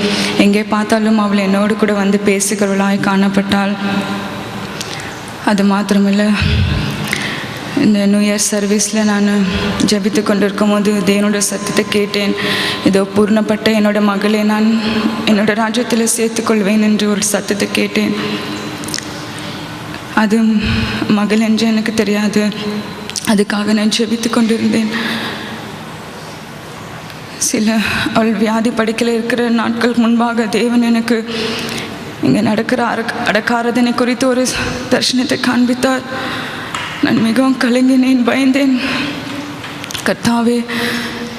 எங்கே பார்த்தாலும் அவள் என்னோடு கூட வந்து பேசுகிறவளாய் காணப்பட்டாள். அது மாத்திரமில்லை, இந்த நியூ இயர் சர்வீஸில் நான் ஜெபித்து கொண்டிருக்கும் போது தேவனோட சத்தத்தை கேட்டேன். இதோ பூர்ணப்பட்ட என்னோட மகளை நான் என்னோட ராஜ்யத்தில் சேர்த்துக்கொள்வேன் என்று ஒரு சத்தத்தை கேட்டேன். அது மகள் என்று எனக்கு தெரியாது. அதுக்காக நான் ஜெபித்து கொண்டிருந்தேன். அவள் வியாதி படுக்கையில் இருக்கிற நாட்களுக்கு முன்பாக தேவன் எனக்கு இங்கே நடக்கிற அடக்காரதனை குறித்து ஒரு தரிசனத்தை காண்பித்தார். நான் மிகவும் கலங்கினேன், பயந்தேன். கர்த்தாவே,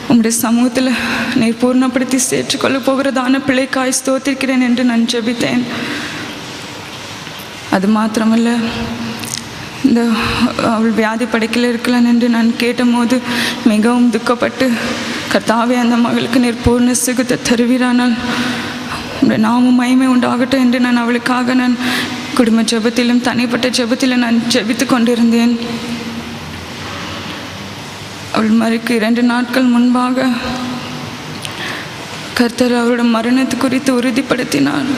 உம்முடைய சமூகத்தில் நீர் பூர்ணப்படுத்தி சேர்த்துக்கொள்ள போகிறதான பிள்ளைக்காய் ஸ்தோத்திருக்கிறேன் என்று நான் ஜெபித்தேன். அது மாத்திரமல்ல, இந்த அவள் வியாதி படைக்கல இருக்கலாம் என்று நான் கேட்டபோது மிகவும் துக்கப்பட்டு, கர்த்தாவே அந்த மகளுக்கு நீர் பூர்ண சுகத்தை தருவீரானால் நாமும் மகிமை உண்டாகட்டும் என்று நான் அவளுக்காக நான் குடும்ப ஜெபத்திலும் தனிப்பட்ட ஜெபத்திலும் நான் ஜெபித்து கொண்டிருந்தேன். அவள் மறிக்கு 2 நாட்கள் முன்பாக கர்த்தர் அவரோட மரணத்தை குறித்து உறுதிப்படுத்தினார்.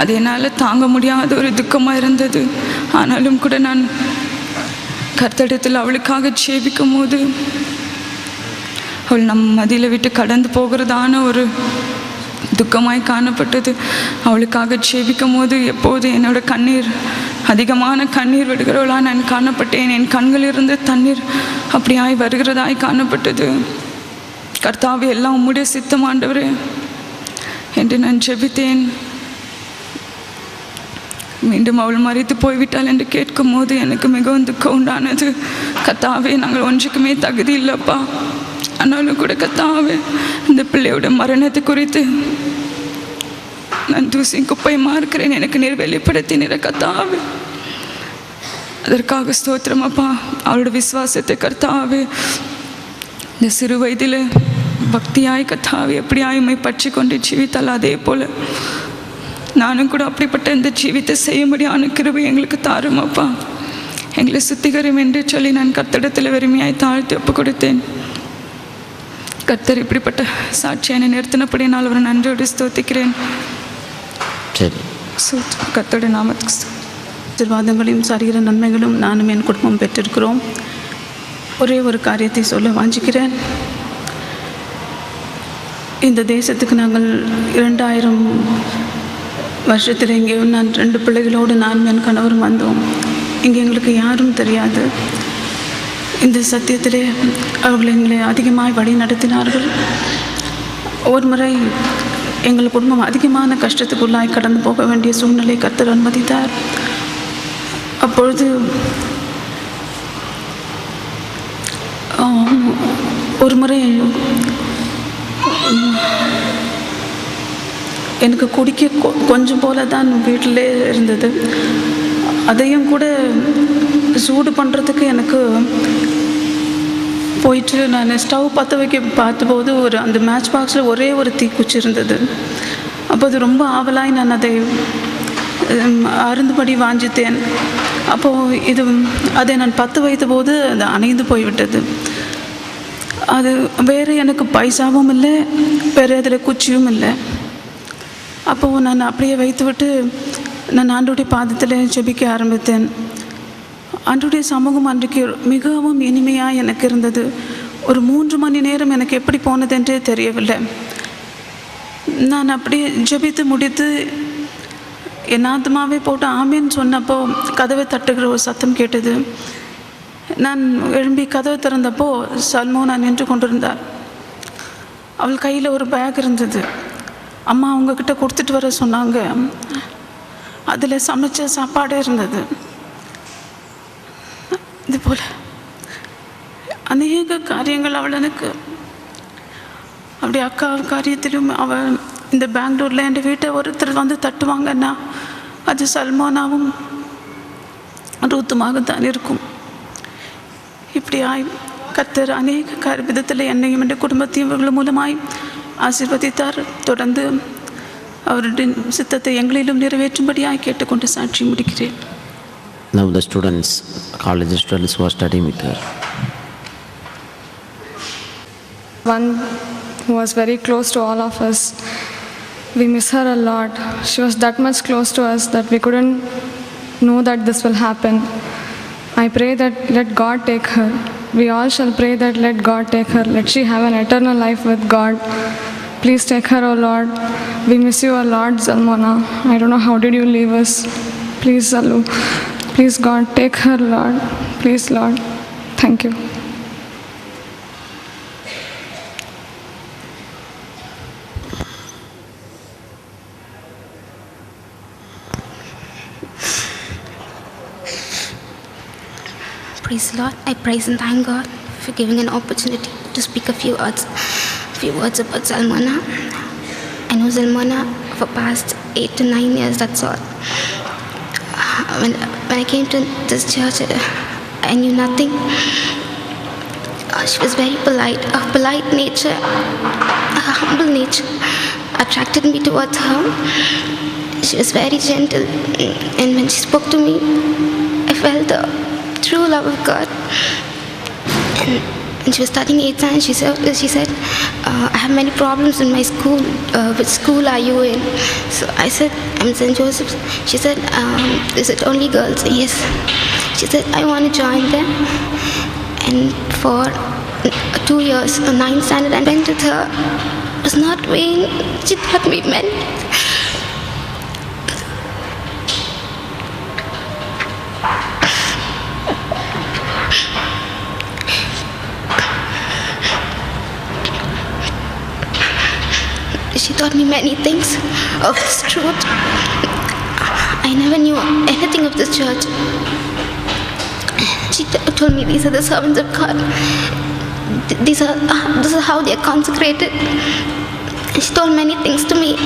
அது என்னால் தாங்க முடியாத ஒரு துக்கமாக இருந்தது. ஆனாலும் கூட நான் கர்த்தரிடத்தில் அவளுக்காக ஜெபிக்கும் போது அவள் நம் மதியில் விட்டு கடந்து போகிறதான ஒரு துக்கமாய் காணப்பட்டது. அவளுக்காக ஜெபிக்கும் போது எப்போது என்னோட கண்ணீர் அதிகமான கண்ணீர் விடுகிறவளாக நான் காணப்பட்டேன். என் கண்களிலிருந்து தண்ணீர் அப்படியாய் வருகிறதாய் காணப்பட்டது. கர்த்தாவே, எல்லாம் உம்முடைய சித்தம் ஆண்டவரே என்று நான் ஜெபித்தேன். மீண்டும் அவள் மறித்து போய்விட்டாள் என்று கேட்கும் போது எனக்கு மிகவும் துக்கம் உண்டானது. கர்த்தாவே, நாங்கள் ஒன்றுக்குமே தகுதி இல்லைப்பா. ஆனாலும் கூட கர்த்தாவே, இந்த பிள்ளையோட மரணத்தை குறித்து நான் தூசி குப்பையுமா இருக்கிறேன். எனக்கு நீர் வெளிப்படுத்தினீர கர்த்தாவே, அதற்காக ஸ்தோத்திரம் அப்பா. அவளோட விசுவாசத்தை கர்த்தாவே, இந்த சிறு வயதில் பக்தியாய் கர்த்தாவே எப்படியாய் உம்மை பற்றி கொண்டு ஜீவித்தால் அதே போல் நானும் கூட அப்படிப்பட்ட இந்த ஜீவித்தை செய்யும்படியான கிருபை எங்களுக்கு தாரும் அப்பா. எங்களை சுத்திகரம் என்று சொல்லி நான் கர்த்தரிடத்தில் வெறுமையாய் தாழ்த்தி ஒப்பு கொடுத்தேன். கர்த்தர் இப்படிப்பட்ட சாட்சியை நிறுத்தினபடி நான் அவரை நன்றியோடு ஸ்தோத்திக்கிறேன். கர்த்தருடைய நாமத்துக்கு ஆசீர்வாதங்களையும் சரீர நன்மைகளும் நானும் என் குடும்பம் பெற்றிருக்கிறோம். ஒரே ஒரு காரியத்தை சொல்ல வாஞ்சிக்கிறேன். இந்த தேசத்துக்கு நாங்கள் 2000 வருஷத்தில் இங்கே நான் 2 பிள்ளைகளோடு நானும் என் கணவரும் வந்தோம். இங்கே எங்களுக்கு யாரும் தெரியாது. இந்த சத்தியத்திலே அவர்கள் எங்களை அதிகமாக வழி நடத்தினார்கள். ஒரு முறை எங்கள் குடும்பம் அதிகமான கஷ்டத்துக்குள்ளாய் கடந்து போக வேண்டிய சூழ்நிலை கர்த்தர் அனுமதித்தார். அப்பொழுது ஒரு முறை எனக்கு குடிக்க கொஞ்சம் போல தான் வீட்டிலே இருந்தது. அதையும் கூட சூடு பண்ணுறதுக்கு எனக்கு போயிட்டு நான் ஸ்டவ் பற்ற வைக்க பார்த்தபோது அந்த மேட்ச் பாக்ஸில் ஒரே ஒரு தீக்குச்சி இருந்தது. அப்போ அது ரொம்ப ஆவலாய் நான் அதை அருந்துபடி வாஞ்சித்தேன். அப்போது அதை நான் பற்ற வைத்த போது அது அணைந்து போய்விட்டது. அது வேறு எனக்கு பைசாவும் இல்லை, வேறு அதில் குச்சியும் இல்லை. அப்போது நான் அப்படியே வைத்துவிட்டு நான் ஆண்டவருடைய பாதத்தில் ஜெபிக்க ஆரம்பித்தேன். ஆண்டவருடைய சமூகம் அன்றைக்கு மிகவும் இனிமையாக எனக்கு இருந்தது. ஒரு 3 மணி நேரம் எனக்கு எப்படி போனதென்றே தெரியவில்லை. நான் அப்படியே ஜெபித்து முடித்து என் ஆத்மாவே போட்டு ஆமேன்னு சொன்னப்போ கதவை தட்டுகிற ஒரு சத்தம் கேட்டது. நான் எழும்பி கதவை திறந்தப்போ சல்மோனா நின்று கொண்டிருந்தார். அவள் கையில் ஒரு பேக் இருந்தது. அம்மா அவங்கக்கிட்ட கொடுத்துட்டு வர சொன்னாங்க. அதில் சமைச்ச சாப்பாடு இருந்தது. இது போல் அநேக காரியங்கள் அவள் எனக்கு அப்படி அக்கா காரியத்திலும் அவள் இந்த பெங்களூரில் என் வீட்டை ஒருத்தர் வந்து தட்டுவாங்கன்னா அது சல்மானாவும் ரூத்துமாக தான் இருக்கும். இப்படியாய் கர்த்தர் அநேக விதத்தில் என்னையும் என் குடும்பத்தையும் இவர்கள் மூலமாய் ஆசீர்வதித்தார். தொடர்ந்து அவருடைய சித்தத்தை எங்களிலும் நிறைவேற்றும்படியாய் கேட்டுக்கொண்டு சாட்சி முடிக்கிறேன். Now the students, college students who are studying with her. One who was very close to all of us. We miss her a lot. She was that much close to us that we couldn't know that this will happen. I pray that let God take her. We all shall pray that let God take her. Let she have an eternal life with God. Please take her, O Lord. We miss you a lot, Zalmona. I don't know how did you leave us. Please, Zalu. Please, God, take her, Lord. Please, Lord. Thank you. Praise the Lord. I praise and thank God for giving an opportunity to speak a few words about Zalmona. I know Zalmona for past 8 to 9 years, that's all. When I came to this church, I knew nothing. She was very polite, a polite nature, a humble nature attracted me towards her. She was very gentle, and when she spoke to me, I felt the true love of God. And she was studying 8th science. She said, I have many problems in my school. Which school are you in? So I said, I'm St. Joseph's. She said, is it only girls? Yes. She said, I want to join them. And for 2 years, 9th standard, I went with her. It was not vain. She taught me many. She taught me many things of this truth. I never knew anything of this church. She told me these are the servants of God. This is how they are consecrated. She told many things to me.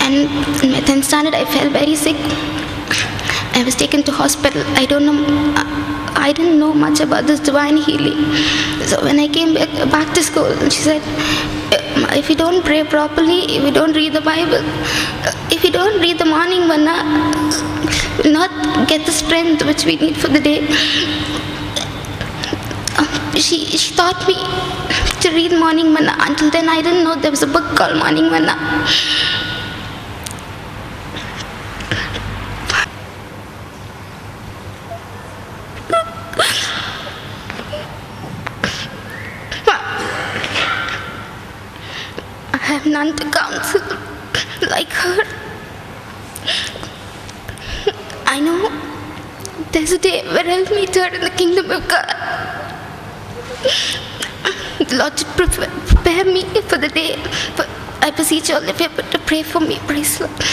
And in my 10th standard, I fell very sick. I was taken to hospital. I didn't know much about this divine healing. So when I came back to school, she said, if you don't pray properly, if you don't read the Bible, if you don't read the morning manna, we'll not get the strength which we need for the day. She taught me to read morning manna. Until then, I didn't know there was a book called Morning Manna. I have none to counsel like her. I know there's a day where I'll meet her in the kingdom of God. The Lord should prepare me for the day. But I beseech all of you to pray for me. Praise the Lord.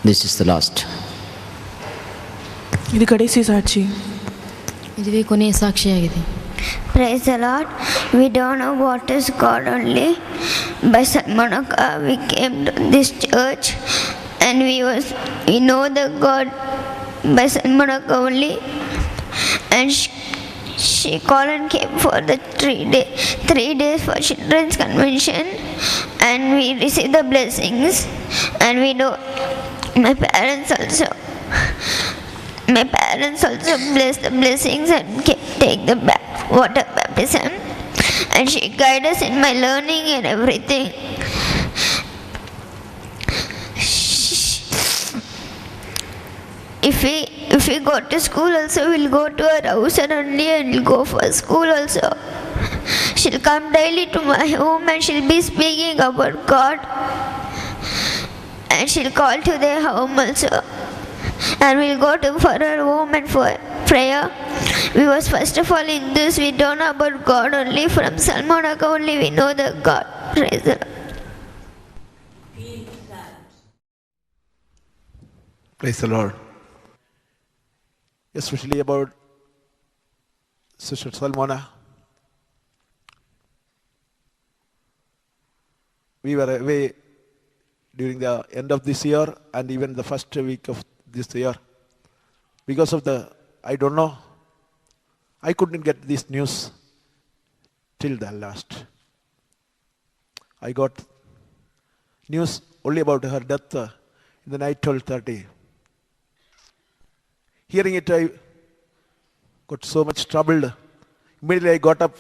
This is the last. ಇದು ಕಡೆಸಿ ಸಾಕ್ಷಿ. ಇದುವೇ ಕೊನೆಯ ಸಾಕ್ಷಿಯಾಗಿದೆ. Praise the Lord. We don't know what is God only. By Salmanaka we came to this church and we know the God by Salmanaka only. And she called and came for the 3 days for children's convention, and we received the blessings. And we know my parents also blessed the blessings and take the water baptism, and she guided us in my learning and everything. If we go to school also, we'll go to her house and only and we'll go for school also. She'll come daily to my home and she'll be speaking about God, and she'll call to their home also, and we'll go to for her home and for prayer. We was first of all in this, we don't know about God only. From Salmanaka only we know the God. Praise the Lord. Praise the Lord. Especially about Sister Salmona. We were away during the end of this year and even the first week of this year. Because of I don't know, I couldn't get this news till the last. I got news only about her death in the night 12:30. Hearing it, I got so much troubled. Immediately I got up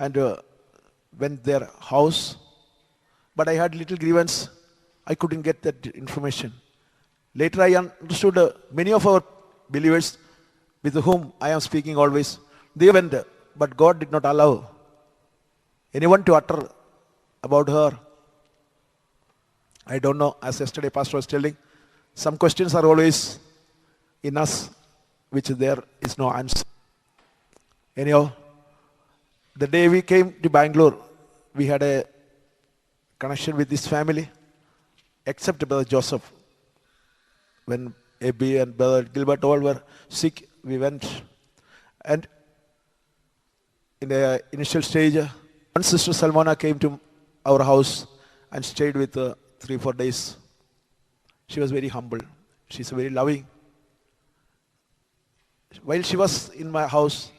and went their house. But I had little grievance. I couldn't get that information. Later I understood many of our believers with whom I am speaking always, they went, but God did not allow anyone to utter about her. I don't know, as yesterday Pastor was telling, some questions are always in us, which there is no answer. Anyhow, the day we came to Bangalore, we had a connection with this family, except Brother Joseph. When Abby and Brother Gilbert all were sick, we went. And in the initial stage, one Sister Salmona came to our house and stayed with 3-4 days. She was very humble. She's very loving. While she was in my house,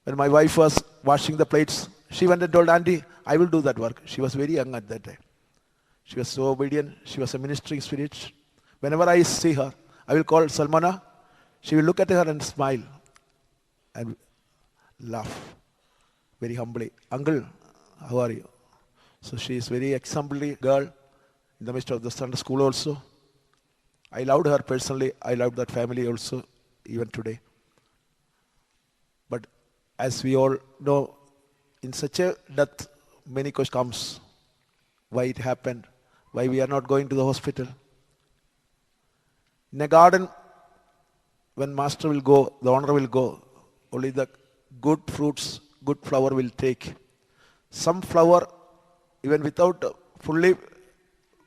when my wife was washing the plates, she went and told Auntie, I will do that work. She was very young at that time. She was so obedient. She was a ministering spirit. Whenever I see her, I will call Salmana. She will look at her and smile and laugh very humbly. Uncle, how are you? So she is very exemplary girl in the midst of the Sunday school also. I loved her personally. I loved that family also, even today. But as we all know, in such a death, many questions comes. Why it happened? Why we are not going to the hospital? In a garden, when master will go, the owner will go, only the good fruits, good flower will take. Some flower, even without fully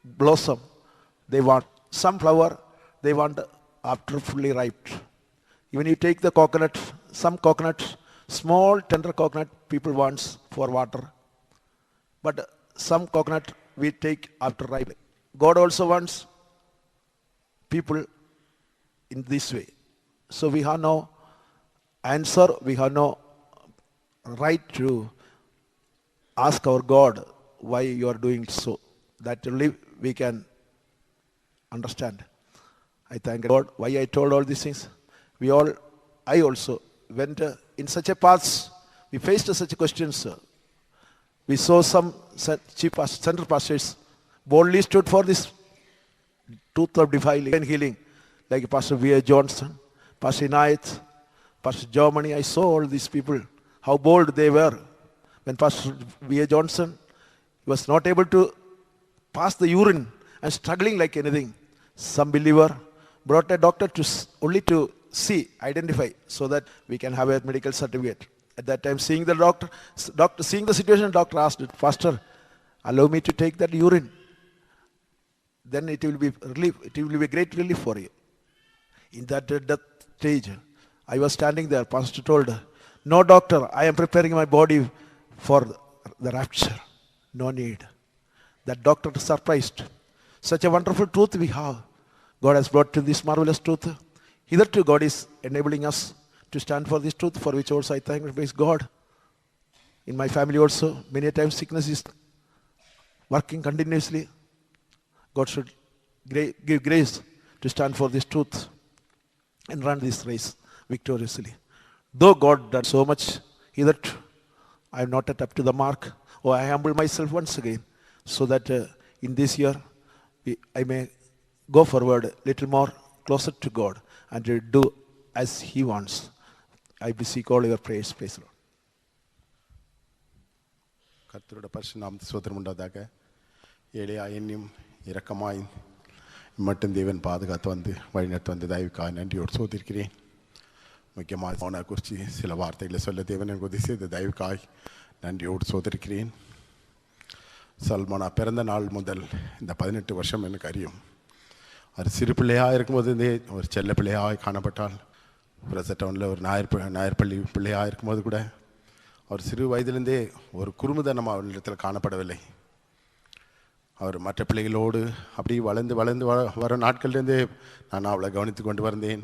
blossom, they want. Some flower, they want after fully ripe. Even you take the coconut, some coconut, small tender coconut, people wants for water. But some coconut we take after ripe. God also wants people in this way. So we have no answer, we have no right to ask our God why you are doing so. That only we can understand. I thank God. Why I told all these things? I also went in such a path. We faced such questions. We saw some chief center pastors boldly stood for this truth of defiling and healing, like Pastor V.A. Johnson, Pastor Inayat, Pastor Germany. I saw all these people, how bold they were. When Pastor V.A. Johnson was not able to pass the urine and struggling like anything, some believer brought a doctor to only to see, identify, so that we can have a medical certificate. At that time, seeing the doctor seeing the situation, doctor asked, Pastor, allow me to take that urine. Then it will be relief. It will be a great relief for you. In that death stage, I was standing there. Pastor told, no doctor, I am preparing my body for the rapture. No need. That doctor is surprised. Such a wonderful truth we have. God has brought to this marvelous truth. Hitherto God is enabling us to stand for this truth, for which also I thank and praise God. In my family also, many times sickness is working continuously. God should give grace to stand for this truth and run this race victoriously. Though God did so much hitherto, I am not yet up to the mark. Oh, I humble myself once again, so that in this year I may go forward a little more closer to God and to do as He wants. I beseech all your prayers. Praise the Lord. கர்த்தரோட பரிசுநாமத்துக்கு ஸ்தோத்திரம் உண்டாதாக. ஏழையாய் என்னையும் இரக்கமாய் மட்டும் தேவன் பாதுகாத்து வந்து வழிநடத்து வந்து தயவுக்காக நன்றியோடு சோதிருக்கிறேன். முக்கியமாக அவனை குறித்து சில வார்த்தைகளை சொல்ல தேவன் எனக்கு உதவி செய்த தயவுக்காய் நன்றியோடு சோதிருக்கிறேன். சல்மானா பிறந்த நாள் முதல் இந்த 18 வருஷம் எனக்கு அறியும். அது சிறு பிள்ளையாக இருக்கும்போது ஒரு செல்ல பிள்ளையாக காணப்பட்டால், பிரச டவுனில் ஒரு நாயர்பள்ளி பிள்ளையாக இருக்கும்போது கூட அவர் சிறு வயதிலிருந்தே ஒரு குறும்புதனம் அவரிடத்தில் காணப்படவில்லை. அவர் மற்ற பிள்ளைகளோடு அப்படி வளர்ந்து வர நாட்கள்லேருந்தே நான் அவளை கவனித்து கொண்டு வந்தேன்.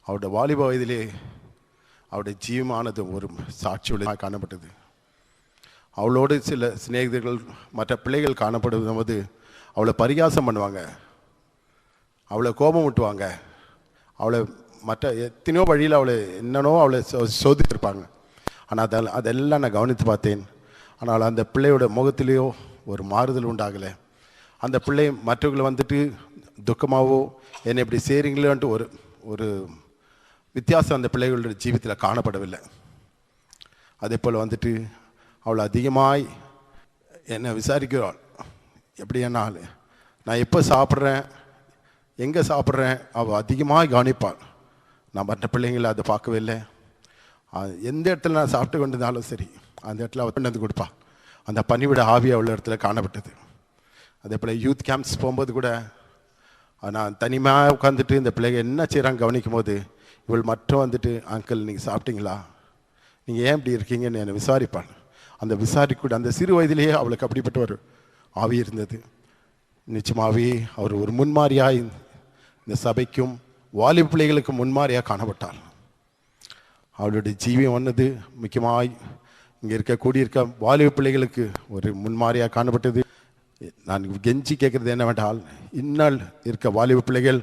அவருடைய வாலிப வயதிலே அவருடைய ஜீவமானது ஒரு சாட்சியுள்ள காணப்பட்டது. அவளோடு சில சிநேகிதர்கள் மற்ற பிள்ளைகள் காணப்படும்போது அவளை பரிகாசம் பண்ணுவாங்க, அவளை கோபம் விட்டுவாங்க, அவளை மற்ற எத்தனையோ வழியில் அவளை சோதித்திருப்பாங்க. ஆனால் அதெல்லாம் நான் கவனித்து பார்த்தேன். ஆனால் அந்த பிள்ளையோட முகத்திலேயோ ஒரு மாறுதல் உண்டாகலை. அந்த பிள்ளை மற்றவர்களை வந்துட்டு துக்கமாகவோ என்னை இப்படி செய்கிறீங்களேன்ட்டு ஒரு வித்தியாசம் அந்த பிள்ளைகளோட ஜீவிதத்தில் காணப்படவில்லை. அதே போல் வந்துட்டு அவளை அதிகமாய் என்னை விசாரிக்கிறாள். எப்படி என்னால் நான் எப்போ சாப்பிட்றேன், எங்கே சாப்பிட்றேன், அவள் அதிகமாக கவனிப்பாள். நான் மற்ற பிள்ளைங்களை அதை பார்க்கவே இல்லை. எந்த இடத்துல நான் சாப்பிட்டு கொண்டிருந்தாலும் சரி, அந்த இடத்துல அவள் கொண்டு வந்து கொடுப்பாள். அந்த பணிவிட ஆவி அவ்வளோ இடத்துல காணப்பட்டது. அதே போல் யூத் கேம்ப்ஸ் போகும்போது கூட நான் தனிமையாக உட்காந்துட்டு இந்த பிள்ளைங்க என்ன செய்கிறாங்க கவனிக்கும் போது இவள் மட்டும் வந்துட்டு, அங்கிள் நீங்கள் சாப்பிட்டீங்களா, நீங்கள் ஏன் இப்படி இருக்கீங்கன்னு என்னை விசாரிப்பாள். அந்த விசாரிக்கூட அந்த சிறு வயதிலேயே அவளுக்கு அப்படிப்பட்ட ஒரு ஆவி இருந்தது. நிச்சயமாகவே அவர் ஒரு முன்மாதிரியாக இந்த சபைக்கும் வாலிப பிள்ளைகளுக்கு முன்மாதிரியாக காணப்பட்டார். அவருடைய ஜீவியம் வந்தது முக்கியமாய் இங்கே கூடியிருக்க வாலிப பிள்ளைகளுக்கு ஒரு முன்மாதிரியாக காணப்பட்டது. நான் கெஞ்சி கேட்குறது என்னவென்றால், இந்நாள் இருக்க வாலிப பிள்ளைகள்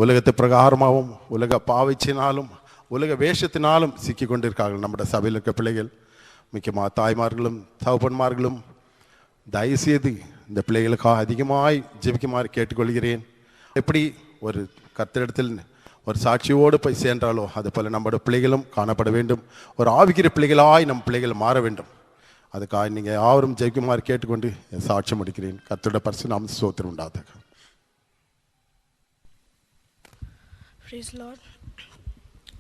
உலகத்து பிரகாரமாகவும் உலக பாவைச்சினாலும் உலக வேஷத்தினாலும் சிக்கி கொண்டிருக்கார்கள். நம்முடைய சபையில் இருக்க பிள்ளைகள் முக்கியமாக தாய்மார்களும் தகப்பன்மார்களும் தயவுசெய்து இந்த பிள்ளைகளுக்காக அதிகமாய் ஜெபிக்குமாறு கேட்டுக்கொள்கிறேன். எப்படி ஒரு கர்த்தரிடத்தில் ஒரு சாட்சியோடு போய் சேர்ந்தாலோ அது போல் நம்மளோட பிள்ளைகளும் காணப்பட வேண்டும். ஒரு ஆவிக்கிற பிள்ளைகளாய் நம் பிள்ளைகள் மாற வேண்டும். அதுக்காக நீங்கள் யாரும் ஜெபிக்குமாறு கேட்டுக்கொண்டு சாட்சி முடிக்கிறேன். கர்த்தருடைய பரிசுத்த நாமத்துக்கு ஸ்தோத்திரம் உண்டாதாக. Praise the Lord.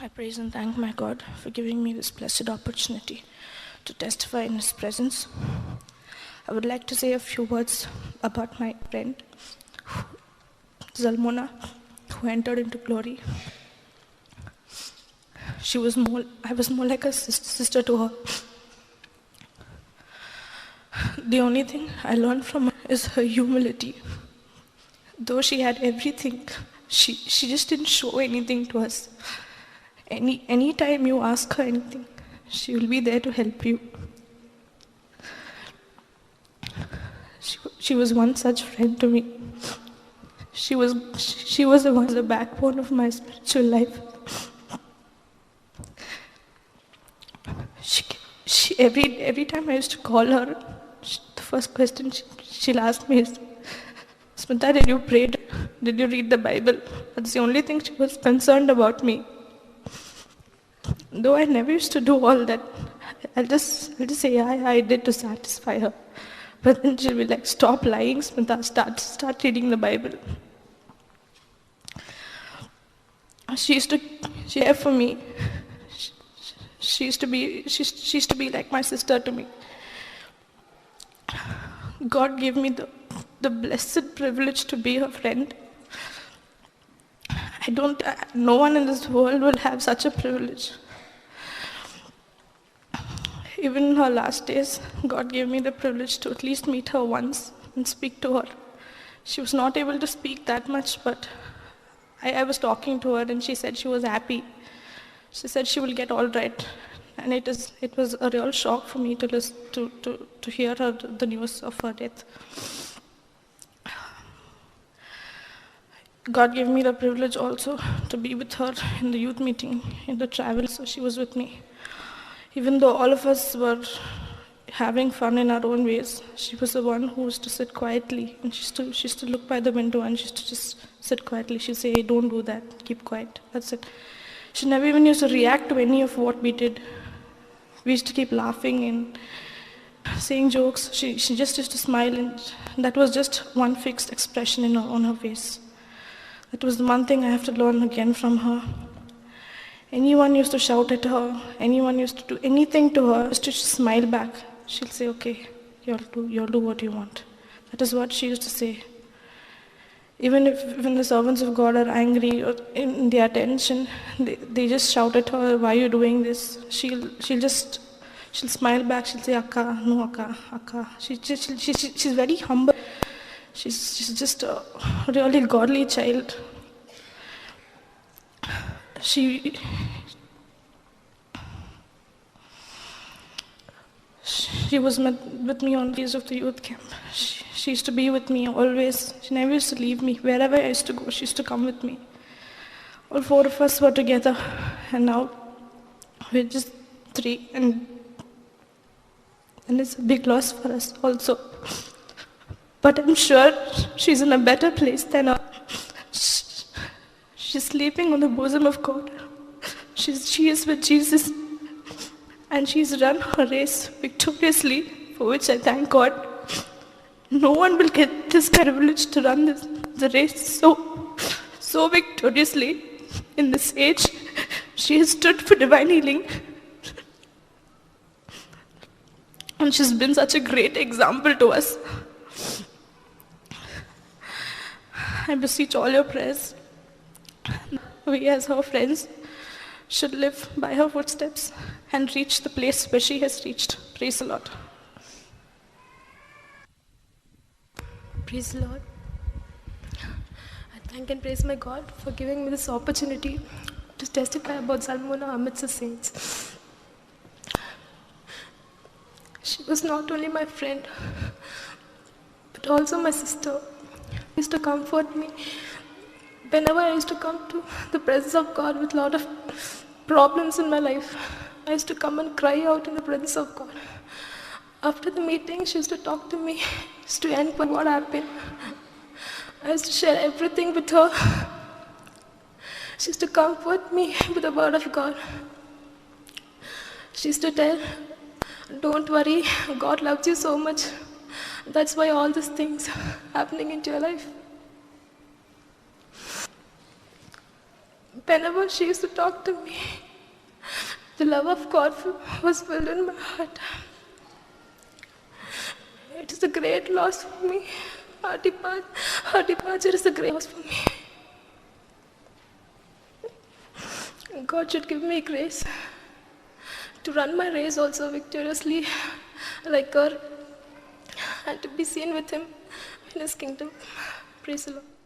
I praise and thank my God for giving me this blessed opportunity to testify in His presence. I would like to say a few words about my friend, Zalmona, who entered into glory. I was more like a sister to her. The only thing I learned from her is her humility. Though she had everything, she just didn't show anything to us. Any time you ask her anything, she will be there to help you. She was one such friend to me. She was the backbone of my spiritual life. Every time I used to call her, the first question she'll ask me is, Smita, did you pray? Did you read the Bible? That's the only thing she was concerned about me. Though I never used to do all that, I'll just say, yeah, I did to satisfy her. But then she'll be like, stop lying, Smita, start reading the Bible. She care for me. She used to be like my sister to me. God gave me the blessed privilege to be her friend. No one in this world will have such a privilege. Even in her last days, God gave me the privilege to at least meet her once and speak to her. She was not able to speak that much, but I was talking to her and she said she was happy. She said she will get all right. And it was a real shock for me to hear the news of her death. God gave me the privilege also to be with her in the youth meeting, in the travel, so she was with me. Even though all of us were having fun in our own ways, she was the one who used to sit quietly, and she used to look by the window and she used to just sit quietly. She'd say, hey, don't do that, keep quiet, that's it. She never even used to react to any of what we did. We used to keep laughing and saying jokes. She just used to smile, and that was just one fixed expression on her face. That was the one thing I have to learn again from her. Anyone used to shout at her, anyone used to do anything to her, just to smile back. She'll say, okay, you'll do what you want. That is what she used to say. Even when the servants of God are angry or in their tension, they just shout at her, why are you doing this? She'll smile back, she'll say, Akka, no Akka, Akka. She's very humble. She's just a really godly child. She was with me on days of the youth camp. She used to be with me always. She never used to leave me. Wherever I used to go, she used to come with me. All four of us were together, and now we're just three, and it's a big loss for us also. But I'm sure she's in a better place than us. She's sleeping on the bosom of God. She is with Jesus, and she's run her race victoriously, for which I thank God. No one will get this privilege to run the race so victoriously in this age. She has stood for divine healing, and she's been such a great example to us. I beseech all your prayers. We as her friends should live by her footsteps and reach the place where she has reached. Praise the Lord. Praise the Lord. I thank and praise my God for giving me this opportunity to testify about Salmona amidst the saints. She was not only my friend, but also my sister. She used to comfort me whenever I used to come to the presence of God with a lot of problems in my life. I used to come and cry out in the presence of God. After the meeting, she used to talk to me, used to inquire what happened. I used to share everything with her. She used to comfort me with the word of God. She used to tell, don't worry, God loves you so much. That's why all these things happening into your life. Whenever she used to talk to me, the love of God was filled in my heart. It is a great loss for me. Her departure is a great loss for me. God should give me grace to run my race also victoriously like her and to be seen with Him in His kingdom. Praise the Lord.